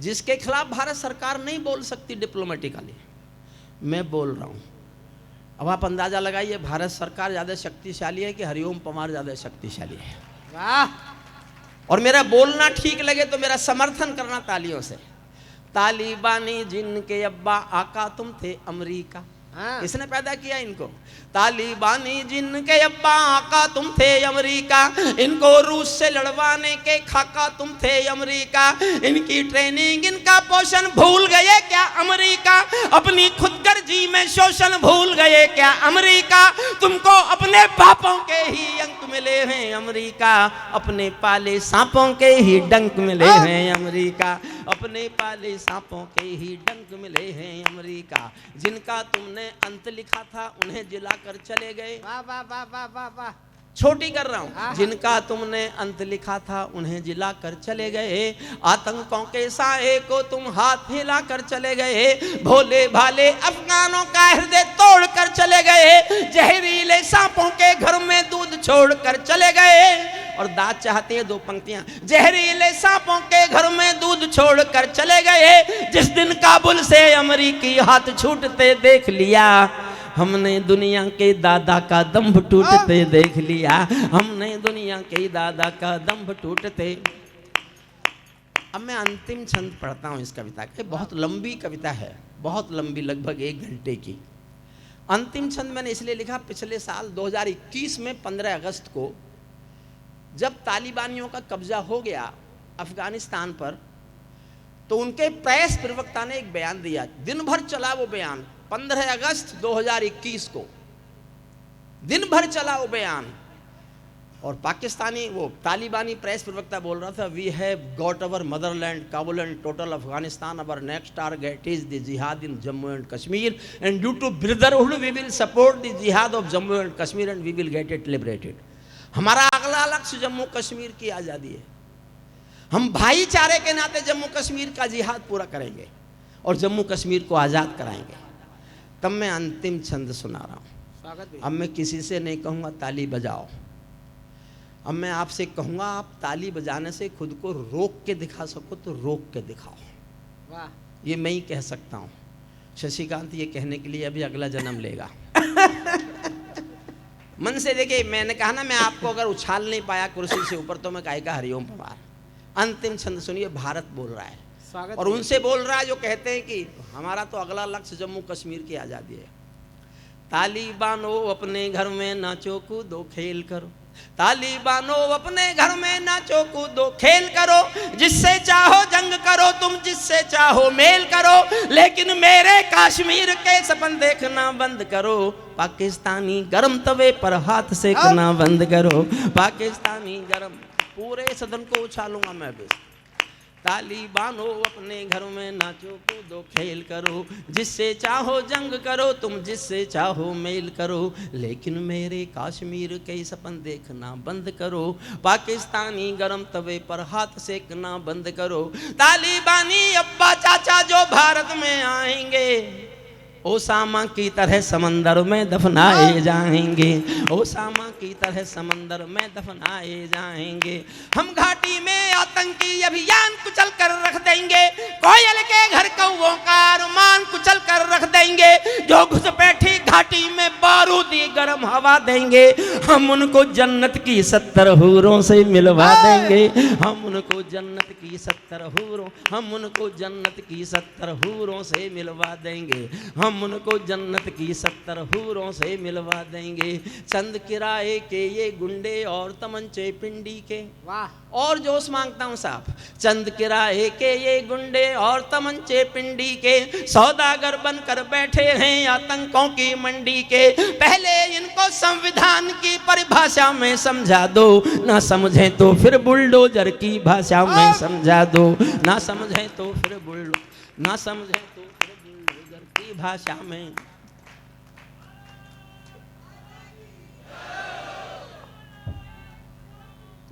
D: जिसके खिलाफ भारत सरकार नहीं बोल सकती डिप्लोमेटिकली, मैं बोल रहा हूँ। अब आप अंदाजा लगाइए भारत सरकार ज़्यादा शक्तिशाली है कि हरिओम पवार ज़्यादा शक्तिशाली है।
A: वाह।
D: और मेरा बोलना ठीक लगे तो मेरा समर्थन करना तालियों से। तालिबानी जिनके अब्बा आका तुम थे अमेरिका, किसने पैदा किया इनको? तालिबानी जिनके अब्बा आका तुम थे अमेरिका, इनको रूस से लड़वाने के खाका तुम थे अमेरिका। इनकी ट्रेनिंग इनका पोषण भूल गए क्या अमेरिका, अपनी खुदगर्जी में शोषण भूल गए क्या अमेरिका। तुमको अपने पापों के ही अंक मिले हैं अमेरिका, अपने पाले सांपों के ही डंक मिले हैं अमेरिका, अपने पाले सांपों के ही डंक मिले हैं अमेरिका। जिनका तुमने अंत लिखा था उन्हें जिलाकर चले गए।
A: वाह वाह वाह वाह वाह वाह।
D: छोटी कर रहा हूं। जिनका तुमने अंत लिखा था उन्हें जिलाकर चले गए, आतंकों के साए को तुम हाथ हिलाकर चले गए। भोले भाले अफगानों का हृदय तोड़ कर चले गए, जहरीले सांपों के घर में दूध छोड़ कर चले गए। और दाद चाहते हैं 2 पंक्तियां। जहरीले सांपों के घर में दूध छोड़ कर चले गए, जिस दिन काबुल से अमेरिकी हाथ छूटते देख लिया, हमने दुनिया के दादा का दंभ टूटते देख लिया, हमने दुनिया के दादा का दंभ टूटते। अब मैं अंतिम छंद पढ़ता हूं इस कविता के। बहुत लंबी कविता है, बहुत लंबी, लगभग 1 घंटे की। अंतिम छंद मैंने इसलिए लिखा, पिछले साल 2021 में 15 अगस्त को जब तालिबानियों का कब्जा हो गया अफगानिस्तान पर, तो उनके प्रेस प्रवक्ता ने एक बयान दिया। दिन भर चला वो बयान। 15 अगस्त 2021 को दिन भर चला वो बयान। और पाकिस्तानी वो तालिबानी प्रेस प्रवक्ता बोल रहा था, we have got our motherland, Kabul and total Afghanistan, our next target is the jihad in Jammu and Kashmir and due to brotherhood we will support the jihad of Jammu and Kashmir and we will get it liberated. हमारा अगला लक्ष्य जम्मू कश्मीर की आज़ादी है। हम भाईचारे के नाते जम्मू कश्मीर का जिहाद पूरा करेंगे और जम्मू कश्मीर को आज़ाद कराएंगे। तब मैं अंतिम छंद सुना रहा हूँ। अब मैं किसी से नहीं कहूँगा ताली बजाओ, अब मैं आपसे कहूँगा आप ताली बजाने से खुद को रोक के दिखा सको तो रोक के दिखाओ। वाह, ये मैं ही कह सकता हूँ। शशिकांत ये कहने के लिए अभी अगला जन्म लेगा। मन से देखिए, मैंने कहा ना, मैं आपको अगर उछाल नहीं पाया कुर्सी से ऊपर तो मैं कहेगा हरिओम पवार। अंतिम छंद सुनिए, भारत बोल रहा है और उनसे बोल रहा है जो कहते हैं कि हमारा तो अगला लक्ष्य जम्मू कश्मीर की आज़ादी है। तालिबानो अपने घर में नाचो कूदो खेल करो, तालिबानो अपने घर में नाचो कूदो खेल करो, जिससे चाहो जंग करो तुम, जिससे चाहो मेल करो, लेकिन मेरे कश्मीर के सपन देखना बंद करो। पाकिस्तानी गरम तवे पर हाथ सेकना बंद करो, पाकिस्तानी गरम। पूरे सदन को उछालूंगा मैं भी। तालिबानो अपने घर में नाचो कूदो खेल करो, जिससे चाहो जंग करो तुम, जिससे चाहो मेल करो, लेकिन मेरे कश्मीर के सपन देखना बंद करो। पाकिस्तानी गरम तवे पर हाथ सेकना बंद करो। तालिबानी अब्बा चाचा जो भारत में आएंगे, ओसामा की तरह समंदर में दफनाए जाएंगे, ओसामा की तरह समंदर में दफनाए जाएंगे। हम घाटी में आतंकी अभियान कुचल कर रख देंगे, कोयल के घर कौवों का अरमान कुचल कर रख देंगे, जो घुसपैठी घाटी में बारूदी गर्म हवा देंगे। हम उनको जन्नत की 70 हूरों से मिलवा देंगे, हम उनको जन्नत की 70 हूरों, हम उनको जन्नत की 70 हूरों से मिलवा देंगे, हम उनको जन्नत की 70 हूरों से मिलवा देंगे। चंद किराए के ये गुंडे और तमंचे पिंडी के, वाह, और जोश मांगता हूं साहब। चंद किराए के ये गुंडे और तमंचे पिंडी के, सौदागर बनकर बैठे हैं आतंकों की मंडी के। पहले इनको संविधान की परिभाषा में समझा दो, ना समझे तो फिर बुलडोजर की भाषा में समझा दो, ना समझे तो फिर ना समझे तो फिर बुलडोजर की भाषा में।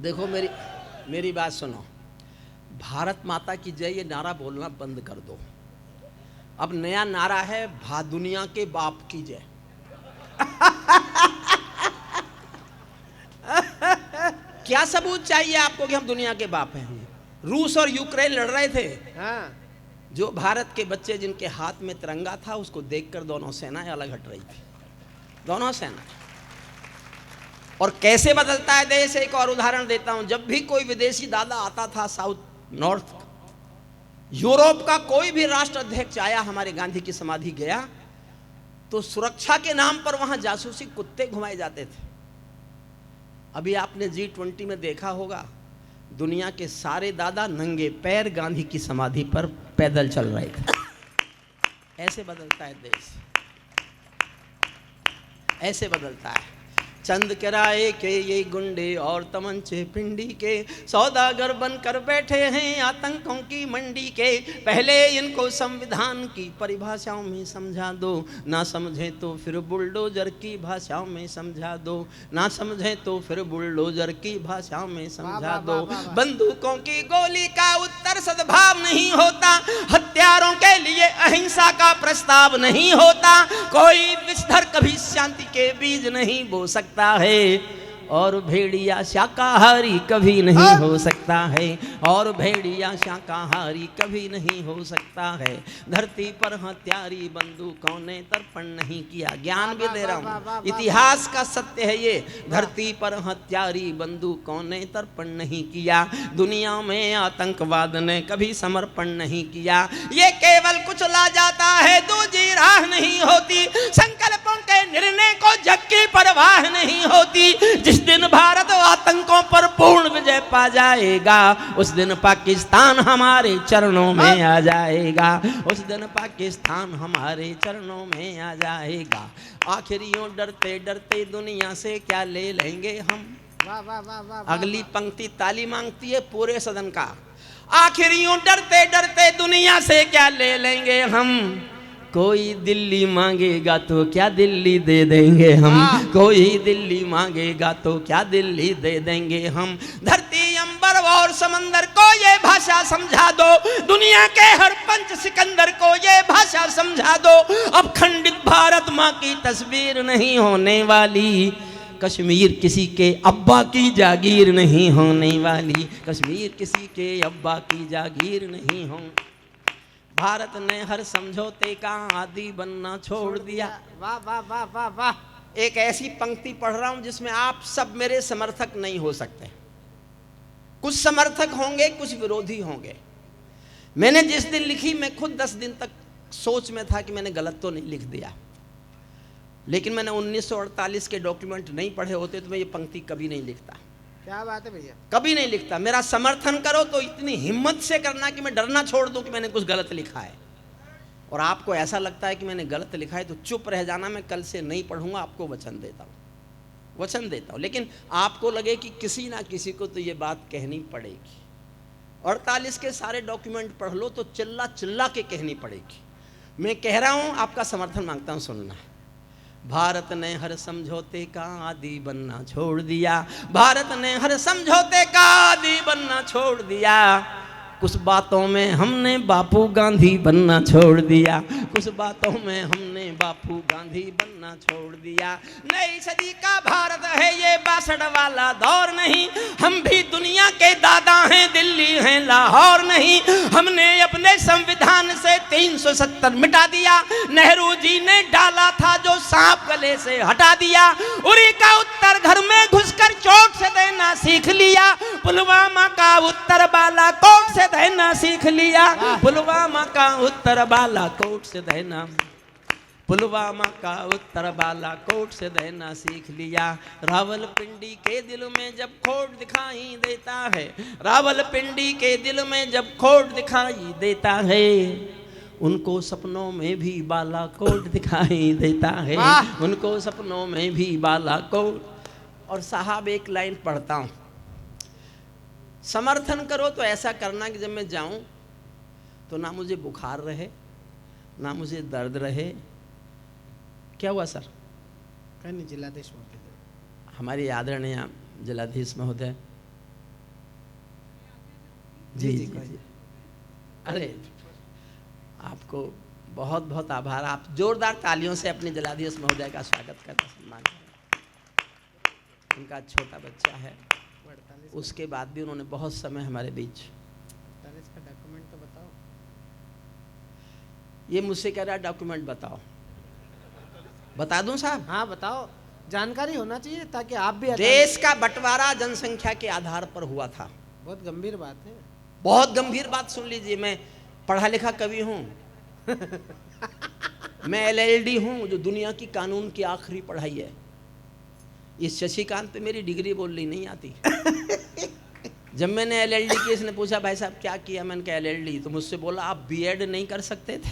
D: देखो मेरी बात सुनो, भारत माता की जय ये नारा बोलना बंद कर दो। अब नया नारा है, दुनिया के बाप की जय। क्या सबूत चाहिए आपको कि हम दुनिया के बाप हैं? रूस और यूक्रेन लड़ रहे थे, जो भारत के बच्चे जिनके हाथ में तिरंगा था उसको देखकर दोनों सेनाएं अलग हट रही थी, दोनों सेना। और कैसे बदलता है देश, एक और उदाहरण देता हूं। जब भी कोई विदेशी दादा आता था साउथ नॉर्थ, यूरोप का कोई भी राष्ट्र अध्यक्ष आया, हमारे गांधी की समाधि गया, तो सुरक्षा के नाम पर वहां जासूसी कुत्ते घुमाए जाते थे। अभी आपने G20 में देखा होगा, दुनिया के सारे दादा नंगे पैर गांधी की समाधि पर पैदल चल रहे थे। ऐसे बदलता है देश, ऐसे बदलता है। चंद किराए के ये गुंडे और तमंचे पिंडी के, सौदागर बनकर बैठे हैं आतंकों की मंडी के। पहले इनको संविधान की परिभाषाओं में समझा दो, ना समझे तो फिर बुलडोजर की भाषाओं में समझा दो, ना समझे तो फिर बुलडोजर की भाषाओं में समझा दो। बंदूकों की गोली का उत्तर सद्भाव नहीं होता, हथियारों के लिए अहिंसा का प्रस्ताव नहीं होता, कोई विषधर कभी शांति के बीज नहीं बो सकता है, और भेड़िया शाकाहारी कभी नहीं हो सकता है, और भेड़िया शाकाहारी कभी नहीं हो सकता है। धरती पर हत्यारी बंदूकों ने तर्पण नहीं किया। ज्ञान भी दे रहा हूँ, इतिहास का सत्य है ये। धरती पर हत्यारी बंदूकों ने तर्पण नहीं किया, दुनिया में आतंकवाद ने कभी समर्पण नहीं किया। ये केवल कुचला जाता है, दूसरी राह नहीं होती। संकल्पों के निर्णय को जग की परवाह नहीं होती। जिस दिन भारत आतंकों पर पूर्ण विजय पा जाएगा, उस दिन पाकिस्तान हमारे चरणों में आ जाएगा, उस दिन पाकिस्तान हमारे चरणों में आ जाएगा। आखिर यूं डरते डरते दुनिया से क्या ले लेंगे हम।
A: वाह वाह वाह वाह।
D: अगली पंक्ति ताली मांगती है पूरे सदन का। आखिर यूं डरते डरते दुनिया से क्या ले लेंगे हम, कोई दिल्ली मांगेगा तो क्या दिल्ली दे देंगे हम, कोई दिल्ली मांगेगा तो क्या दिल्ली दे देंगे हम। धरती अंबर और समंदर को ये भाषा समझा दो, दुनिया के हर पंच सिकंदर को ये भाषा समझा दो। अब खंडित भारत माँ की तस्वीर नहीं होने वाली, कश्मीर किसी के अब्बा की जागीर नहीं होने वाली, कश्मीर किसी के अब्बा की जागीर नहीं हो। भारत ने हर समझौते का आदी बनना छोड़ दिया।
A: वाह वाह वाह वाह वाह।
D: एक ऐसी पंक्ति पढ़ रहा हूं जिसमें आप सब मेरे समर्थक नहीं हो सकते। कुछ समर्थक होंगे, कुछ विरोधी होंगे। मैंने जिस दिन लिखी, मैं खुद 10 दिन तक सोच में था कि मैंने गलत तो नहीं लिख दिया, लेकिन मैंने 1948 के डॉक्यूमेंट नहीं पढ़े होते तो मैं ये पंक्ति कभी नहीं लिखता।
A: क्या बात है भैया।
D: कभी नहीं लिखता। मेरा समर्थन करो तो इतनी हिम्मत से करना कि मैं डरना छोड़ दूं कि मैंने कुछ गलत लिखा है, और आपको ऐसा लगता है कि मैंने गलत लिखा है तो चुप रह जाना, मैं कल से नहीं पढ़ूंगा, आपको वचन देता हूं, वचन देता हूं। लेकिन आपको लगे कि किसी ना किसी को तो ये बात कहनी पड़ेगी। 48 के सारे डॉक्यूमेंट पढ़ लो तो चिल्ला चिल्ला के कहनी पड़ेगी। मैं कह रहा हूं, आपका समर्थन मांगता हूं, सुनना। भारत ने हर समझौते का आदी बनना छोड़ दिया, भारत ने हर समझौते का आदी बनना छोड़ दिया। कुछ बातों में हमने बापू गांधी बनना छोड़ दिया, कुछ बातों में हमने बापू गांधी बनना छोड़ दिया। नई सदी का भारत है ये 62 वाला दौर नहीं, हम भी दुनिया के दादा हैं, दिल्ली हैं लाहौर नहीं। हमने अपने संविधान से 370 मिटा दिया, नेहरू जी ने डाला था जो सांप गले से हटा दिया। उरी का उत्तर घर में घुसकर चोट से देना सीख लिया, पुलवामा का उत्तर बालाकोट से देना सीख लिया, पुलवामा का उत्तर बालाकोट से देना, पुलवामा का उत्तर बालाकोट से देना सीख लिया। रावलपिंडी के दिल में जब खोट दिखाई देता है, रावलपिंडी के दिल में जब खोट दिखाई देता है, उनको सपनों में भी बालाकोट दिखाई देता है, उनको सपनों में भी बालाकोट। और साहब एक लाइन पढ़ता हूं, समर्थन करो तो ऐसा करना कि जब मैं जाऊं तो ना मुझे बुखार रहे, ना मुझे दर्द रहे। क्या हुआ सर?
A: कहीं नहीं, जिलाधीश महोदय।
D: हमारी आदरणीय जिलाधीश महोदय जी जी जी। अरे आपको बहुत बहुत आभार। आप जोरदार तालियों से अपने जिलाधीश महोदय का स्वागत करें, सम्मान करें। उनका छोटा बच्चा है, उसके बाद भी उन्होंने बहुत समय हमारे बीच।
A: 48 का डॉक्यूमेंट तो बताओ।
D: ये मुझसे कह रहा है डॉक्यूमेंट बताओ, बता दूं साहब?
A: हाँ बताओ, जानकारी होना चाहिए ताकि आप भी।
D: देश का बंटवारा जनसंख्या के आधार पर हुआ था।
A: बहुत गंभीर बात है।
D: बहुत गंभीर बात सुन लीजिए। मैं पढ़ा लिखा कवि हूं मैं LLD हूं, जो दुनिया की कानून की आखिरी पढ़ाई है। इस शशिकांत पे मेरी डिग्री बोलनी नहीं आती। जब मैंने LLD की, इसने पूछा भाई साहब क्या किया, मैंने कहा LLD, तो मुझसे बोला आप B.Ed नहीं कर सकते थे।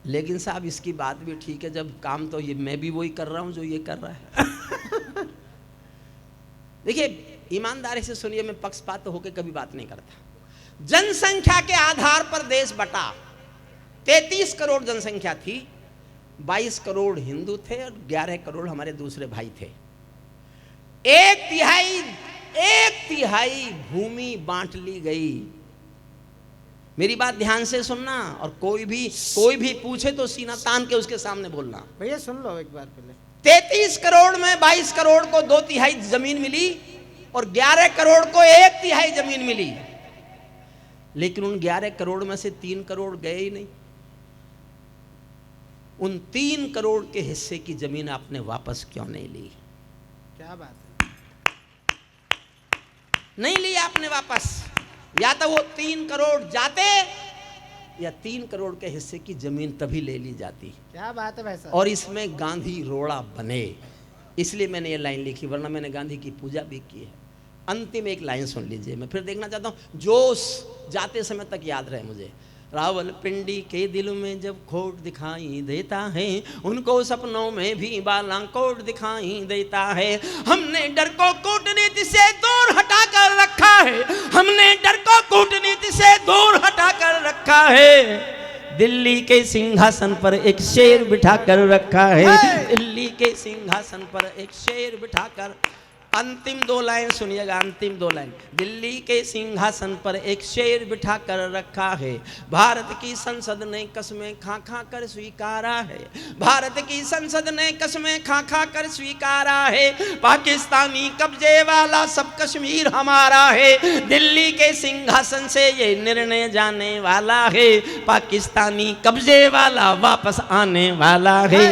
D: लेकिन साहब इसकी बात भी ठीक है, जब काम तो ये मैं भी वही कर रहा हूं जो ये कर रहा है। देखिए ईमानदारी से सुनिए, मैं पक्षपात होकर कभी बात नहीं करता। जनसंख्या के आधार पर देश बटा। 33 करोड़ जनसंख्या थी, 22 करोड़ हिंदू थे और 11 करोड़ हमारे दूसरे भाई थे। एक तिहाई भूमि बांट ली गई। मेरी बात ध्यान से सुनना, और कोई भी पूछे तो सीना तान के उसके सामने बोलना।
A: भैया सुन लो एक बार पहले।
D: 33 करोड़ में 22 करोड़ को 2/3 जमीन मिली और 11 करोड़ को 1/3 जमीन मिली। लेकिन उन 11 करोड़ में से 3 करोड़ गए ही नहीं। उन 3 करोड़ के हिस्से की जमीन आपने वापस क्यों नहीं ली?
A: क्या बात है।
D: नहीं ली आपने वापस। या तो वो 3 करोड़ जाते या 3 करोड़ के हिस्से की जमीन तभी ले ली जाती।
A: क्या बात है भाई साहब।
D: और इसमें गांधी रोड़ा बने। इसलिए मैंने ये लाइन लिखी, वरना मैंने गांधी की पूजा भी की है। अंतिम एक लाइन सुन लीजिए, मैं फिर देखना चाहता हूँ जोश जाते समय तक याद रहे मुझे। रावलपिंडी के दिल में जब खोट दिखाई देता है, उनको सपनों में भी बालाकोट दिखाई देता है। हमने डर को कूटनीति से दूर हटा कर रखा है, हमने डर को कूटनीति से दूर हटा कर रखा है। दिल्ली के सिंहासन पर एक शेर बिठा कर रखा है, दिल्ली के सिंहासन पर एक शेर बिठा कर। अंतिम 2 लाइन सुनिएगा, अंतिम 2 लाइन। दिल्ली के सिंहासन पर एक शेर बिठा कर रखा है, भारत की संसद ने कसमें खा खा कर स्वीकारा है, भारत की संसद ने कसमें खा खा कर स्वीकारा है। पाकिस्तानी कब्जे वाला सब कश्मीर हमारा है, दिल्ली के सिंहासन से ये निर्णय जाने वाला है। पाकिस्तानी कब्जे वाला वापस आने वाला है।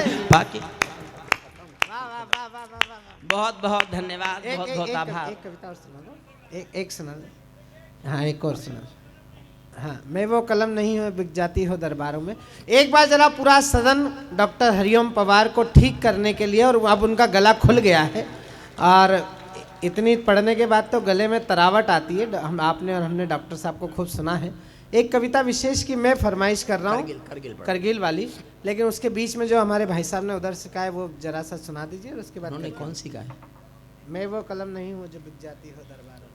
D: बहुत बहुत धन्यवाद, बहुत बहुत आभार।
A: एक कविता और सुना दो, एक सुना दो। हाँ, एक और सुना। हाँ, मैं वो कलम नहीं हूँ बिक जाती हो दरबारों में। एक बार जरा पूरा सदन डॉक्टर हरिओम पवार को ठीक करने के लिए, और अब उनका गला खुल गया है, और इतनी पढ़ने के बाद तो गले में तरावट आती है। आपने और हमने डॉक्टर साहब को खूब सुना है। एक कविता विशेष की मैं फरमाइश कर रहा हूँ, करगिल वाली, लेकिन उसके बीच में जो हमारे भाई साहब ने उधर से कहा है वो जरा सा सुना दीजिए, और उसके बाद
D: उन्होंने कौन सी कहा है?
A: मैं वो कलम नहीं हूँ जो बिक जाती हो दरबारों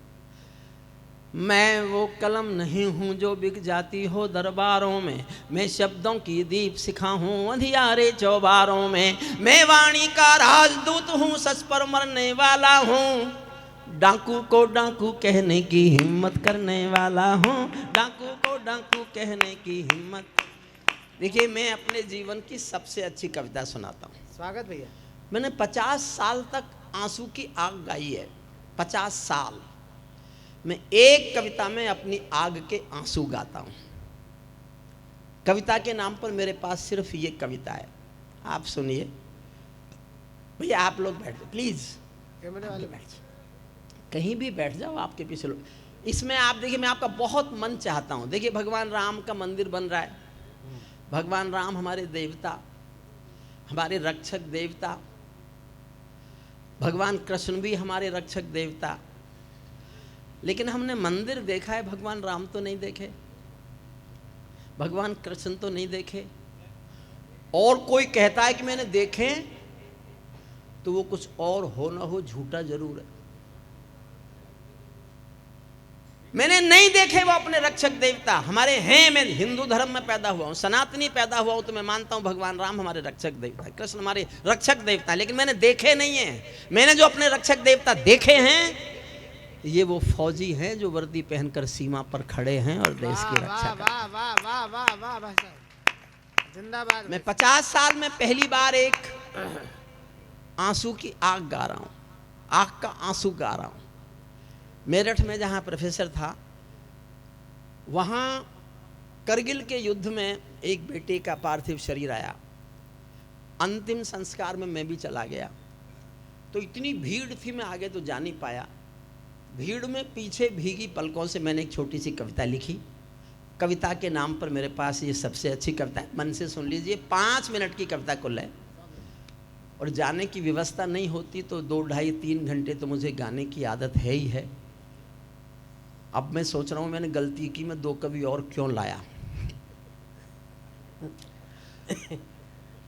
A: में।
D: मैं वो कलम नहीं हूँ जो बिक जाती हो दरबारों में, मैं शब्दों की दीप सिखा हूँ अंधियारे चौबारों में। मैं वाणी का राजदूत हूँ, सच पर मरने वाला हूँ, डाकू को डाकू कहने की हिम्मत करने वाला हूँ, डाकू को डाकू कहने की हिम्मत। देखिए, मैं अपने जीवन की सबसे अच्छी कविता सुनाता हूँ।
A: स्वागत भैया।
D: मैंने 50 साल तक आंसू की आग गाई है। 50 साल मैं एक कविता में अपनी आग के आंसू गाता हूँ। कविता के नाम पर मेरे पास सिर्फ ये कविता है। आप सुनिए भैया, आप लोग बैठ जाओ प्लीज,
A: कैमरे वाले
D: बैठ जाओ, कहीं भी बैठ जाओ, आपके पीछे लोग। इसमें आप देखिए, मैं आपका बहुत मन चाहता हूँ। देखिए, भगवान राम का मंदिर बन रहा है। भगवान राम हमारे देवता, हमारे रक्षक देवता। भगवान कृष्ण भी हमारे रक्षक देवता। लेकिन हमने मंदिर देखा है, भगवान राम तो नहीं देखे, भगवान कृष्ण तो नहीं देखे। और कोई कहता है कि मैंने देखे, तो वो कुछ और हो ना हो, झूठा जरूर है। मैंने नहीं देखे वो अपने रक्षक देवता हमारे हैं। मैं हिंदू धर्म में पैदा हुआ हूँ, सनातनी पैदा हुआ हूँ, तो मैं मानता हूँ भगवान राम हमारे रक्षक देवता, कृष्ण हमारे रक्षक देवता। लेकिन मैंने देखे नहीं है। मैंने जो अपने रक्षक देवता देखे हैं, ये वो फौजी हैं जो वर्दी पहनकर सीमा पर खड़े हैं और देश की रक्षा कर रहे हैं।
A: वाह वाह वाह वाह वाह, जिंदाबाद।
D: मैं 50 साल में पहली बार एक आंसू की आग गा रहा हूँ, आग का आंसू गा रहा हूँ। मेरठ में जहाँ प्रोफेसर था, वहाँ करगिल के युद्ध में एक बेटे का पार्थिव शरीर आया। अंतिम संस्कार में मैं भी चला गया। तो इतनी भीड़ थी, मैं आगे तो जा नहीं पाया। भीड़ में पीछे भीगी पलकों से मैंने एक छोटी सी कविता लिखी। कविता के नाम पर मेरे पास ये सबसे अच्छी कविता है, मन से सुन लीजिए। 5 मिनट की कविता कुल है, और जाने की व्यवस्था नहीं होती तो 2, 2.5, 3 घंटे तो मुझे गाने की आदत है ही है। अब मैं सोच रहा हूँ मैंने गलती की, मैं 2 कवि और क्यों लाया।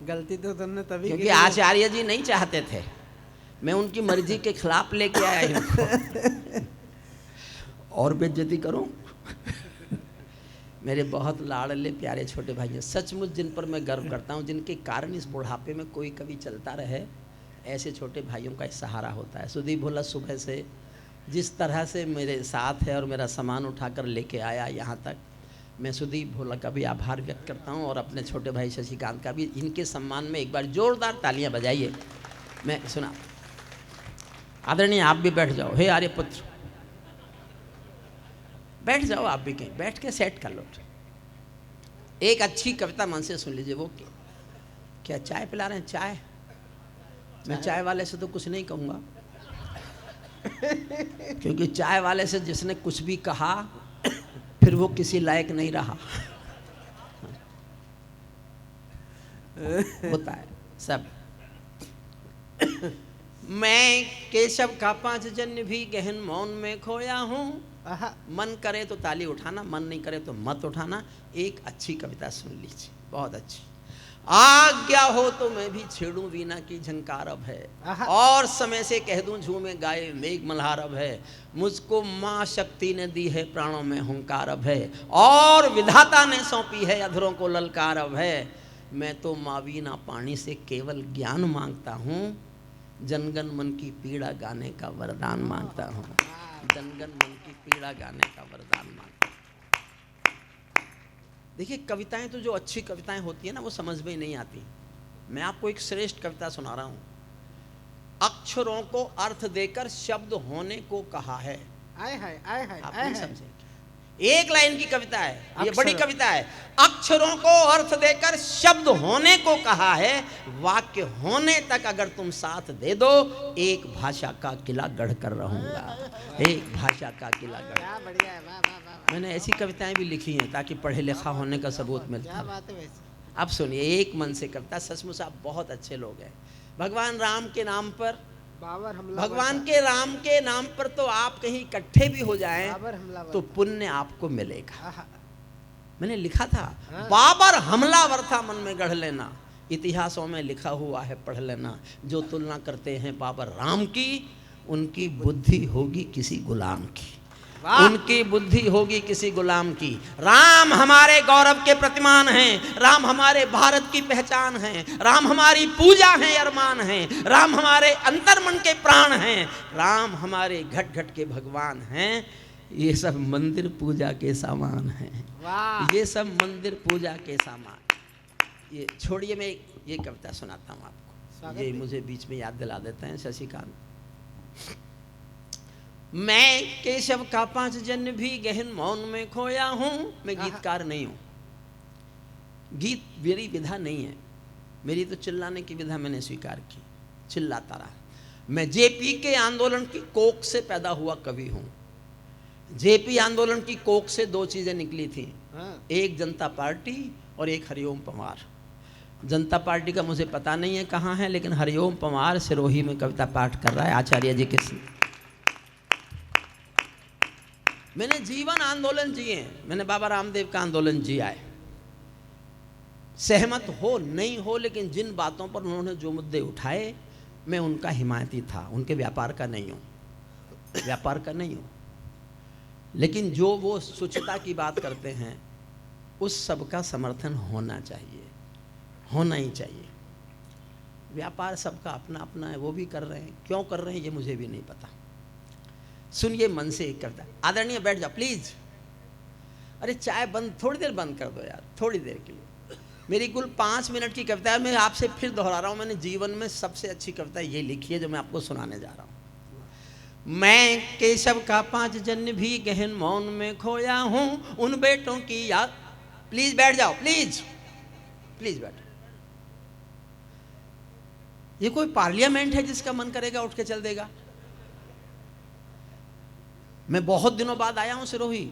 A: गलती तो तुमने तभी
D: क्योंकि आचार्य जी नहीं चाहते थे, मैं उनकी मर्जी के खिलाफ लेके आया हूँ। और बेइज्जती करूं। मेरे बहुत लाडले प्यारे छोटे भाई हैं, सचमुच जिन पर मैं गर्व करता हूं, जिनके कारण इस बुढ़ापे में कोई कभी चलता रहे। ऐसे छोटे भाइयों का सहारा होता है। सुदीप भोला सुबह से जिस तरह से मेरे साथ है और मेरा सामान उठाकर लेके आया यहाँ तक, मैं सुदीप भोला का भी आभार व्यक्त करता हूँ, और अपने छोटे भाई शशिकांत का भी। इनके सम्मान में एक बार जोरदार तालियां बजाइए। मैं सुना, आदरणीय आप भी बैठ जाओ। हे आर्य पुत्र, बैठ जाओ, आप भी कहीं बैठ के सेट कर लो। एक अच्छी कविता मन से सुन लीजिए। वो क्या चाय पिला रहे हैं? चाय? मैं चाय वाले से तो कुछ नहीं कहूँगा, क्योंकि चाय वाले से जिसने कुछ भी कहा फिर वो किसी लायक नहीं रहा। होता है सब। मैं केशव का 5 जन्य भी गहन मौन में खोया हूँ।
A: आहा,
D: मन करे तो ताली उठाना, मन नहीं करे तो मत उठाना। एक अच्छी कविता सुन लीजिए, बहुत अच्छी। आज्ञा हो तो मैं भी छेड़ूं वीणा की झंकार अब है,
A: आहा।
D: और समय से कह दूं झूमे गाए मेघ मल्हार अब है। मुझको माँ शक्ति ने दी है प्राणों में हुंकार अब है, और विधाता ने सौंपी है अधरों को ललकार अब है। मैं तो माँ वीणा पाणी से केवल ज्ञान मांगता हूँ, जनगण मन की पीड़ा गाने का वरदान मांगता हूँ। जनगण मन की पीड़ा गाने का वरदान मांगता हूँ। देखिए, कविताएं तो जो अच्छी कविताएं होती है ना, वो समझ में ही नहीं आती। मैं आपको एक श्रेष्ठ कविता सुना रहा हूँ। अक्षरों को अर्थ देकर शब्द होने को कहा है।
A: आय हाय आय हाय
D: आप
A: आय
D: नहीं
A: हाय।
D: समझेंगे। एक लाइन की कविता है, ये बड़ी
A: अक्षर।
D: कविता है। अक्षरों को अर्थ देकर शब्द होने को कहा है, वाक्य होने तक अगर तुम साथ दे दो, एक भाषा का किला गढ़ कर रहूंगा। एक भाषा का किला गढ़।
A: क्या बढ़िया है, वाह वाह वाह वाह।
D: मैंने ऐसी कविताएं भी लिखी हैं ताकि पढ़े लिखा होने का सबूत मिलता
A: क्या
D: है।
A: बात है वैसे।
D: अब सुनिए, एक मन से कविता। सचमुच आप बहुत अच्छे लोग हैं। भगवान राम के नाम पर,
A: बाबर हमला,
D: भगवान के राम के नाम पर तो आप कहीं इकट्ठे भी हो जाएं
A: बाबर हमला
D: तो पुण्य आपको मिलेगा।
A: आहा,
D: मैंने लिखा था,
A: हाँ।
D: बाबर हमलावर था मन में गढ़ लेना, इतिहासों में लिखा हुआ है पढ़ लेना। जो तुलना करते हैं बाबर राम की, उनकी बुद्धि होगी किसी गुलाम की।
A: वाह।
D: उनकी बुद्धि होगी किसी गुलाम की। राम हमारे गौरव के प्रतिमान हैं, राम हमारे भारत की पहचान हैं, राम हमारी पूजा है, अरमान हैं, राम हमारे अंतर्मन के प्राण हैं, राम हमारे घट घट के भगवान हैं। ये सब मंदिर पूजा के सामान हैं।
A: वाह।
D: ये सब मंदिर पूजा के सामान। ये छोड़िए, मैं ये कविता सुनाता हूँ आपको।
A: स्वागत
D: ये
A: भी।
D: मुझे बीच में याद दिला देते हैं शशिकांत। मैं केशव का 5 जन्य भी गहन मौन में खोया हूँ। मैं गीतकार नहीं हूँ, गीत मेरी विधा नहीं है। मेरी तो चिल्लाने की विधा मैंने स्वीकार की, चिल्लाता रहा। मैं जेपी के आंदोलन की कोख से पैदा हुआ कवि हूँ। जेपी आंदोलन की कोख से 2 चीजें निकली थी,
A: हाँ।
D: एक जनता पार्टी और एक हरिओम पंवार। जनता पार्टी का मुझे पता नहीं है कहाँ है, लेकिन हरिओम पंवार सिरोही में कविता पाठ कर रहा है आचार्य जी के। मैंने जीवन आंदोलन जिए हैं, मैंने बाबा रामदेव का आंदोलन जिया है। सहमत हो नहीं हो, लेकिन जिन बातों पर उन्होंने जो मुद्दे उठाए, मैं उनका हिमायती था। उनके व्यापार का नहीं हूँ, व्यापार का नहीं हूँ। लेकिन जो वो शुचिता की बात करते हैं, उस सब का समर्थन होना चाहिए, होना ही चाहिए। व्यापार सबका अपना अपना है, वो भी कर रहे हैं। क्यों कर रहे हैं ये मुझे भी नहीं पता। सुनिए मन से एक कविता। आदरणीय बैठ जाओ प्लीज। अरे चाय बंद, थोड़ी देर बंद कर दो यार, थोड़ी देर के लिए। मेरी कुल 5 मिनट की कविता है। मैं आपसे फिर दोहरा रहा हूँ, मैंने जीवन में सबसे अच्छी कविता ये लिखी है जो मैं आपको सुनाने जा रहा हूँ। मैं केशव का 5 जन्य भी गहन मौन में खोया हूँ, उन बेटों की याद। प्लीज बैठ जाओ, प्लीज प्लीज बैठ। ये कोई पार्लियामेंट है जिसका मन करेगा उठ के चल देगा? मैं बहुत दिनों बाद आया हूं सिरोही,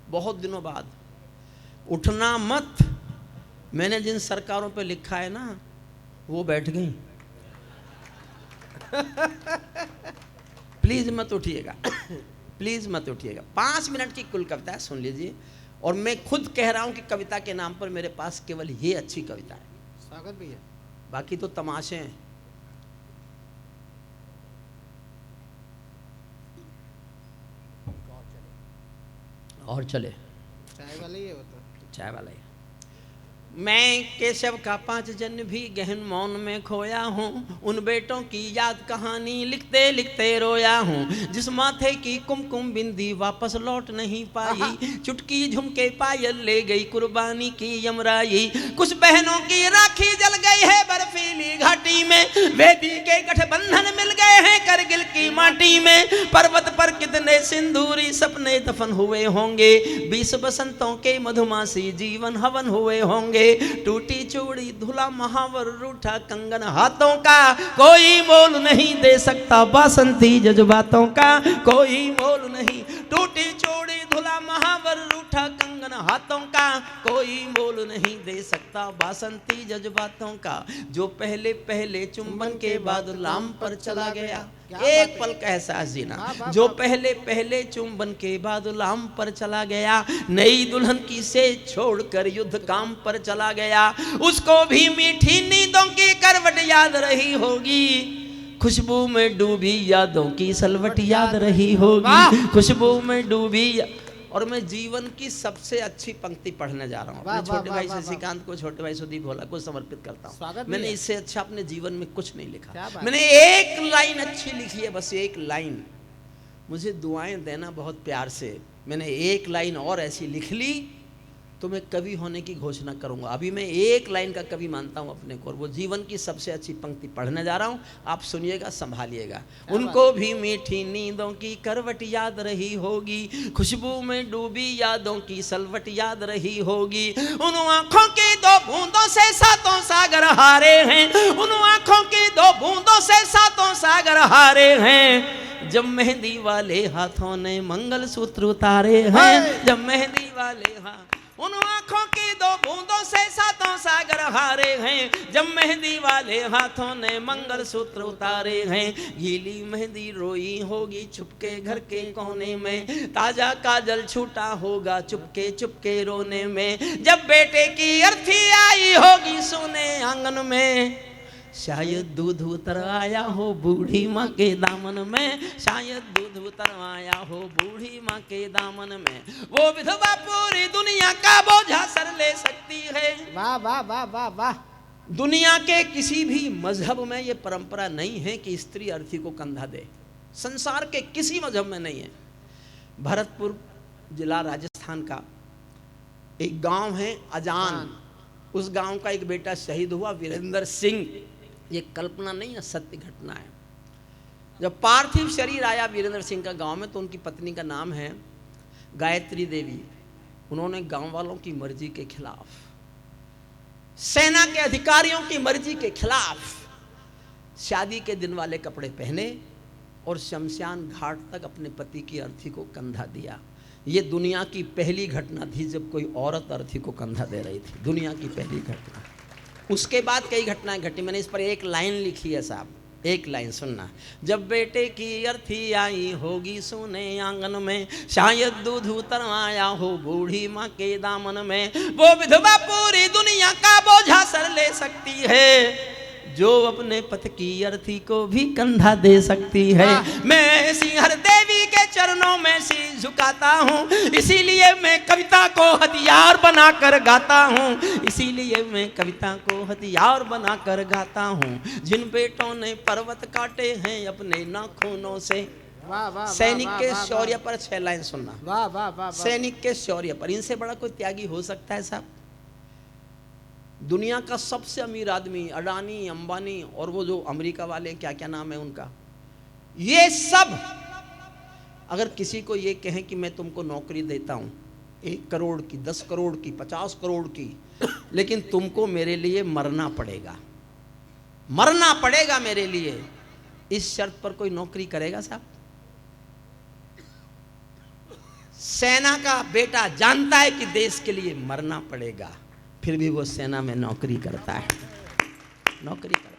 D: बहुत दिनों बाद। उठना मत। मैंने जिन सरकारों पे लिखा है ना, वो बैठ गई। प्लीज मत उठिएगा, प्लीज मत उठिएगा। 5 मिनट की कुल कविता है, सुन लीजिए। और मैं खुद कह रहा हूं कि कविता के नाम पर मेरे पास केवल ये अच्छी कविता है,
A: स्वागत भी है।
D: बाकी तो तमाशे हैं। और चले,
A: चाय वाला ही है वो तो।
D: चाय वाला ही। मैं केशव का 5 जन्य भी गहन मौन में खोया हूँ, उन बेटों की याद कहानी लिखते लिखते रोया हूँ। जिस माथे की कुमकुम बिंदी वापस लौट नहीं पाई, चुटकी झुमके पायल ले गई कुर्बानी की यमराई। कुछ बहनों की राखी जल गई है बर्फीली घाटी में, वेदी के गठबंधन मिल गए हैं करगिल की माटी में। पर्वत पर कितने सिंदूरी सपने दफन हुए होंगे, 20 बसंतों के मधुमासी जीवन हवन हुए होंगे। टूटी चूड़ी धुला महावर रूठा कंगन हाथों का, कोई मोल नहीं दे सकता बासंती जज्बातों का, कोई मोल नहीं। टूटी चूड़ी धुला महावर रूठा कंगन हाथों का कोई मोल नहीं दे सकता, बासंती जज्बातों का जो पहले पहले चुंबन के बाद लाम पर चला गया। एक पल का एहसास जीना, जो पहले पहले चुंबन के बाद लाम पर चला गया, नई दुल्हन की से छोड़कर युद्ध काम पर चला गया, उसको भी मीठी नींदों की करवट याद रही होगी, खुशबू में डूबी यादों की सलवट याद रही होगी, खुशबू में डूबी। और मैं जीवन की सबसे अच्छी पंक्ति पढ़ने जा रहा हूँ, अपने छोटे भाई शशिकांत को, छोटे भाई सुदीप भोला को समर्पित करता हूँ। मैंने इससे अच्छा अपने जीवन में कुछ नहीं लिखा। मैंने एक लाइन अच्छी लिखी है, बस एक लाइन। मुझे दुआएं देना बहुत प्यार से। मैंने एक लाइन और ऐसी लिख ली तो मैं कवि होने की घोषणा करूंगा। अभी मैं एक लाइन का कवि मानता हूं अपने को, और वो जीवन की सबसे अच्छी पंक्ति पढ़ने जा रहा हूं, आप सुनिएगा, संभालिएगा। उनको भी मीठी नींदों की करवट याद रही होगी, खुशबू में डूबी यादों की सलवट याद रही होगी, उन आंखों की दो बूंदों से सातों सागर हारे हैं, उन आंखों की दो बूंदों से सातों सागर हारे हैं, जब मेहंदी वाले हाथों ने मंगलसूत्र उतारे हैं, जब मेहंदी वाले हाथ, उन आंखों की दो बूंदों से सातों सागर हारे हैं, जब मेहंदी वाले हाथों ने मंगलसूत्र उतारे हैं, गीली मेहंदी रोई होगी चुपके घर के कोने में, ताजा काजल छूटा होगा चुपके चुपके रोने में, जब बेटे की अर्थी आई होगी सोने आंगन में, शायद दूध उतर आया हो बूढ़ी माँ के दामन में, शायद दूध उतर आया हो बूढ़ी माँ के दामन में, वो विधवा पूरी दुनिया का बोझा सर ले सकती है।
A: वाह वाह वाह वाह वाह।
D: दुनिया के किसी भी मजहब में ये परंपरा नहीं है कि स्त्री अर्थी को कंधा दे, संसार के किसी मजहब में नहीं है। भरतपुर जिला राजस्थान का एक गांव है अजान, उस गांव का एक बेटा शहीद हुआ, वीरेंद्र सिंह। ये कल्पना नहीं है, सत्य घटना है। जब पार्थिव शरीर आया वीरेंद्र सिंह का गांव में, तो उनकी पत्नी का नाम है गायत्री देवी। उन्होंने गांव वालों की मर्जी के खिलाफ, सेना के अधिकारियों की मर्जी के खिलाफ शादी के दिन वाले कपड़े पहने और शमशान घाट तक अपने पति की अर्थी को कंधा दिया। ये दुनिया की पहली घटना थी जब कोई औरत अर्थी को कंधा दे रही थी, दुनिया की पहली घटना। उसके बाद कई घटनाएं घटी, मैंने इस पर एक लाइन लिखी है साहब, एक लाइन सुनना। जब बेटे की अर्थी आई होगी सोने आंगन में, शायद दूध उतर आया हो बूढ़ी माँ के दामन में, वो विधवा पूरी दुनिया का बोझा सर ले सकती है, जो अपने पति की अर्थी को भी कंधा दे सकती है। मैं सिंहर देवी के चरणों में सिर झुकाता हूँ, इसीलिए मैं कविता को हथियार बनाकर गाता हूँ, इसीलिए मैं कविता को हथियार बनाकर गाता हूँ। जिन बेटों ने पर्वत काटे हैं अपने नाखूनों से,
A: वाह वाह।
D: सैनिक के शौर्य पर 6 लाइन सुनना।
A: वाह वाह वाह।
D: सैनिक के शौर्य पर, इनसे बड़ा कोई त्यागी हो सकता है साहब? दुनिया का सबसे अमीर आदमी अडानी, अंबानी, और वो जो अमेरिका वाले क्या क्या नाम है उनका, ये सब अगर किसी को ये कहें कि मैं तुमको नौकरी देता हूं 1 करोड़ की, 10 करोड़ की, 50 करोड़ की, लेकिन तुमको मेरे लिए मरना पड़ेगा, मरना पड़ेगा मेरे लिए, इस शर्त पर कोई नौकरी करेगा साहब? सेना का बेटा जानता है कि देश के लिए मरना पड़ेगा, फिर भी वो सेना में नौकरी करता है, नौकरी करता है।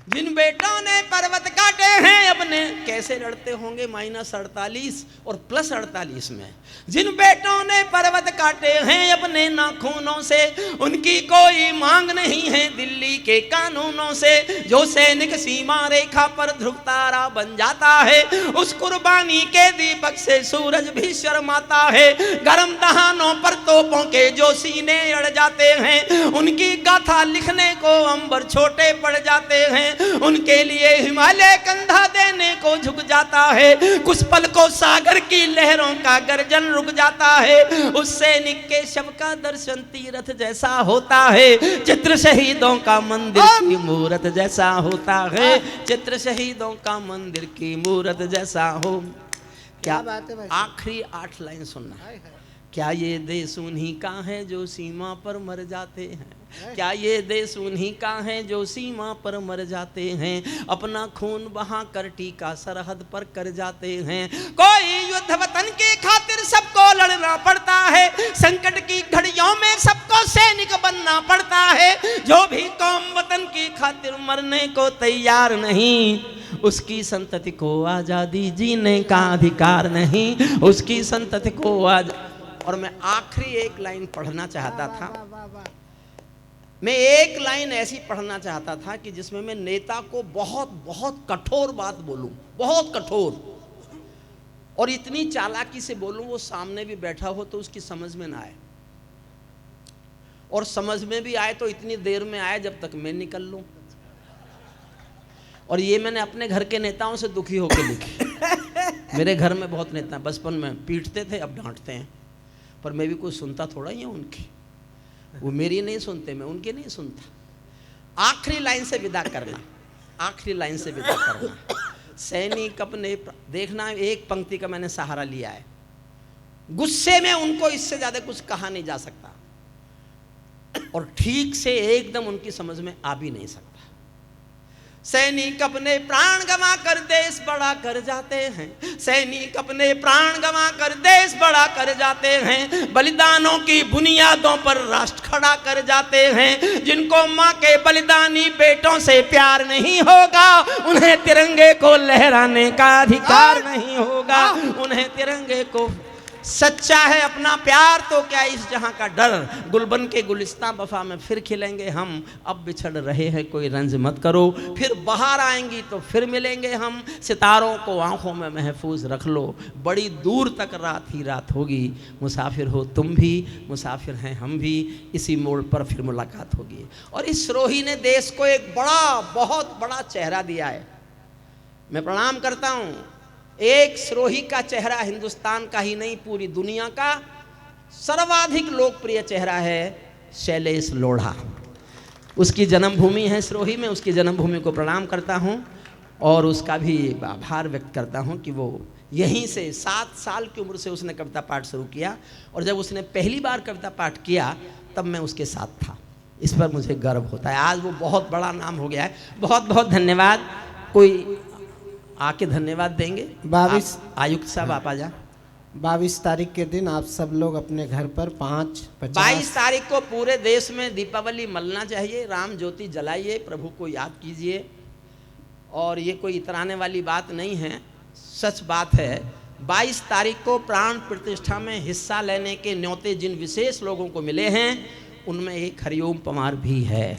D: जिन बेटों ने पर्वत काटे हैं अपने, कैसे लड़ते होंगे -48 और +48 में, जिन बेटों ने पर्वत काटे हैं अपने नाखूनों से, उनकी कोई मांग नहीं है दिल्ली के कानूनों से, जो सैनिक सीमा रेखा पर ध्रुव तारा बन जाता है, उस कुर्बानी के दीपक से सूरज भी शर्माता है, गर्म दहानों पर तोपों के जो सीने अड़ जाते हैं, उनकी गाथा लिखने को अंबर छोटे पड़ जाते हैं, उनके लिए हिमालय कंधा देने को झुक जाता है, कुछ पल को सागर की लहरों का गर्जन रुक जाता है, उस सैनिक के शव का दर्शन तीर्थ जैसा होता है, चित्र शहीदों का मंदिर की मूरत जैसा होता है, चित्र शहीदों का मंदिर की मूरत जैसा हो। क्या
A: बात है भाई?
D: आखिरी 8 लाइन सुनना। क्या ये देश उन्हीं का है जो सीमा पर मर जाते हैं? क्या ये देश उन्हीं का है जो सीमा पर मर जाते हैं, अपना खून बहा कर टीका सरहद पर कर जाते हैं। कोई युद्ध वतन की खातिर सबको लड़ना पड़ता है, संकट की घड़ियों में सबको सैनिक बनना पड़ता है। जो भी कौम वतन की खातिर मरने को तैयार नहीं, उसकी संतति को आजादी जीने का अधिकार नहीं, उसकी संतति को और मैं आखिरी एक लाइन पढ़ना चाहता था। मैं एक लाइन ऐसी पढ़ना चाहता था कि जिसमें मैं नेता को बहुत बहुत कठोर बात बोलूं, बहुत कठोर, और इतनी चालाकी से बोलूं वो सामने भी बैठा हो तो उसकी समझ में ना आए, और समझ में भी आए तो इतनी देर में आए जब तक मैं निकल लूं। और ये मैंने अपने घर के नेताओं से दुखी होकर लिखी। मेरे घर में बहुत नेता बचपन में पीटते थे, अब डांटते हैं, पर मैं भी कुछ सुनता थोड़ा ही हूं उनकी। वो मेरी नहीं सुनते, मैं उनकी नहीं सुनता। आखिरी लाइन से विदा करना, आखिरी लाइन से विदा करना। सैनिक अपने, देखना एक पंक्ति का मैंने सहारा लिया है, गुस्से में उनको इससे ज्यादा कुछ कहा नहीं जा सकता, और ठीक से एकदम उनकी समझ में आ भी नहीं सकता। सैनिक अपने प्राण गंवा कर देश बड़ा कर जाते हैं, सैनिक अपने प्राण गंवा कर देश बड़ा कर जाते हैं, बलिदानों की बुनियादों पर राष्ट्र खड़ा कर जाते हैं। जिनको माँ के बलिदानी बेटों से प्यार नहीं होगा, उन्हें तिरंगे को लहराने का अधिकार नहीं होगा, उन्हें तिरंगे को, सच्चा है अपना प्यार तो क्या इस जहां का डर, गुलबन के गुलिस्तां वफा में फिर खिलेंगे हम, अब बिछड़ रहे हैं कोई रंज मत करो, फिर बाहर आएंगी तो फिर मिलेंगे हम, सितारों को आंखों में महफूज रख लो, बड़ी दूर तक रात ही रात होगी, मुसाफिर हो तुम भी, मुसाफिर हैं हम भी, इसी मोड़ पर फिर मुलाकात होगी। और इस सिरोही ने देश को एक बड़ा, बहुत बड़ा चेहरा दिया है। मैं प्रणाम करता हूं। एक सिरोही का चेहरा हिंदुस्तान का ही नहीं, पूरी दुनिया का सर्वाधिक लोकप्रिय चेहरा है शैलेश लोढ़ा। उसकी जन्मभूमि है सिरोही में, उसकी जन्मभूमि को प्रणाम करता हूं और उसका भी आभार व्यक्त करता हूं कि वो यहीं से 7 साल की उम्र से उसने कविता पाठ शुरू किया, और जब उसने पहली बार कविता पाठ किया तब मैं उसके साथ था। इस पर मुझे गर्व होता है। आज वो बहुत बड़ा नाम हो गया है। बहुत बहुत धन्यवाद। कोई आके धन्यवाद देंगे?
A: 22
D: आयुक्त साहब आप आ जा।
A: 22 तारीख के दिन आप सब लोग अपने घर पर 5-50
D: 22 तारीख को पूरे देश में दीपावली मनाना चाहिए, राम ज्योति जलाइए, प्रभु को याद कीजिए। और ये कोई इतराने वाली बात नहीं है, सच बात है। 22 तारीख को प्राण प्रतिष्ठा में हिस्सा लेने के न्योते जिन विशेष लोगों को मिले हैं, उनमें एक हरिओम पवार भी है।